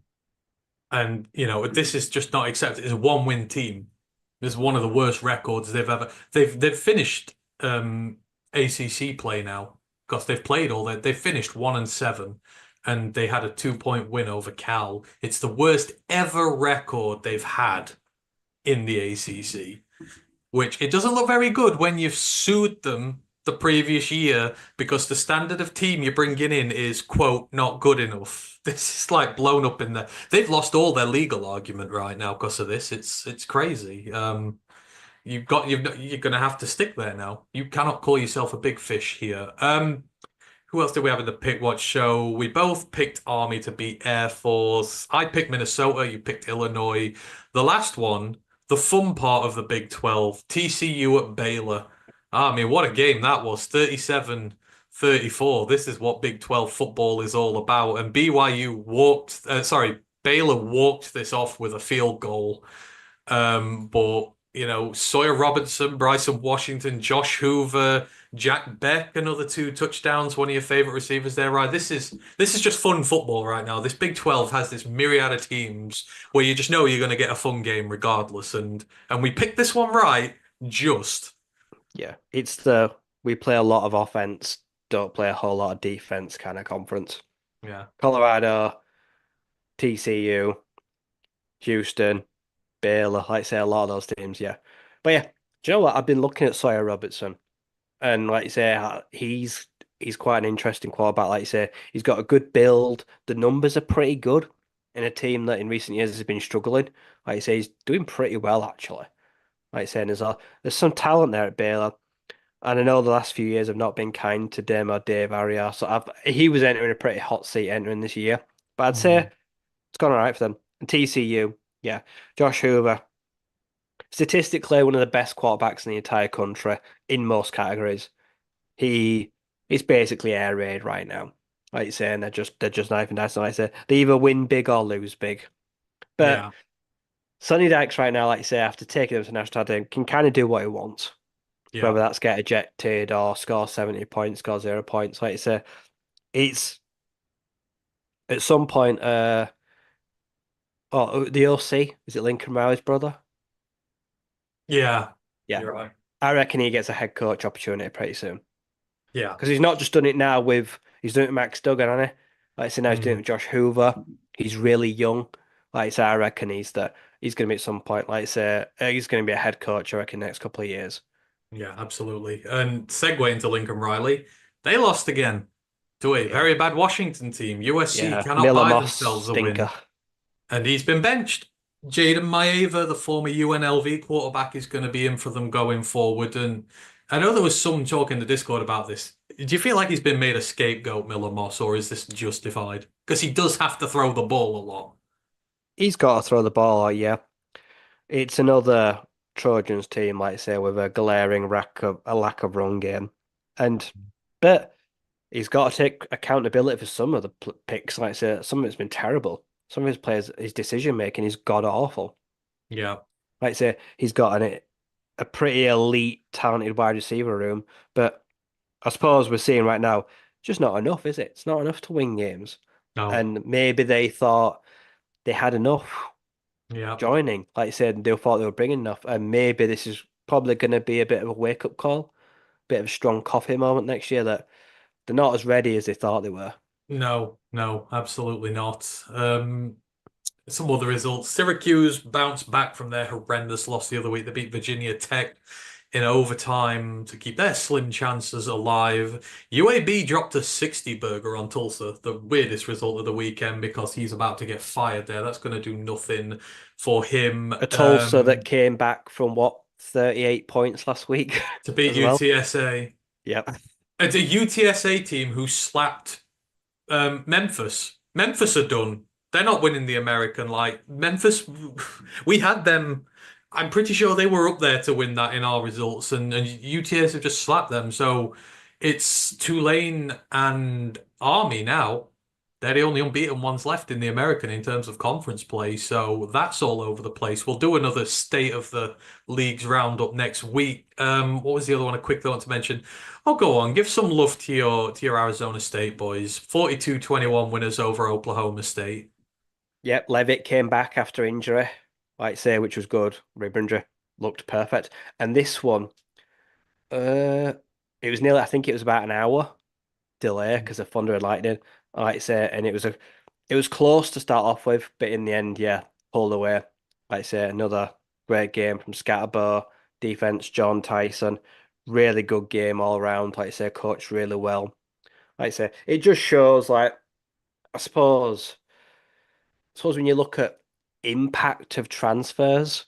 And, this is just not accepted. It's a one-win team. It's one of the worst records they've ever. They've finished ACC play now because they've played all that. They've finished 1-7, and they had a 2-point win over Cal. It's the worst ever record they've had in the ACC, which it doesn't look very good when you've sued them the previous year because the standard of team you're bringing in is, quote, not good enough. This is like blown up in there. They've lost all their legal argument right now because of this. It's crazy. You're going to have to stick there now. You cannot call yourself a big fish here. Who else did we have in the pick watch show? We both picked Army to beat Air Force. I picked Minnesota. You picked Illinois. The last one, the fun part of the Big 12, TCU at Baylor. I mean, what a game that was. 37-34. This is what Big 12 football is all about. And Baylor walked this off with a field goal. But Sawyer Robertson, Bryson Washington, Josh Hoover, Jack Beck, another 2 touchdowns. One of your favorite receivers there, right? This is just fun football right now. This Big 12 has this myriad of teams where you just know you're going to get a fun game regardless. And we picked this one right, just. Yeah, we play a lot of offense, don't play a whole lot of defense kind of conference. Yeah. Colorado, TCU, Houston, Baylor, like I say, a lot of those teams, yeah. But yeah, do you know what? I've been looking at Sawyer Robertson, and like you say, he's quite an interesting quarterback. Like you say, he's got a good build. The numbers are pretty good in a team that in recent years has been struggling. Like you say, he's doing pretty well actually. Like you say, there's some talent there at Baylor. And I know the last few years have not been kind to Demo Dave Arias. So he was entering a pretty hot seat entering this year. But I'd say Mm. it's gone all right for them. And TCU, yeah. Josh Hoover, statistically one of the best quarterbacks in the entire country in most categories. He is basically air raid right now. Like you say, and they're just knife and dice. Like I say, they either win big or lose big. But Yeah, Sonny Dykes right now, like you say, after taking them to national team, can kind of do what he wants. yeah, Whether that's get ejected or score 70 points, score 0 points. Like you say, it's at some point. The OC is it Lincoln Riley's brother? yeah. Yeah, You're right. I reckon he gets a head coach opportunity pretty soon Yeah. because he's not just done it now with he's doing it with Max Duggan, hasn't he? Like I say, now he's doing it Mhm. with Josh Hoover. He's really young. Like I say, I reckon he's going to be at some point. Like I say, he's going to be a head coach. I reckon next couple of years. Yeah, absolutely. And segue into Lincoln Riley, they lost again to a Yeah, very bad Washington team. USC yeah. cannot Miller buy Moss themselves a stinker. win, and he's been benched. Jaden Maeva, the former UNLV quarterback, is going to be in for them going forward. And I know there was some talk in the Discord about this. Do you feel like he's been made a scapegoat, Miller Moss, or is this justified? Because he does have to throw the ball a lot. He's got to throw the ball. Yeah, it's another Trojans team, like I say, with a glaring lack of run game, and but. He's got to take accountability for some of the picks. Like I say, some of it's been terrible. Some of his players, his decision making is god awful. Yeah. Like I say, he's got a pretty elite, talented wide receiver room, but I suppose we're seeing right now, just not enough, is it? It's not enough to win games. No. And maybe they thought they had enough Yeah. joining. Like I said, they thought they were bringing enough, and maybe this is probably going to be a bit of a wake up call, bit of a strong coffee moment next year that they're not as ready as they thought they were. No, no, absolutely not. Some other results. Syracuse bounced back from their horrendous loss the other week. They beat Virginia Tech in overtime to keep their slim chances alive. UAB dropped a 60 burger on Tulsa, the weirdest result of the weekend because he's about to get fired there. That's going to do nothing for him. A Tulsa that came back from what, 38 points last week To beat as well. UTSA. Yep. It's a UTSA team who slapped Memphis. Memphis are done. They're not winning the American. Like Memphis, we had them. I'm pretty sure they were up there to win that in our results, and UTS have just slapped them. So it's Tulane and Army now. They're the only unbeaten ones left in the American in terms of conference play. So that's all over the place. We'll do another state of the leagues roundup next week. What was the other one I quickly want to mention? Oh, go on. Give some love to your Arizona State boys. 42-21 winners over Oklahoma State. Yep. Levitt came back after injury, like I say, which was good. Rib injury looked perfect. And this one, uh, it was nearly, I think it was about an hour delay because of thunder and lightning. Like I say, and it was close to start off with, but in the end, yeah, pulled away. Like I say, another great game from Scatterbo, defense, John Tyson. Really good game all around. Like I say, coached really well. Like I say, it just shows like I suppose when you look at impact of transfers,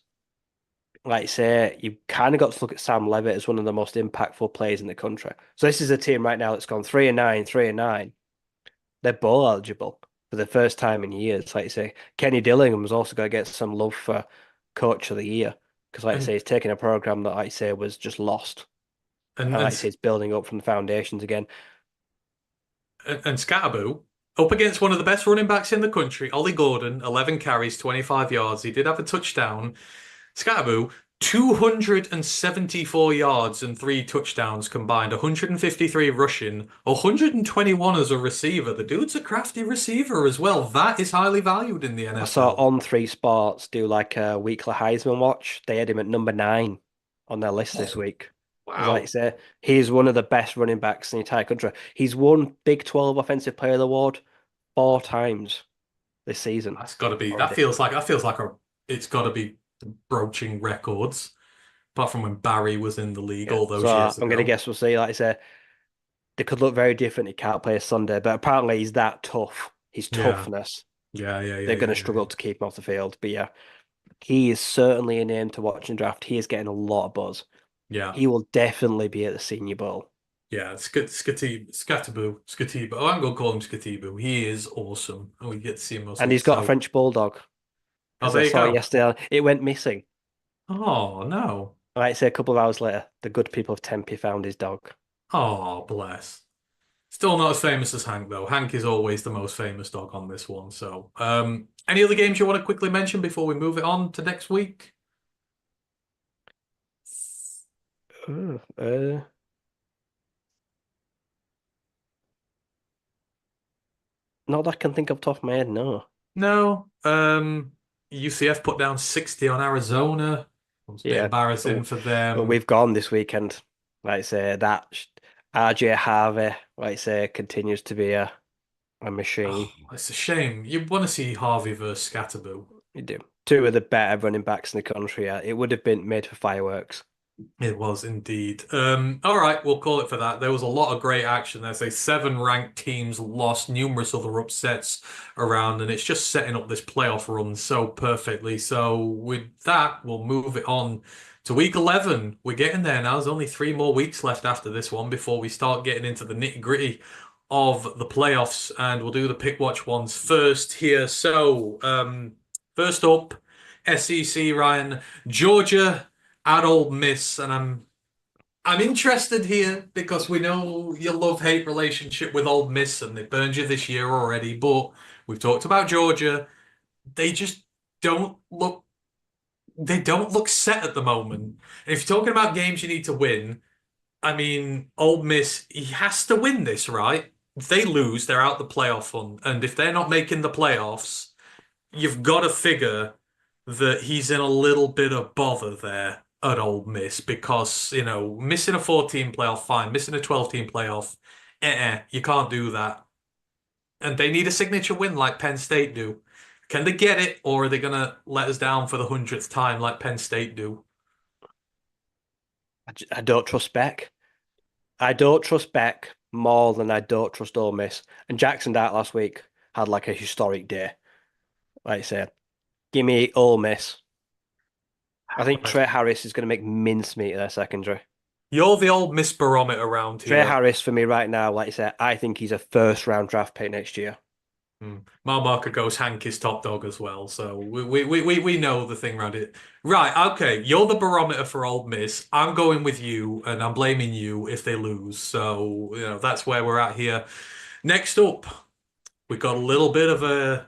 like I say, you kind of got to look at Sam Levitt as one of the most impactful players in the country. So this is a team right now that's gone 3-9, 3-9. They're bowl eligible for the first time in years. Like I say, Kenny Dillingham's also going to get some love for Coach of the Year because, like I say, And he's taking a program that, like I say, was just lost. and And and like I say, it's building up from the foundations again. and Scatterboo up against one of the best running backs in the country, Ollie Gordon, 11 carries, 25 yards. He did have a touchdown. Scatterboo, 274 yards and three touchdowns combined, 153 rushing, 121 as a receiver. The dude's a crafty receiver as well. That is highly valued in the I saw NFL. On Three Sports do like a weekly Heisman watch. They had him at number 9 on their list this week. Because, like I Wow. say, he's one of the best running backs in the entire country. He's won Big 12 Offensive Player of the Award 4 times this season That's got to be, already. that feels like it's got to be broaching records, apart from when Barry was in the league Yeah. all So those years I'm going to ago. guess we'll see. Like I say, they could look very different. He can't play a Sunday, but apparently he's that tough. His Yeah. toughness, Yeah, yeah, yeah, they're going yeah, to yeah, yeah. struggle to keep him off the field. But yeah, he is certainly a name to watch in draft. He is getting a lot of buzz. Yeah. He will definitely be at the Senior Bowl. Yeah, Scatterboo. Oh, I'm gonna call him Scatterboo. He is awesome, and we get to see him most And he's weeks. got a So, French Bulldog oh, because I there you saw it go. yesterday. It went missing. Oh, no. Like I say, a couple of hours later, the good people of Tempe found his dog. Oh, bless. Still not as famous as Hank, though. Hank is always the most famous dog on this one. So, any other games you want to quickly mention before we move it on to next week? Oh, not that I can think of top of my head, no. No. UCF put down 60 on Arizona. It was a bit Yeah, embarrassing for them. we've gone this weekend. Like I say, RJ Harvey, like I say, continues to be a Oh, machine. it's a shame. You want to see Harvey versus Scatterboo. You do. Two of the better running backs in the country. It would have been made for fireworks. It was indeed. All right, we'll call it for that. There was a lot of great action. There's a seven ranked teams lost, numerous other upsets around, and it's just setting up this playoff run so perfectly. So with that, we'll move it on to week 11. We're getting there now. There's only 3 more weeks left after this one before we start getting into the nitty-gritty of the playoffs, and we'll do the pick watch ones first here. So, first up, SEC Ryan, Georgia at Ole Miss, and I'm interested here because we know your love-hate relationship with Ole Miss, and they burned you this year already. But we've talked about Georgia; they just don't look they don't look set at the moment. And if you're talking about games you need to win, I mean, Ole Miss, he has to win this, right? If they lose, they're out the playoff hunt, and if they're not making the playoffs, you've got to figure that he's in a little bit of bother there at Ole Miss because, missing a 14 playoff, fine. Missing a 12-team playoff, you can't do that. And they need a signature win like Penn State do. Can they get it, or are they going to let us down for the 100th time like Penn State do? I don't trust Beck. I don't trust Beck more than I don't trust Ole Miss. And Jackson Dart last week had like a historic day. Like I said, give me Ole Miss. I think Trey Harris is going to make mincemeat of their secondary. You're the old Miss Barometer around Trey here. Harris for me right now, like I said, I think he's a first round draft pick next year. My marker goes Hank is top dog as well, so we know the thing around it. Right, okay, you're the barometer for Old Miss. I'm going with you, and I'm blaming you if they lose. So, that's where we're at here. Next up, we got a little bit of a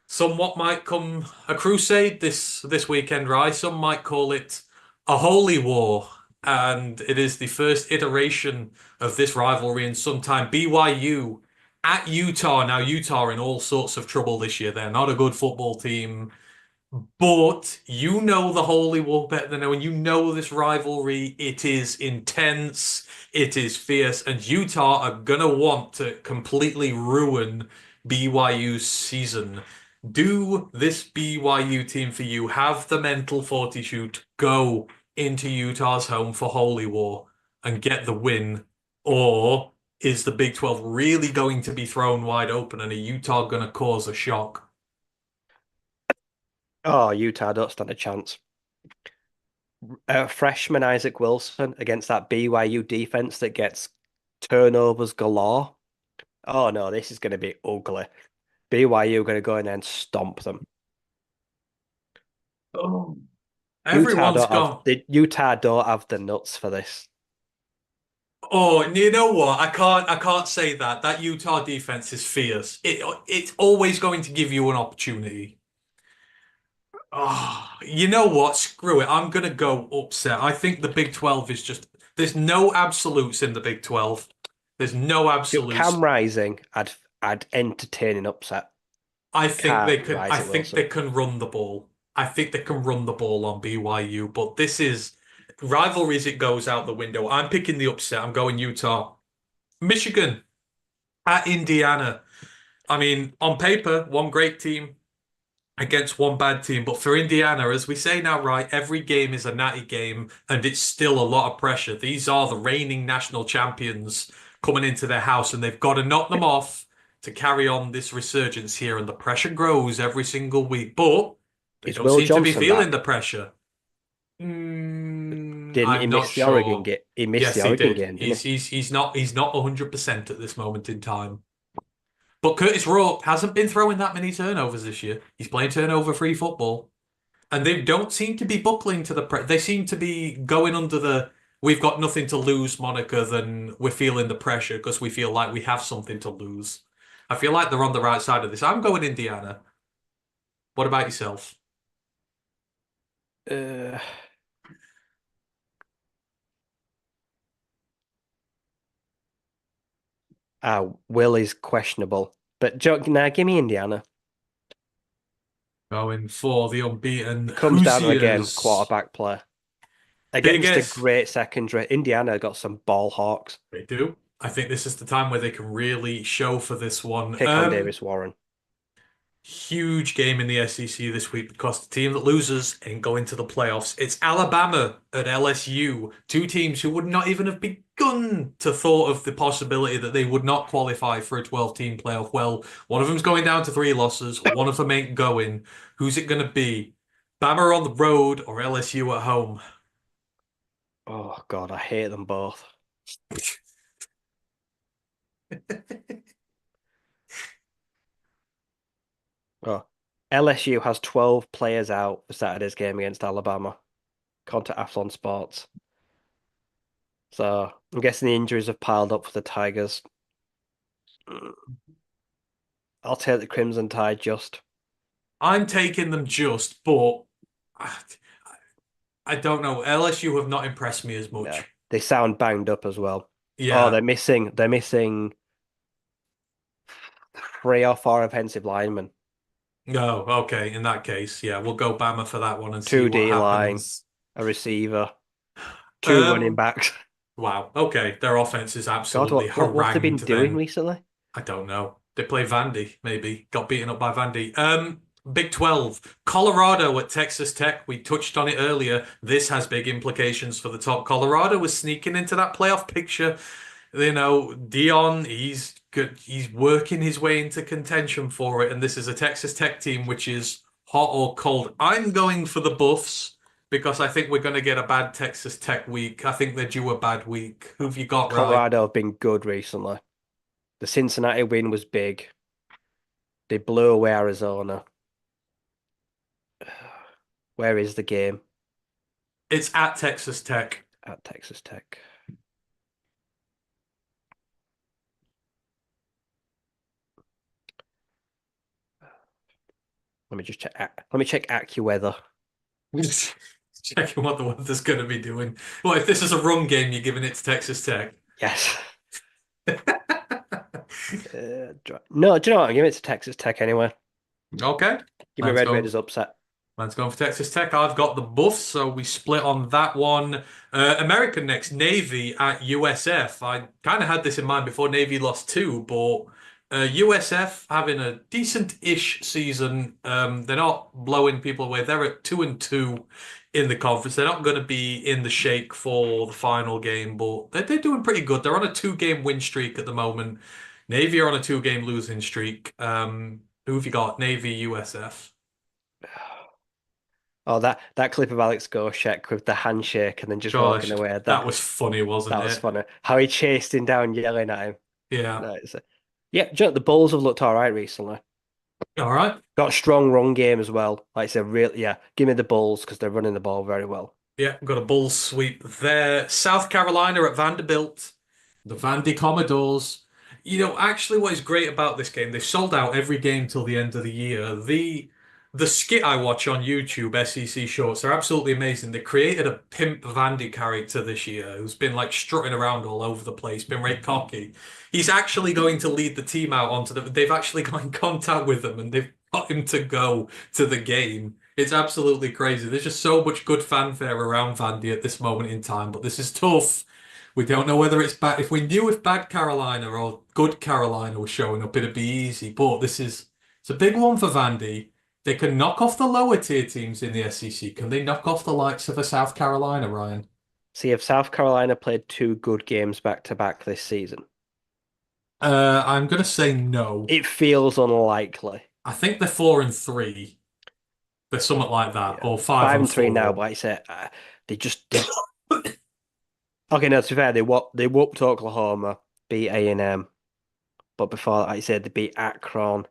somewhat might come a crusade this weekend, right? Some might call it a holy war, and it is the first iteration of this rivalry in some time. BYU at Utah. Now, Utah are in all sorts of trouble this year. They're not a good football team. But you know the Holy War better than anyone. You know this rivalry. It is intense. It is fierce. And Utah are gonna want to completely ruin BYU's season. Do this BYU team for you have the mental fortitude to go into Utah's home for Holy War and get the win? Or is the Big 12 really going to be thrown wide open and are Utah gonna cause a shock? Oh, Utah don't stand a chance. Freshman Isaac Wilson against that BYU defense that gets turnovers galore. Oh no, this is going to be ugly. BYU going to go in there and stomp them. Oh, everyone's gone. Utah don't have the nuts for this. Oh, and you know what? I can't say that. That Utah defense is fierce. It's always going to give you an opportunity. Oh, you know what? Screw it. I'm gonna go upset. I think the Big 12 is just there's no absolutes in the Big 12. There's no absolutes. Cam Rising, I'd entertain an upset. I think they Can't can rise I at think Wilson. they can run the ball. I think they can run the ball on BYU, but this is rivalries, it goes out the window. I'm picking the upset. I'm going Utah. Michigan at Indiana. I mean, on paper, one great team against one bad team. But for Indiana, as we say now, right, every game is a natty game, and it's still a lot of pressure. These are the reigning national champions coming into their house, and they've got to knock them off to carry on this resurgence here. And the pressure grows every single week, but they Is don't Will seem to be Johnson feeling the back? pressure. Didn't he I'm not miss the Oregon sure. game? He missed Yes, the he Oregon did. game, didn't He's not 100% at this moment in time. But Curtis Rourke hasn't been throwing that many turnovers this year. He's playing turnover-free football. And they don't seem to be buckling to the They seem to be going under the "we've got nothing to lose" moniker than we're feeling the pressure because we feel like we have something to lose. I feel like they're on the right side of this. I'm going Indiana. What about yourself? Uh, Will is questionable, but now give me Indiana. Going for the unbeaten It comes down to again Hoosiers. quarterback play against a Biggest. great secondary. Indiana got some ball hawks. They do. I think this is the time where they can really show for this one. Pick on Davis Warren. Huge game in the SEC this week because the team that loses ain't going to the playoffs. It's Alabama at LSU, two teams who would not even have begun to thought of the possibility that they would not qualify for a 12-team playoff. Well, one of them's going down to three losses, one of them ain't going. Who's it going to be? Bama on the road or LSU at home? Oh God, I hate them both. Oh, LSU has 12 players out for Saturday's game against Alabama. Contact Athlon Sports. So I'm guessing the injuries have piled up for the Tigers. I'll take the Crimson Tide just. I'm taking them just, but I, I don't know. LSU have not impressed me as Yeah. much. They sound banged up as well. Oh, Yeah. they're missing 3 or 4 offensive linemen. No, okay. In that case, yeah, we'll go Bama for that one and see Two what D line, happens. a receiver, two running Um, backs. wow. Okay, their offense is God, absolutely what have they been harangued. doing Then recently? I don't know. They play Vandy, maybe got beaten up by Vandy. Big 12, Colorado at Texas Tech. We touched on it earlier. This has big implications for the top. Colorado was sneaking into that playoff picture. You know, Dion, he's good. He's working his way into contention for it. And this is a Texas Tech team which is hot or cold. I'm going for the Buffs because I think we're going to get a bad Texas Tech week. I think they're due a bad week. Who've you got, right? Colorado have been good recently. The Cincinnati win was big. They blew away Arizona. Where is the game? It's at Texas Tech. At Texas Tech. Let me just check. Let me check AccuWeather. Checking what the weather's going to be doing. Well, if this is a run game, you're giving it to Texas Tech. Yes. No, do you know what? I'm giving it to Texas Tech anyway. Okay. Give me Let's Red go. Raiders upset. Let's go for Texas Tech. I've got the Buffs, so we split on that one. American next, Navy at USF. I kind of had this in mind before Navy lost two, but USF having a decent-ish season. They're not blowing people away. They're at 2-2 in the conference. They're not going to be in the shake for the final game, but they're doing pretty good. They're on a two-game win streak at the moment. Navy are on a two-game losing streak. Who have you got? Navy, USF. Oh, that clip of Alex Gorshek with the handshake and then just walking Gosh, away. that was funny, wasn't That was it? funny. How he chased him down, yelling at him. Yeah. No, yeah, do you know, the Bulls have looked all right recently. All right. Got a strong run game as well. Like I said, real yeah. Give me the Bulls because they're running the ball very well. Yeah, got a Bulls sweep there. South Carolina at Vanderbilt. The Vandy Commodores. You know, actually, what is great about this game, they've sold out every game till the end of the year. The skit I watch on YouTube, SEC Shorts, they're absolutely amazing. They created a pimp Vandy character this year who's been like strutting around all over the place, been very cocky. He's actually going to lead the team out onto the. They've actually got in contact with him and they've got him to go to the game. It's absolutely crazy. There's just so much good fanfare around Vandy at this moment in time, but this is tough. We don't know whether it's bad. If we knew if bad Carolina or good Carolina was showing up, it'd be easy. But it's a big one for Vandy. They can knock off the lower tier teams in the SEC. Can they knock off the likes of a South Carolina, Ryan? See if South Carolina played 2 good games back to back this season. I'm gonna say no. It feels unlikely. I think they're 4-3. They're something like that, Yeah. or 5-3 now, but 5-4. like I said, they just okay. No, to be fair, they whooped Oklahoma, beat A&M, but before that, like I said, they beat Akron.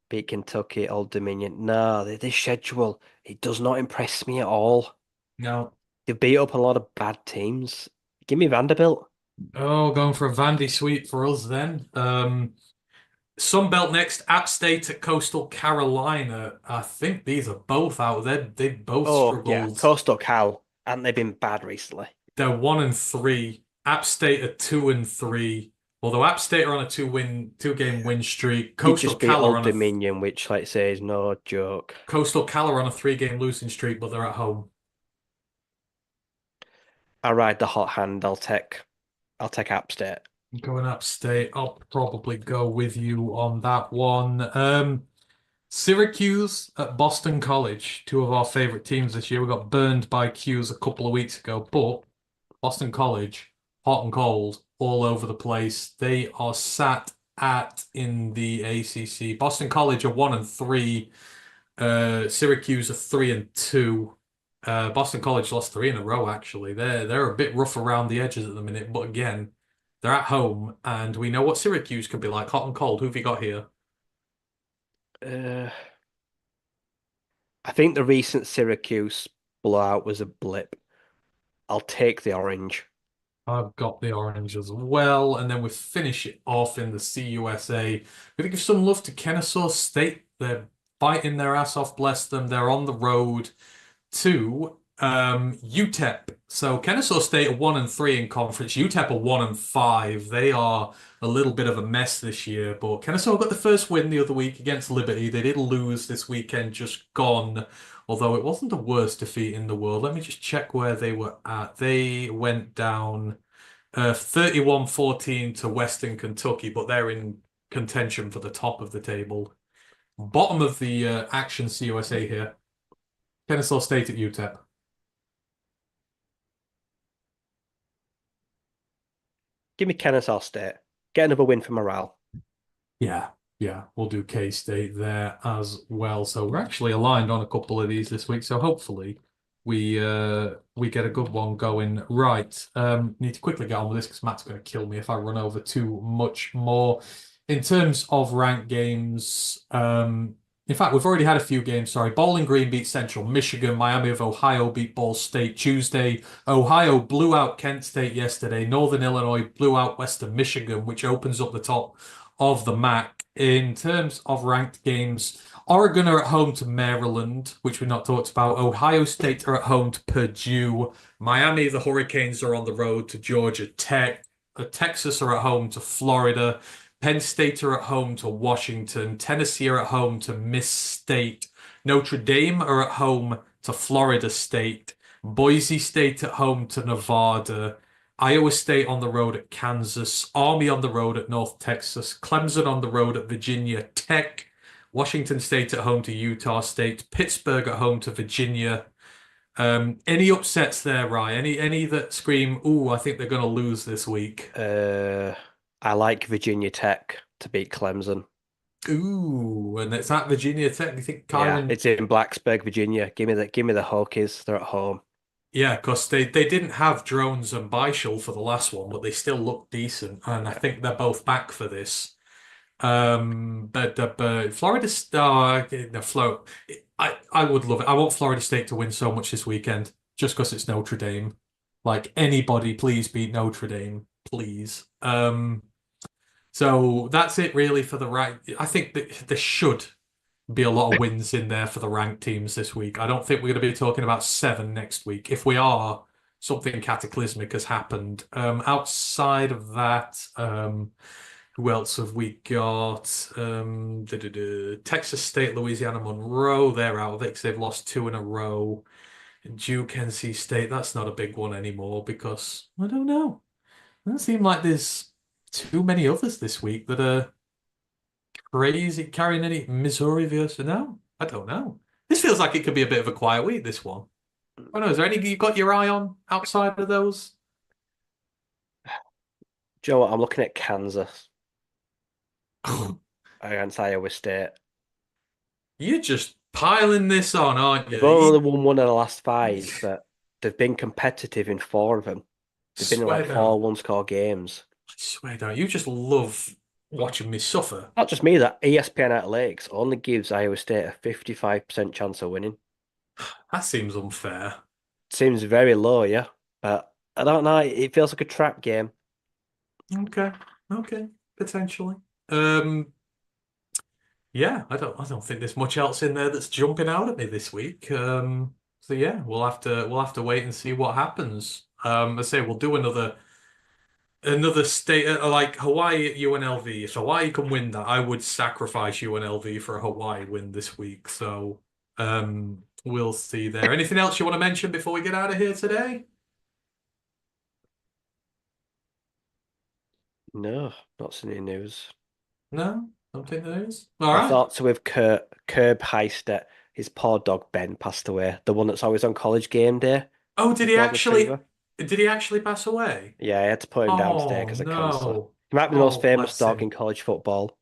beat Kentucky, Old Dominion. No, this schedule, it does not impress me at all. No. They beat up a lot of bad teams. Give me Vanderbilt. Oh, going for a Vandy sweep for us then. Sunbelt next, App State at Coastal Carolina. I think these are both out there. They both Oh, yeah, struggled. Coastal Cal. Haven't they been bad recently? They're 1-3. App State are 2-3. Although App State are on a two game win streak. They Coastal just beat Cal are Old on a Dominion, which, like I say, is no joke. Coastal Cal are on a 3-game losing streak, but they're at home. I ride the hot hand. I'll take App State. Going App State, I'll probably go with you on that one. Syracuse at Boston College, two of our favorite teams this year. We got burned by Q's a couple of weeks ago, but Boston College, hot and cold, all over the place. They are sat at in the ACC. Boston College are 1-3. Syracuse are 3-2. Boston College lost three in a row, actually. They're a bit rough around the edges at the minute, but again, they're at home, and we know what Syracuse could be like, hot and cold. Who have you got here? Uh, I think the recent Syracuse blowout was a blip. I'll take the orange. I've got the orange as well. And then we finish it off in the CUSA. We're going to give some love to Kennesaw State. They're fighting their ass off, bless them. They're on the road to UTEP. So Kennesaw State are 1-3 in conference. UTEP are 1-5. They are a little bit of a mess this year, but Kennesaw got the first win the other week against Liberty. They did lose this weekend, just gone. Although it wasn't the worst defeat in the world. Let me just check where they were at. They went down 31-14 to Western Kentucky, but they're in contention for the top of the table. Bottom of the Action CUSA here. Kennesaw State at UTEP. Give me Kennesaw State. Get another win for morale. Yeah, yeah, we'll do K-State there as well. So we're actually aligned on a couple of these this week. So hopefully we get a good one going. Right. Need to quickly get on with this because Matt's going to kill me if I run over too much more. In terms of ranked games, in fact, we've already had a few games. Sorry, Bowling Green beat Central Michigan. Miami of Ohio beat Ball State Tuesday. Ohio blew out Kent State yesterday. Northern Illinois blew out Western Michigan, which opens up the top of the MAC. In terms of ranked games, Oregon are at home to Maryland, which we've not talked about. Ohio State are at home to Purdue. Miami, the Hurricanes are on the road to Georgia Tech. Texas are at home to Florida. Penn State are at home to Washington. Tennessee are at home to Miss State. Notre Dame are at home to Florida State. Boise State at home to Nevada. Iowa State on the road at Kansas. Army on the road at North Texas. Clemson on the road at Virginia Tech. Washington State at home to Utah State. Pittsburgh at home to Virginia. Any upsets there, Ryan? Any that scream, "Ooh, I think they're going to lose this week"? I like Virginia Tech to beat Clemson. Ooh, and it's at Virginia Tech. Do you think Yeah, Kyron? it's in Blacksburg, Virginia. Give me the Hokies. They're at home. Yeah, because they didn't have Drones and Byshul for the last one, but they still look decent, and I think they're both back for this. But Florida Star, the float. I would love it. I want Florida State to win so much this weekend, just because it's Notre Dame. Like anybody, please beat Notre Dame, please. So that's it really for the right. I think that there should be a lot of wins in there for the ranked teams this week. I don't think we're going to be talking about 7 next week. If we are, something cataclysmic has happened. Outside of that, who else have we got? Texas State, Louisiana Monroe. They're out of it because they've lost 2 in a row. Duke, NC State. That's not a big one anymore because I don't know. It doesn't seem like there's too many others this week that are crazy carrying any Missouri versus no, I don't know. This feels like it could be a bit of a quiet week, this one. I don't know, is there any you got your eye on outside of those? Do you know what? I'm looking at Kansas against Iowa State. You're just piling this on, aren't They've you? only won one of the last 5, but they've been competitive in 4 of them. They've been in Swear like down. 4 one-score games. I swear down. You just love watching me suffer. Not just me, that ESPN Analytics only gives Iowa State a 55% chance of winning. That seems unfair. Seems very low, yeah. But I don't know. It feels like a trap game. Okay, okay, potentially. Um, yeah, I don't think there's much else in there that's jumping out at me this week. So yeah, we'll have to wait and see what happens. I say we'll do another state like Hawaii at UNLV. If Hawaii can win that, I would sacrifice UNLV for a Hawaii win this week. So we'll see there. Anything else you want to mention before we get out of here today? No, not seen any news. No, don't think there is. All I right. thought so with Curb Heister, his poor dog Ben passed away. The one that's always on college game day, Oh, the golden retriever. did he actually pass away? Yeah, I had to put him downstairs Oh because of cancer. no. He might be the most Oh, famous bless dog in him. college football,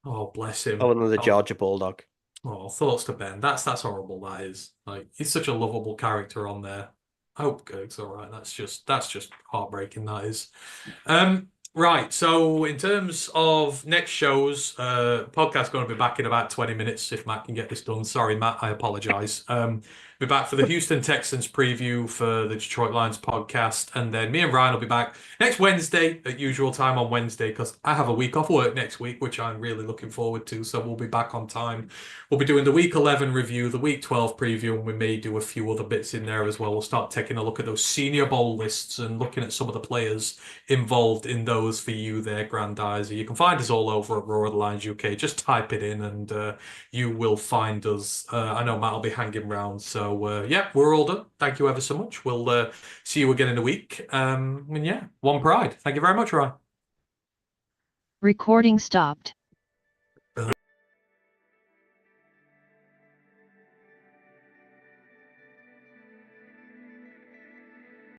Oh, bless him. other than the Oh, Georgia Bulldog. oh, thoughts to Ben. That's horrible, that is. Like he's such a lovable character on there. I hope Kirk's all right. That's just heartbreaking, that is. Right. So in terms of next shows, podcast going to be back in about 20 minutes if Matt can get this done. Sorry, Matt, I apologize. Be back for the Houston Texans preview for the Detroit Lions podcast, and then me and Ryan will be back next Wednesday at usual time on Wednesday because I have a week off work next week, which I'm really looking forward to. So we'll be back on time. We'll be doing the Week 11 review, the Week 12 preview, and we may do a few other bits in there as well. We'll start taking a look at those Senior Bowl lists and looking at some of the players involved in those for you there, Grandizer. You can find us all over at Roar of the Lions UK. Just type it in and you will find us. I know Matt will be hanging around. So, yeah, we're all done. Thank you ever so much. We'll see you again in a week. And yeah, one pride. Thank you very much, Ryan. Recording stopped.